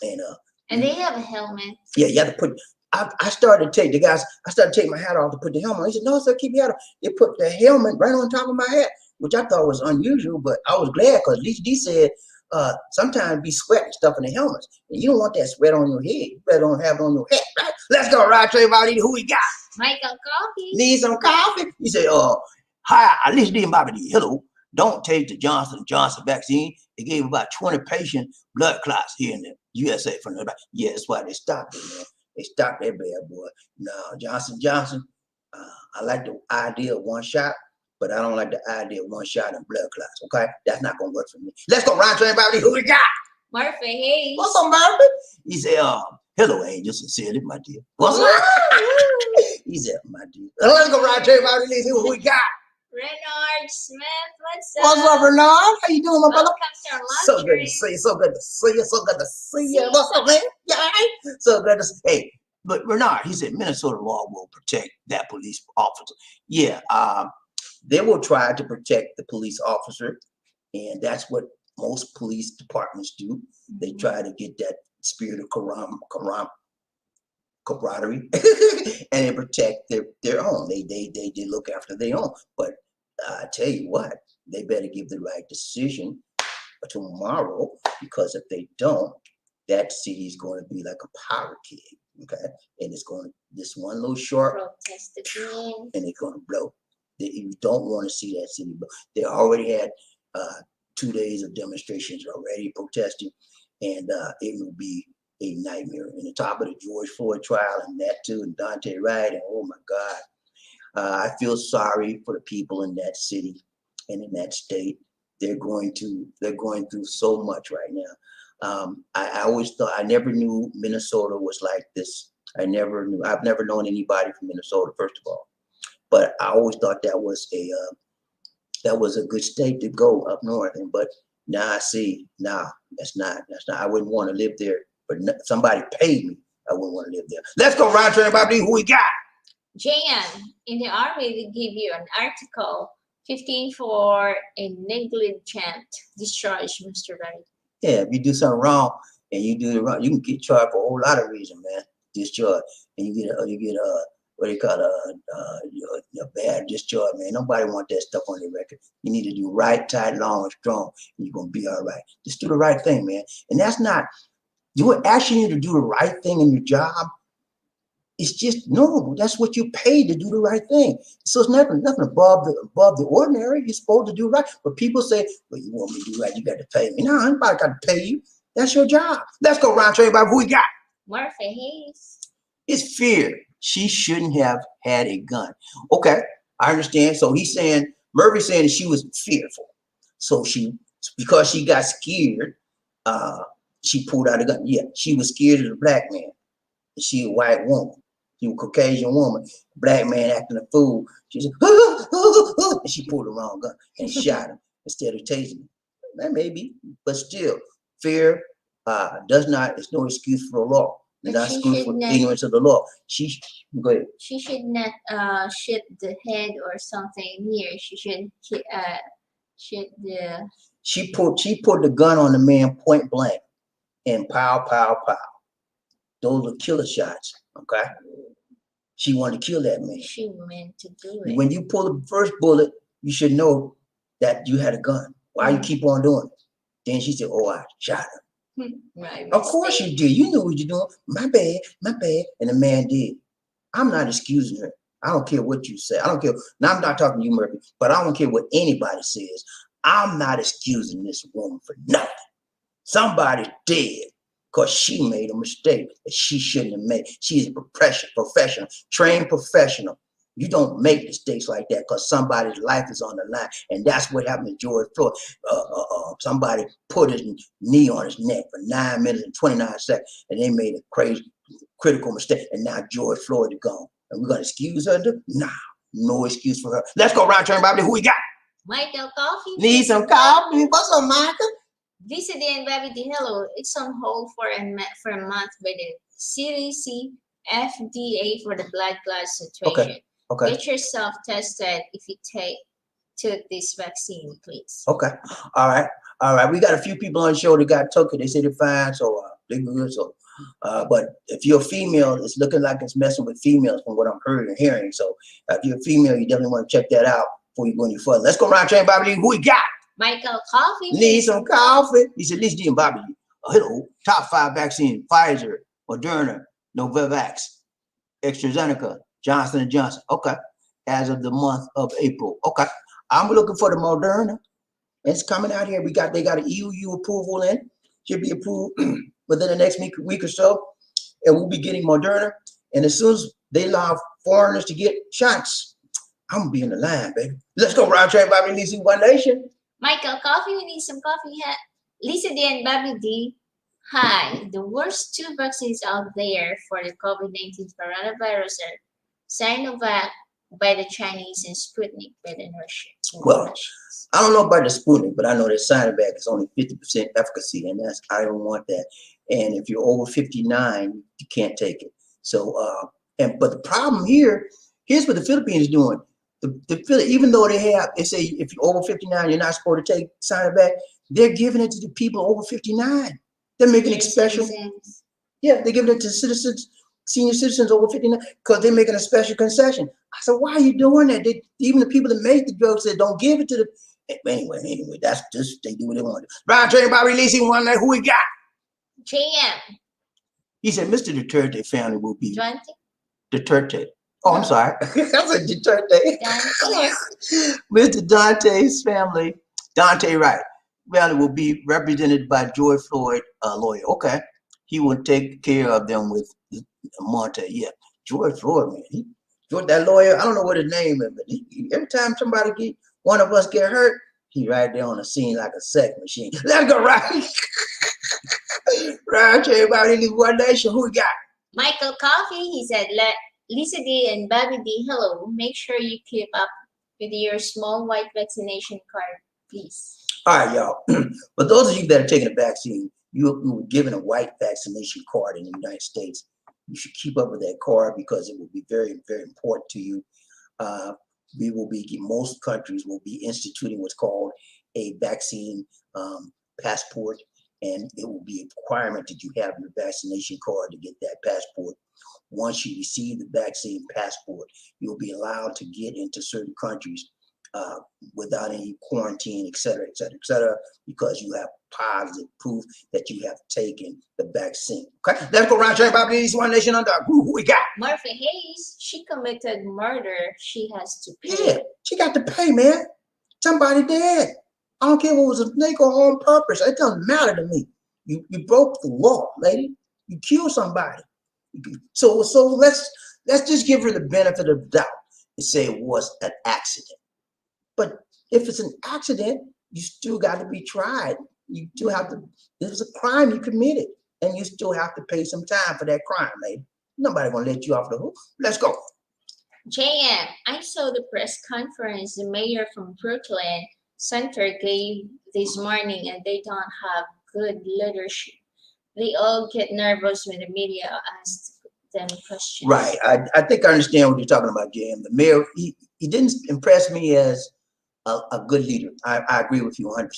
And And they have a helmet. Yeah, you have to put. I started to take the guys. I started to take my hat off to put the helmet on. He said, "No, sir, keep your hat on." They put the helmet right on top of my head, which I thought was unusual, but I was glad because at least he said sometimes be sweat and stuff in the helmets. And you don't want that sweat on your head. You better don't have it on your head, right? Let's go, right, everybody. Who we got? Michael Coffee. Need some coffee? He said, hi, I listen to BobbieD. Hello. Don't take the Johnson & Johnson vaccine. They gave about 20 patient blood clots here in the USA from the. Yeah, that's why they stopped it, man. They stopped that bad boy. No, Johnson. I like the idea of one shot, but I don't like the idea of one shot and blood clots. Okay, that's not gonna work for me. Let's go round to everybody. Who we got? Murphy Hayes. What's up, Murphy? He said, hello, Angel. Sincerely, my dear. What's up? He said, my dear. Let's go round to everybody. Let's see what we got. Renard Smith, what's up? What's up, Renard? How you doing, my brother? Welcome to our So good to see you. So good to see you. So good to see you. What's up, man? Yeah, so good to see. Hey, but Renard, he said Minnesota law will protect that police officer. Yeah, they will try to protect the police officer, and that's what most police departments do. They try to get that spirit of camaraderie, and they protect their own. They look after their own. But I tell you what, they better give the right decision tomorrow, because if they don't, that city is going to be like a powder keg, okay? And it's going to, this one little short, protest again, and it's going to blow. You don't want to see that city blow. They already had 2 days of demonstrations already protesting, and it will be a nightmare. In the top of the George Floyd trial, and that too, and Dante Wright, and oh my God. I feel sorry for the people in that city and in that state. They're going through so much right now. I always thought, I never knew Minnesota was like this. I've never known anybody from Minnesota, first of all. But I always thought that was a good state to go up north. But now I see, that's not. I wouldn't want to live there. But somebody paid me, I wouldn't want to live there. Let's go round to everybody. Who we got? Jan, in the Army, they give you an article 15 for a negligent discharge, Mr. Wright. Yeah, if you do something wrong and you do it wrong, you can get charged for a whole lot of reasons, man. Discharge, and you get what they call a bad discharge, man. Nobody want that stuff on their record. You need to do right, tight, long, and strong, and you're gonna be all right. Just do the right thing, man. And that's not. You would actually need to do the right thing in your job. It's just normal. That's what you're paid to do, the right thing. So it's nothing above the ordinary. You're supposed to do right. But people say, well, you want me to do right, you got to pay me. No, anybody got to pay you. That's your job. Let's go round to everybody. Who we got? Murphy Hayes. It's fear. She shouldn't have had a gun. Okay, I understand. So he's saying, Murphy's saying she was fearful. So because she got scared, she pulled out a gun. Yeah, she was scared of the black man. She a white woman. She was a Caucasian woman. Black man acting a fool. She said, and she pulled the wrong gun and shot him instead of tasing him. That may be, but still, fear it's no excuse for the law. It's not excuse for ignorance of the law. Go ahead. She should not shoot the head or something here. She should shoot the. She put the gun on the man point blank, and pow, pow, pow. Those are killer shots, okay? She wanted to kill that man. She meant to do it. When you pull the first bullet, you should know that you had a gun. Why you keep on doing it? Then she said, oh, I shot him. Right. Of course you did. You knew what you're doing. My bad. And the man did. I'm not excusing her. I don't care what you say. I don't care. Now, I'm not talking to you, Murphy, but I don't care what anybody says. I'm not excusing this woman for nothing. Somebody's dead because she made a mistake that she shouldn't have made. She's a professional, trained professional. You don't make mistakes like that because somebody's life is on the line. And that's what happened to George Floyd. Somebody put his knee on his neck for 9 minutes and 29 seconds, and they made a crazy, critical mistake. And now George Floyd is gone. And we're going to excuse her? Nah, no excuse for her. Let's go round turn, Bobby. Who we got? Michael Coffee. Need some coffee? What's up, Michael? BobbieD and BobbieD, hello. It's on hold for a month by the CDC, FDA for the blood clot situation. Okay. Get yourself tested if you took this vaccine, please. Okay. All right. We got a few people on the show that took it. They said they're fine, so they're good. So But if you're a female, it's looking like it's messing with females from what I'm hearing. So if you're a female, you definitely want to check that out before you go any further. Let's go around train BobbieD. Who we got? Michael Coffee. Need some coffee. He said, Lisa D and BobbieD. Hello. Top 5 vaccine: Pfizer, Moderna, Novavax, AstraZeneca, Johnson & Johnson. Okay. As of the month of April. Okay. I'm looking for the Moderna. It's coming out here. They got an EU approval in. Should be approved within the next week or so. And we'll be getting Moderna. And as soon as they allow foreigners to get shots, I'm gonna be in the line, baby. Let's go round train BobbieD, Lisa, One Nation. Michael Coffee, we need some coffee. Lisa D and BobbieD. Hi, the worst 2 vaccines out there for the COVID-19 coronavirus are Sinovac by the Chinese and Sputnik by the Russians. Well, I don't know about the Sputnik, but I know that Sinovac is only 50% efficacy, and I don't want that. And if you're over 59, you can't take it. So, but the problem here's what the Philippines is doing. Even though they say if you're over 59, you're not supposed to take Sinovac, they're giving it to the people over 59. They're making it special. Yeah, they're giving it to citizens, senior citizens over 59, because they're making a special concession. I said, why are you doing that? Even the people that make the drugs said, don't give it to the. Anyway, that's just, they do what they want. Round train by releasing one night. Who we got? JM. He said, Mr. Duterte family will be. Duterte? Oh, I'm sorry. I said Duterte. Mr. Dante's family, Dante Wright, family will be represented by George Floyd, a lawyer. Okay. He will take care of them with Monte. Yeah. George Floyd, man. That lawyer, I don't know what his name is, but every time one of us get hurt, he right there on the scene like a sex machine. Let's go right. Right, everybody, One Nation. Who we got? Michael Coffee, he said, let Lisa D and BobbieD, hello. Make sure you keep up with your small white vaccination card, please. All right, y'all. But those of you that are taking a vaccine, you were given a white vaccination card in the United States. You should keep up with that card because it will be very, very important to you. Most countries will be instituting what's called a vaccine passport, and it will be a requirement that you have your vaccination card to get that passport. Once you receive the vaccine passport, you'll be allowed to get into certain countries without any quarantine, et cetera, because you have positive proof that you have taken the vaccine. Okay, let's go around BobbieD, One Nation under. Who we got? Murphy Hayes, she committed murder. She has to pay. Yeah, she got to pay, man. Somebody dead. I don't care if it was a snake or on purpose. It doesn't matter to me. You broke the law, lady. You killed somebody. So let's just give her the benefit of the doubt and say it was an accident. But if it's an accident, you still got to be tried. You still have to. It was a crime you committed, and you still have to pay some time for that crime, lady. Nobody gonna let you off the hook. Let's go. JM, I saw the press conference the mayor from Brooklyn Center gave this morning, and they don't have good leadership. They all get nervous when the media asks them questions. Right. I think I understand what you're talking about, JM. The mayor, he didn't impress me as a good leader. I agree with you 100%.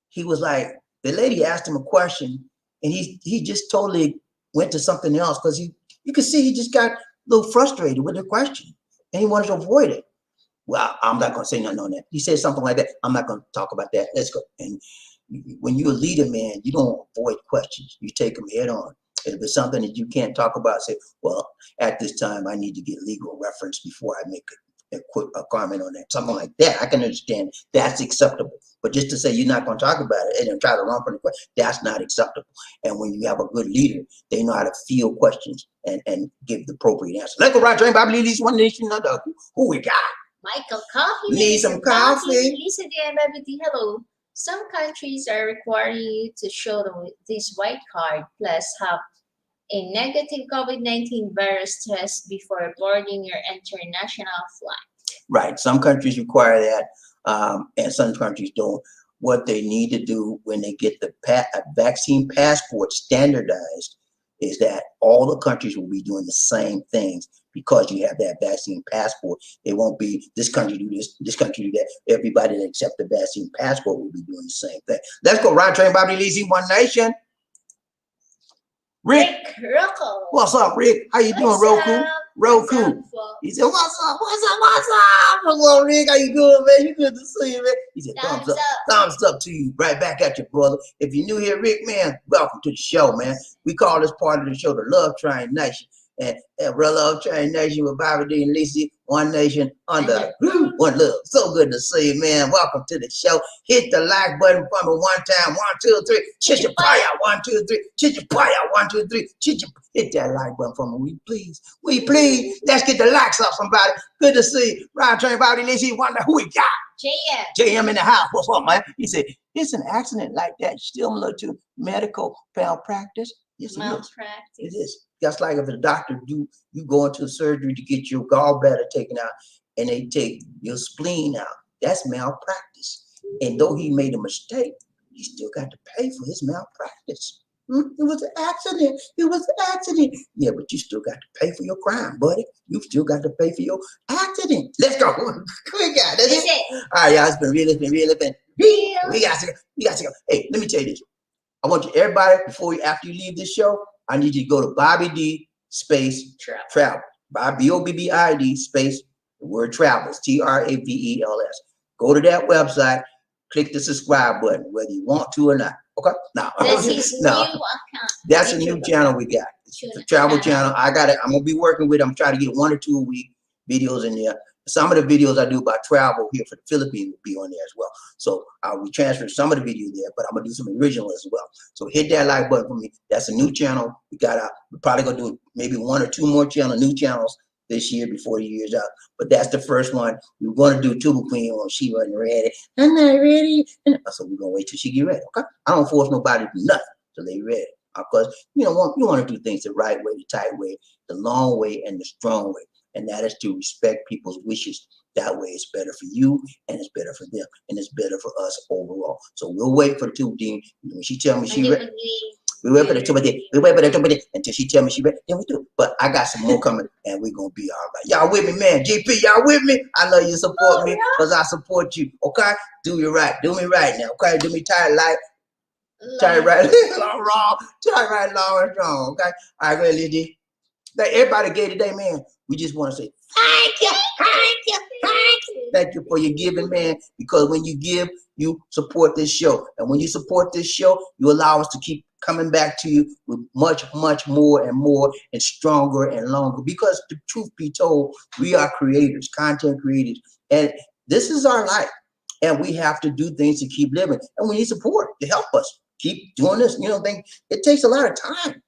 He was like, the lady asked him a question, and he just totally went to something else because you could see he just got a little frustrated with the question, and he wanted to avoid it. Well, I'm not going to say nothing on that. He said something like that. I'm not going to talk about that. Let's go. And when you're a leader, man, you don't avoid questions. You take them head on. If it's something that you can't talk about, say, well, at this time, I need to get legal reference before I make a comment on that. Something like that. I can understand that's acceptable. But just to say you're not going to talk about it and then try to run from the question, that's not acceptable. And when you have a good leader, they know how to field questions and give the appropriate answer. Let's go right train, BobbieD, One Nation, another. Who we got? Michael Coffee. Need some coffee. Lisa D and BobbieD, hello. Some countries are requiring you to show this white card plus have a negative COVID-19 virus test before boarding your international flight. Right. Some countries require that, and some countries don't. What they need to do when they get the vaccine passport standardized is that all the countries will be doing the same things because you have that vaccine passport. It won't be this country do this country do that. Everybody that accepts the vaccine passport will be doing the same thing. Let's go. Round train, BobbieD, One Nation. Rick. Rocco. What's up, Rick? How you doing, Roku? Up? Roku. What's up, Flo? He said, what's up? What's up, Rick? How you doing, man? You good to see you, man. He said, thumbs up. Thumbs up to you. Right back at you, brother. If you're new here, Rick, man, welcome to the show, man. We call this part of the show the Love Train Nation. And we're Love Train Nation with BobbieD and Lisa. One nation under one love. So good to see you, man. Welcome to the show. Hit the like button for me one time. 1, 2, 3. Chichapaya. 1, 2, 3. Chichapaya. 1, 2, 3. Hit that like button for me. We please. We please. Let's get the likes up, somebody. Good to see you. Ryan Train BobbieD, Lisa. Wonder who we got. JM. JM in the house. What's up, man? He said, it's an accident like that similar to medical malpractice. Yes, it is. That's like if a doctor you go into surgery to get your gallbladder taken out and they take your spleen out. That's malpractice. And though he made a mistake, he still got to pay for his malpractice. It was an accident. It was an accident. Yeah, but you still got to pay for your crime, buddy. You still got to pay for your accident. Let's go. We got it. All right, y'all. It's been real. We got to go. Hey, let me tell you this. I want you, everybody, after you leave this show, I need you to go to BobbieD space travel. BobbieD space the word travels. TRAVELS. Go to that website. Click the subscribe button, whether you want to or not. Okay? Now, that's his new account. That's a new channel we got. It's a travel channel. I got it. I'm gonna be working with. I'm trying to get 1 or 2 a week videos in there. Some of the videos I do about travel here for the Philippines will be on there as well. So I'll be transferring some of the videos there, but I'm gonna do some original as well. So hit that like button for me. That's a new channel. We're probably gonna do maybe 1 or 2 more new channels this year before the year's out. But that's the first one. We're gonna do Tuba Queen when she wasn't ready. I'm not ready. So we're gonna wait till she get ready. Okay? I don't force nobody to do nothing till they ready. Because you want to do things the right way, the tight way, the long way, and the strong way. And that is to respect people's wishes. That way it's better for you and it's better for them and it's better for us overall. So we'll wait for the 2D. When she tell me she ready, we wait for the 2D. We wait for the 2D until she tell me she ready, then we do. But I got some more coming and we're going to be all right. Y'all with me, man? GP, y'all with me? I know you support me because I support you. Okay? Do me right now. Okay? Do me tight like. Tight right, long, wrong. Tight right, long, and wrong. Okay? All right, go ahead, Lizzie. Everybody gave today, man. We just want to say thank you. Thank you for your giving, man. Because when you give, you support this show. And when you support this show, you allow us to keep coming back to you with much, much more and stronger and longer. Because the truth be told, we are creators, content creators. And this is our life. And we have to do things to keep living. And we need support to help us keep doing this. It takes a lot of time.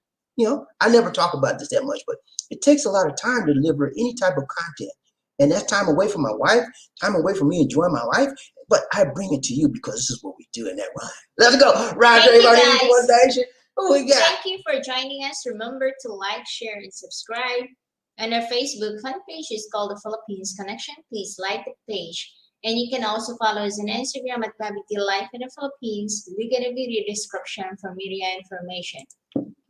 I never talk about this that much, but it takes a lot of time to deliver any type of content. And that's time away from my wife, time away from me enjoying my life. But I bring it to you because this is what we do in that rhyme. Let's go. Thank you, guys. Who we got? Thank you for joining us. Remember to like, share, and subscribe. And our Facebook fan page is called The Philippines Connection. Please like the page. And you can also follow us on Instagram at BobbieD Life in the Philippines. We get a video description for media information.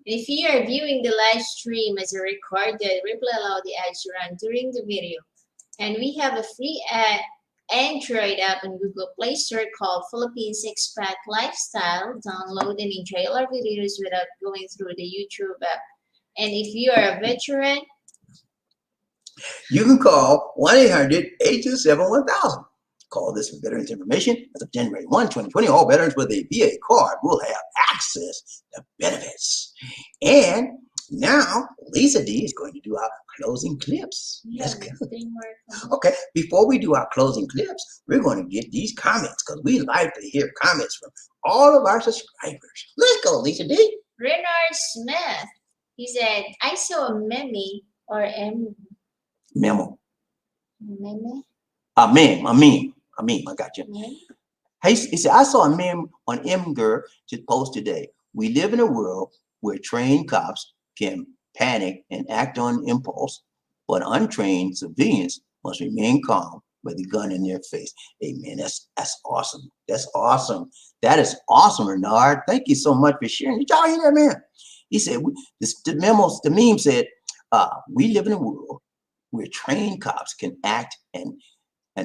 If you are viewing the live stream as a recorded, we will allow the ads to run during the video. And we have a free Android app on Google Play Store called Philippines Expat Lifestyle. Download and enjoy our videos without going through the YouTube app. And if you are a veteran, you can call 1-800-827-1000. Call this for veterans information. As of January 1, 2020, all veterans with a VA card will have access to benefits. And now Lisa D is going to do our closing clips. Let's go. Okay, before we do our closing clips, we're going to get these comments because we like to hear comments from all of our subscribers. Let's go, Lisa D. Renard Smith. He said, I saw a meme or memo. Meme? A meme. I got you. Meme? He said, I saw a meme on Imgur to post today. We live in a world where trained cops can panic and act on impulse, but untrained civilians must remain calm with a gun in their face. Hey, man, that's awesome. That's awesome. That is awesome, Renard. Thank you so much for sharing. Did y'all hear that, man? He said, the meme said, we live in a world where trained cops can act and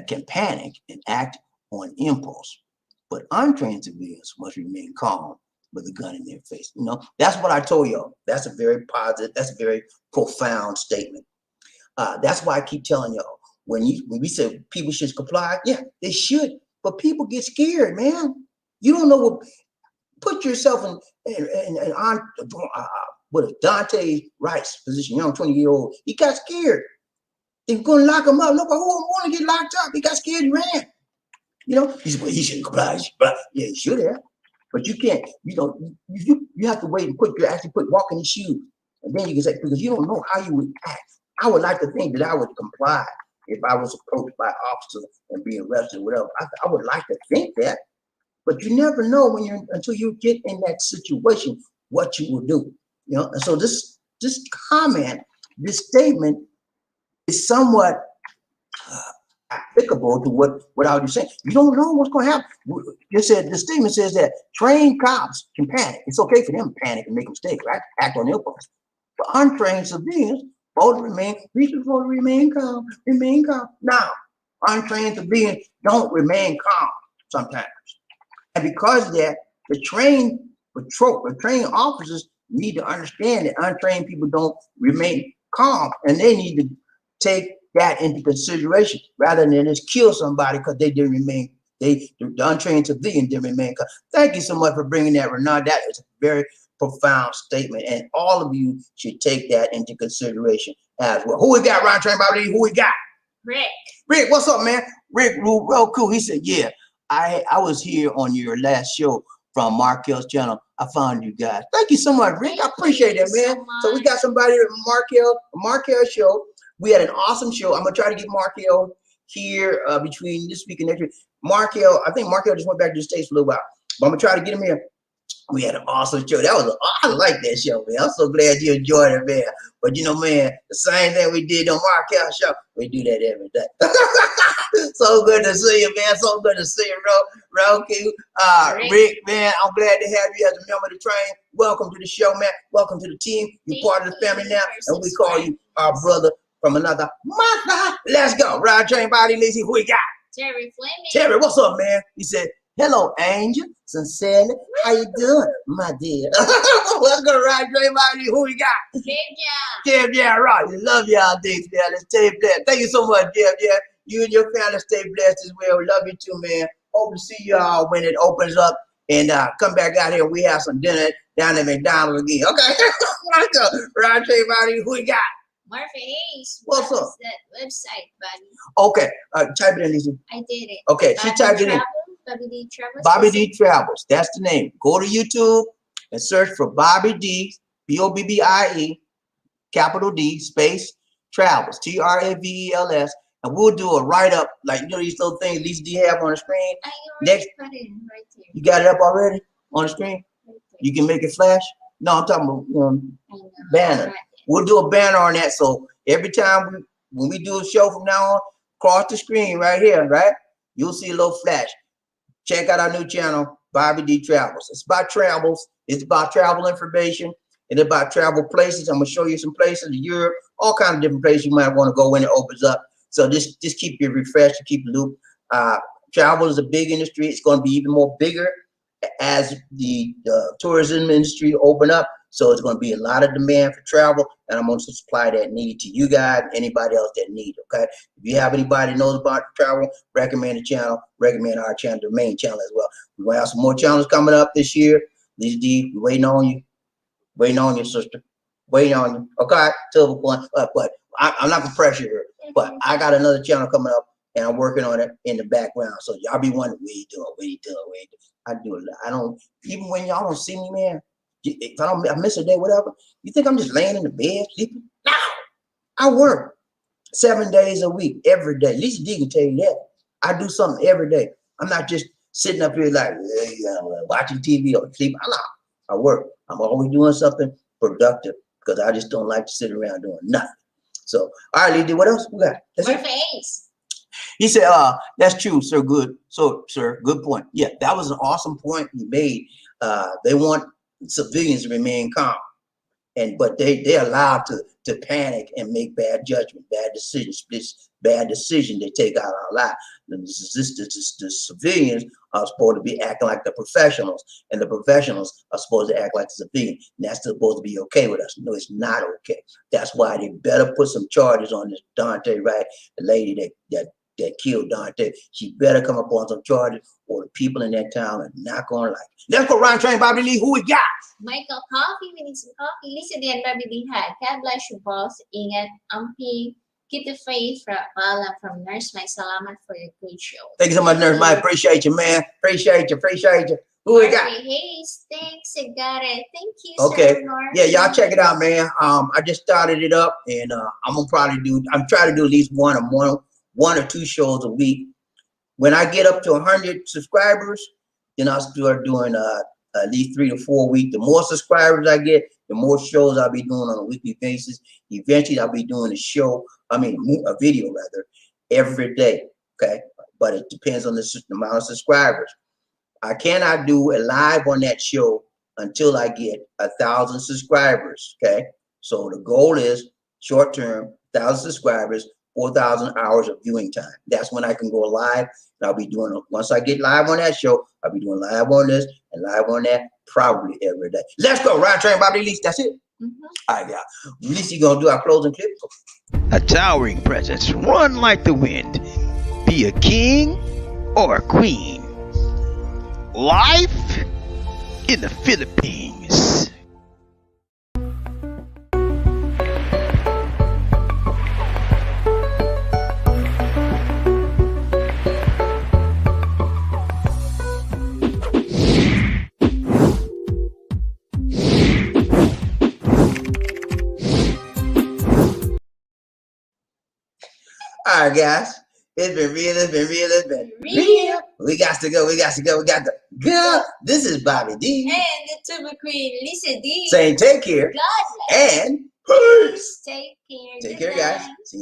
can panic and act on impulse, but untrained civilians must remain calm with a gun in their face. You know, that's what I told y'all. That's a very positive, that's a very profound statement. That's why I keep telling y'all, when we say people should comply, yeah, they should, but people get scared, man. You don't know what, put yourself in what is Dante Rice's position, young 20-year-old, he got scared. They were going to lock him up. Nobody want to get locked up. He got scared and ran. You know, he said, well, he shouldn't comply. Yeah, he should have. But you can't, you have to wait and walk in his shoes. And then you can say, because you don't know how you would act. I would like to think that I would comply if I was approached by officers and be arrested or whatever. I would like to think that. But you never know until you get in that situation what you will do. You know, and so this comment, this statement is somewhat applicable to what I was saying. You don't know what's going to happen. You said the statement says that trained cops can panic. It's okay for them to panic and make a mistake, right? Act on impulse. But untrained civilians supposed to remain calm, remain calm. Now, untrained civilians don't remain calm sometimes. And because of that, the trained officers need to understand that untrained people don't remain calm, and they need to take that into consideration rather than just kill somebody because they didn't remain, the untrained civilian didn't remain calm. Thank you so much for bringing that, Renard. That is a very profound statement, and all of you should take that into consideration as well. Who we got, Ron Train Bobby? Who we got? Rick, what's up, man? Rick, real cool. He said, yeah, I was here on your last show from Markel's channel. I found you guys. Thank you so much, Rick. I appreciate that, man. So we got somebody at Markel show. We had an awesome show. I'm gonna try to get Markel here between this week and next week. I think Markel just went back to the States for a little while, but I'm gonna try to get him here. We had an awesome show. I like that show, man. I'm so glad you enjoyed it, man. But you know, man, the same thing we did on Markel's show, we do that every day. So good to see you, man. So good to see you, Roku. Rick, man, I'm glad to have you as a member of the train. Welcome to the show, man. Welcome to the team. You're part of the family now, and we call you our brother from another mother. Let's go. Ride Train Body, Lizzie. Who we got? Terry Fleming. Terry, what's up, man? He said, hello, Angel. Sincerely, how you doing, my dear? Let's go, Ride Train Body. Who we got? Jeff, yeah, right. We love y'all, things, man. Let's stay blessed. Thank you so much, Jeff. Yeah, you and your family stay blessed as well. Love you too, man. Hope to see y'all when it opens up and come back out here. We have some dinner down at McDonald's again. Okay, let's go. Ride Train Body. Who we got? Murphy Hayes. What's up? That website, buddy? Okay, type it in, Lisa. I did it. Okay, she typed it in. BobbieD Travels. BobbieD Travels. That's the name. Go to YouTube and search for BobbieD, BobbieD, capital D, space, Travels, Travels, and we'll do a write-up, like, you know, these little things Lisa D have on the screen. I already put it in right there. You got it up already on the screen? Right, you can make it flash? No, I'm talking about banner. Right. We'll do a banner on that, so every time when we do a show from now on, cross the screen right here, right? You'll see a little flash. Check out our new channel, BobbieD Travels. It's about travels. It's about travel information. It's about travel places. I'm gonna show you some places in Europe, all kinds of different places you might want to go when it opens up. So just keep you refreshed, keep the loop. Travel is a big industry. It's going to be even more bigger as the tourism industry open up. So it's going to be a lot of demand for travel, and I'm going to supply that need to you guys, anybody else that need it, okay? If you have anybody that knows about travel, recommend the channel, recommend our channel, the main channel as well. We're going to have some more channels coming up this year. Lisa D, we're waiting on you. Waiting on you, sister. Waiting on you. Okay, silver point. But I'm not going to pressure her, but I got another channel coming up, and I'm working on it in the background. So y'all be wondering, what you doing? What you doing? What you doing? I do a lot. I don't, even when y'all don't see me, man, if I miss a day, whatever, you think I'm just laying in the bed sleeping? No, I work 7 days a week, every day. Lisa D can tell you that. I do something every day. I'm not just sitting up here like watching TV or sleeping. I work. I'm always doing something productive because I just don't like to sit around doing nothing. So, all right, Lisa D, what else we got? He said, that's true, sir. Good. So, sir, good point. Yeah, that was an awesome point you made. They want civilians to remain calm. but they're allowed to panic and make bad judgment, bad decisions. This bad decision they take out our life. The civilians are supposed to be acting like the professionals, and the professionals are supposed to act like the civilian. And that's supposed to be okay with us. No, it's not okay. That's why they better put some charges on this Dante, right? The lady that killed Dante. She better come up on some charges, or the people in that town are not gonna like it. Let's go round train, BobbieD. Who we got? Michael Coffee, we need some coffee. Lisa din, BobbieD had. God bless you both. Ingat, Ampi, keep the faith from Nurse Mike. Salamat for your good show. Thank you so much, Nurse Mike. Appreciate you, man. Appreciate you. Who we got? Hayes, thanks, I got it. Thank you, Okay. Sir Mark. Yeah, y'all check it out, man. I just started it up, and I'm trying to do at least one or two shows a week. When I get up to 100 subscribers, then I'll start doing at least 3 to 4 a week. The more subscribers I get, the more shows I'll be doing on a weekly basis. Eventually, I'll be doing a video rather, every day. Okay, but it depends on the amount of subscribers. I cannot do a live on that show until I get 1,000 subscribers. Okay, so the goal is short term, 1,000 subscribers, 4,000 hours of viewing time. That's when I can go live. And I'll be doing, once I get live on that show, I'll be doing live on this and live on that probably every day. Let's go, round train, BobbieD. That's it. All right, y'all. Lisa, you gonna do our closing clip? A towering presence, run like the wind. Be a king or a queen. Life in the Philippines. All right, guys. It's been real. We got to go. We got to go. This is BobbieD. And the Tuba Queen, Lisa D. Saying take care. God bless. And peace. Take care. Take Good care, guys. night. See you.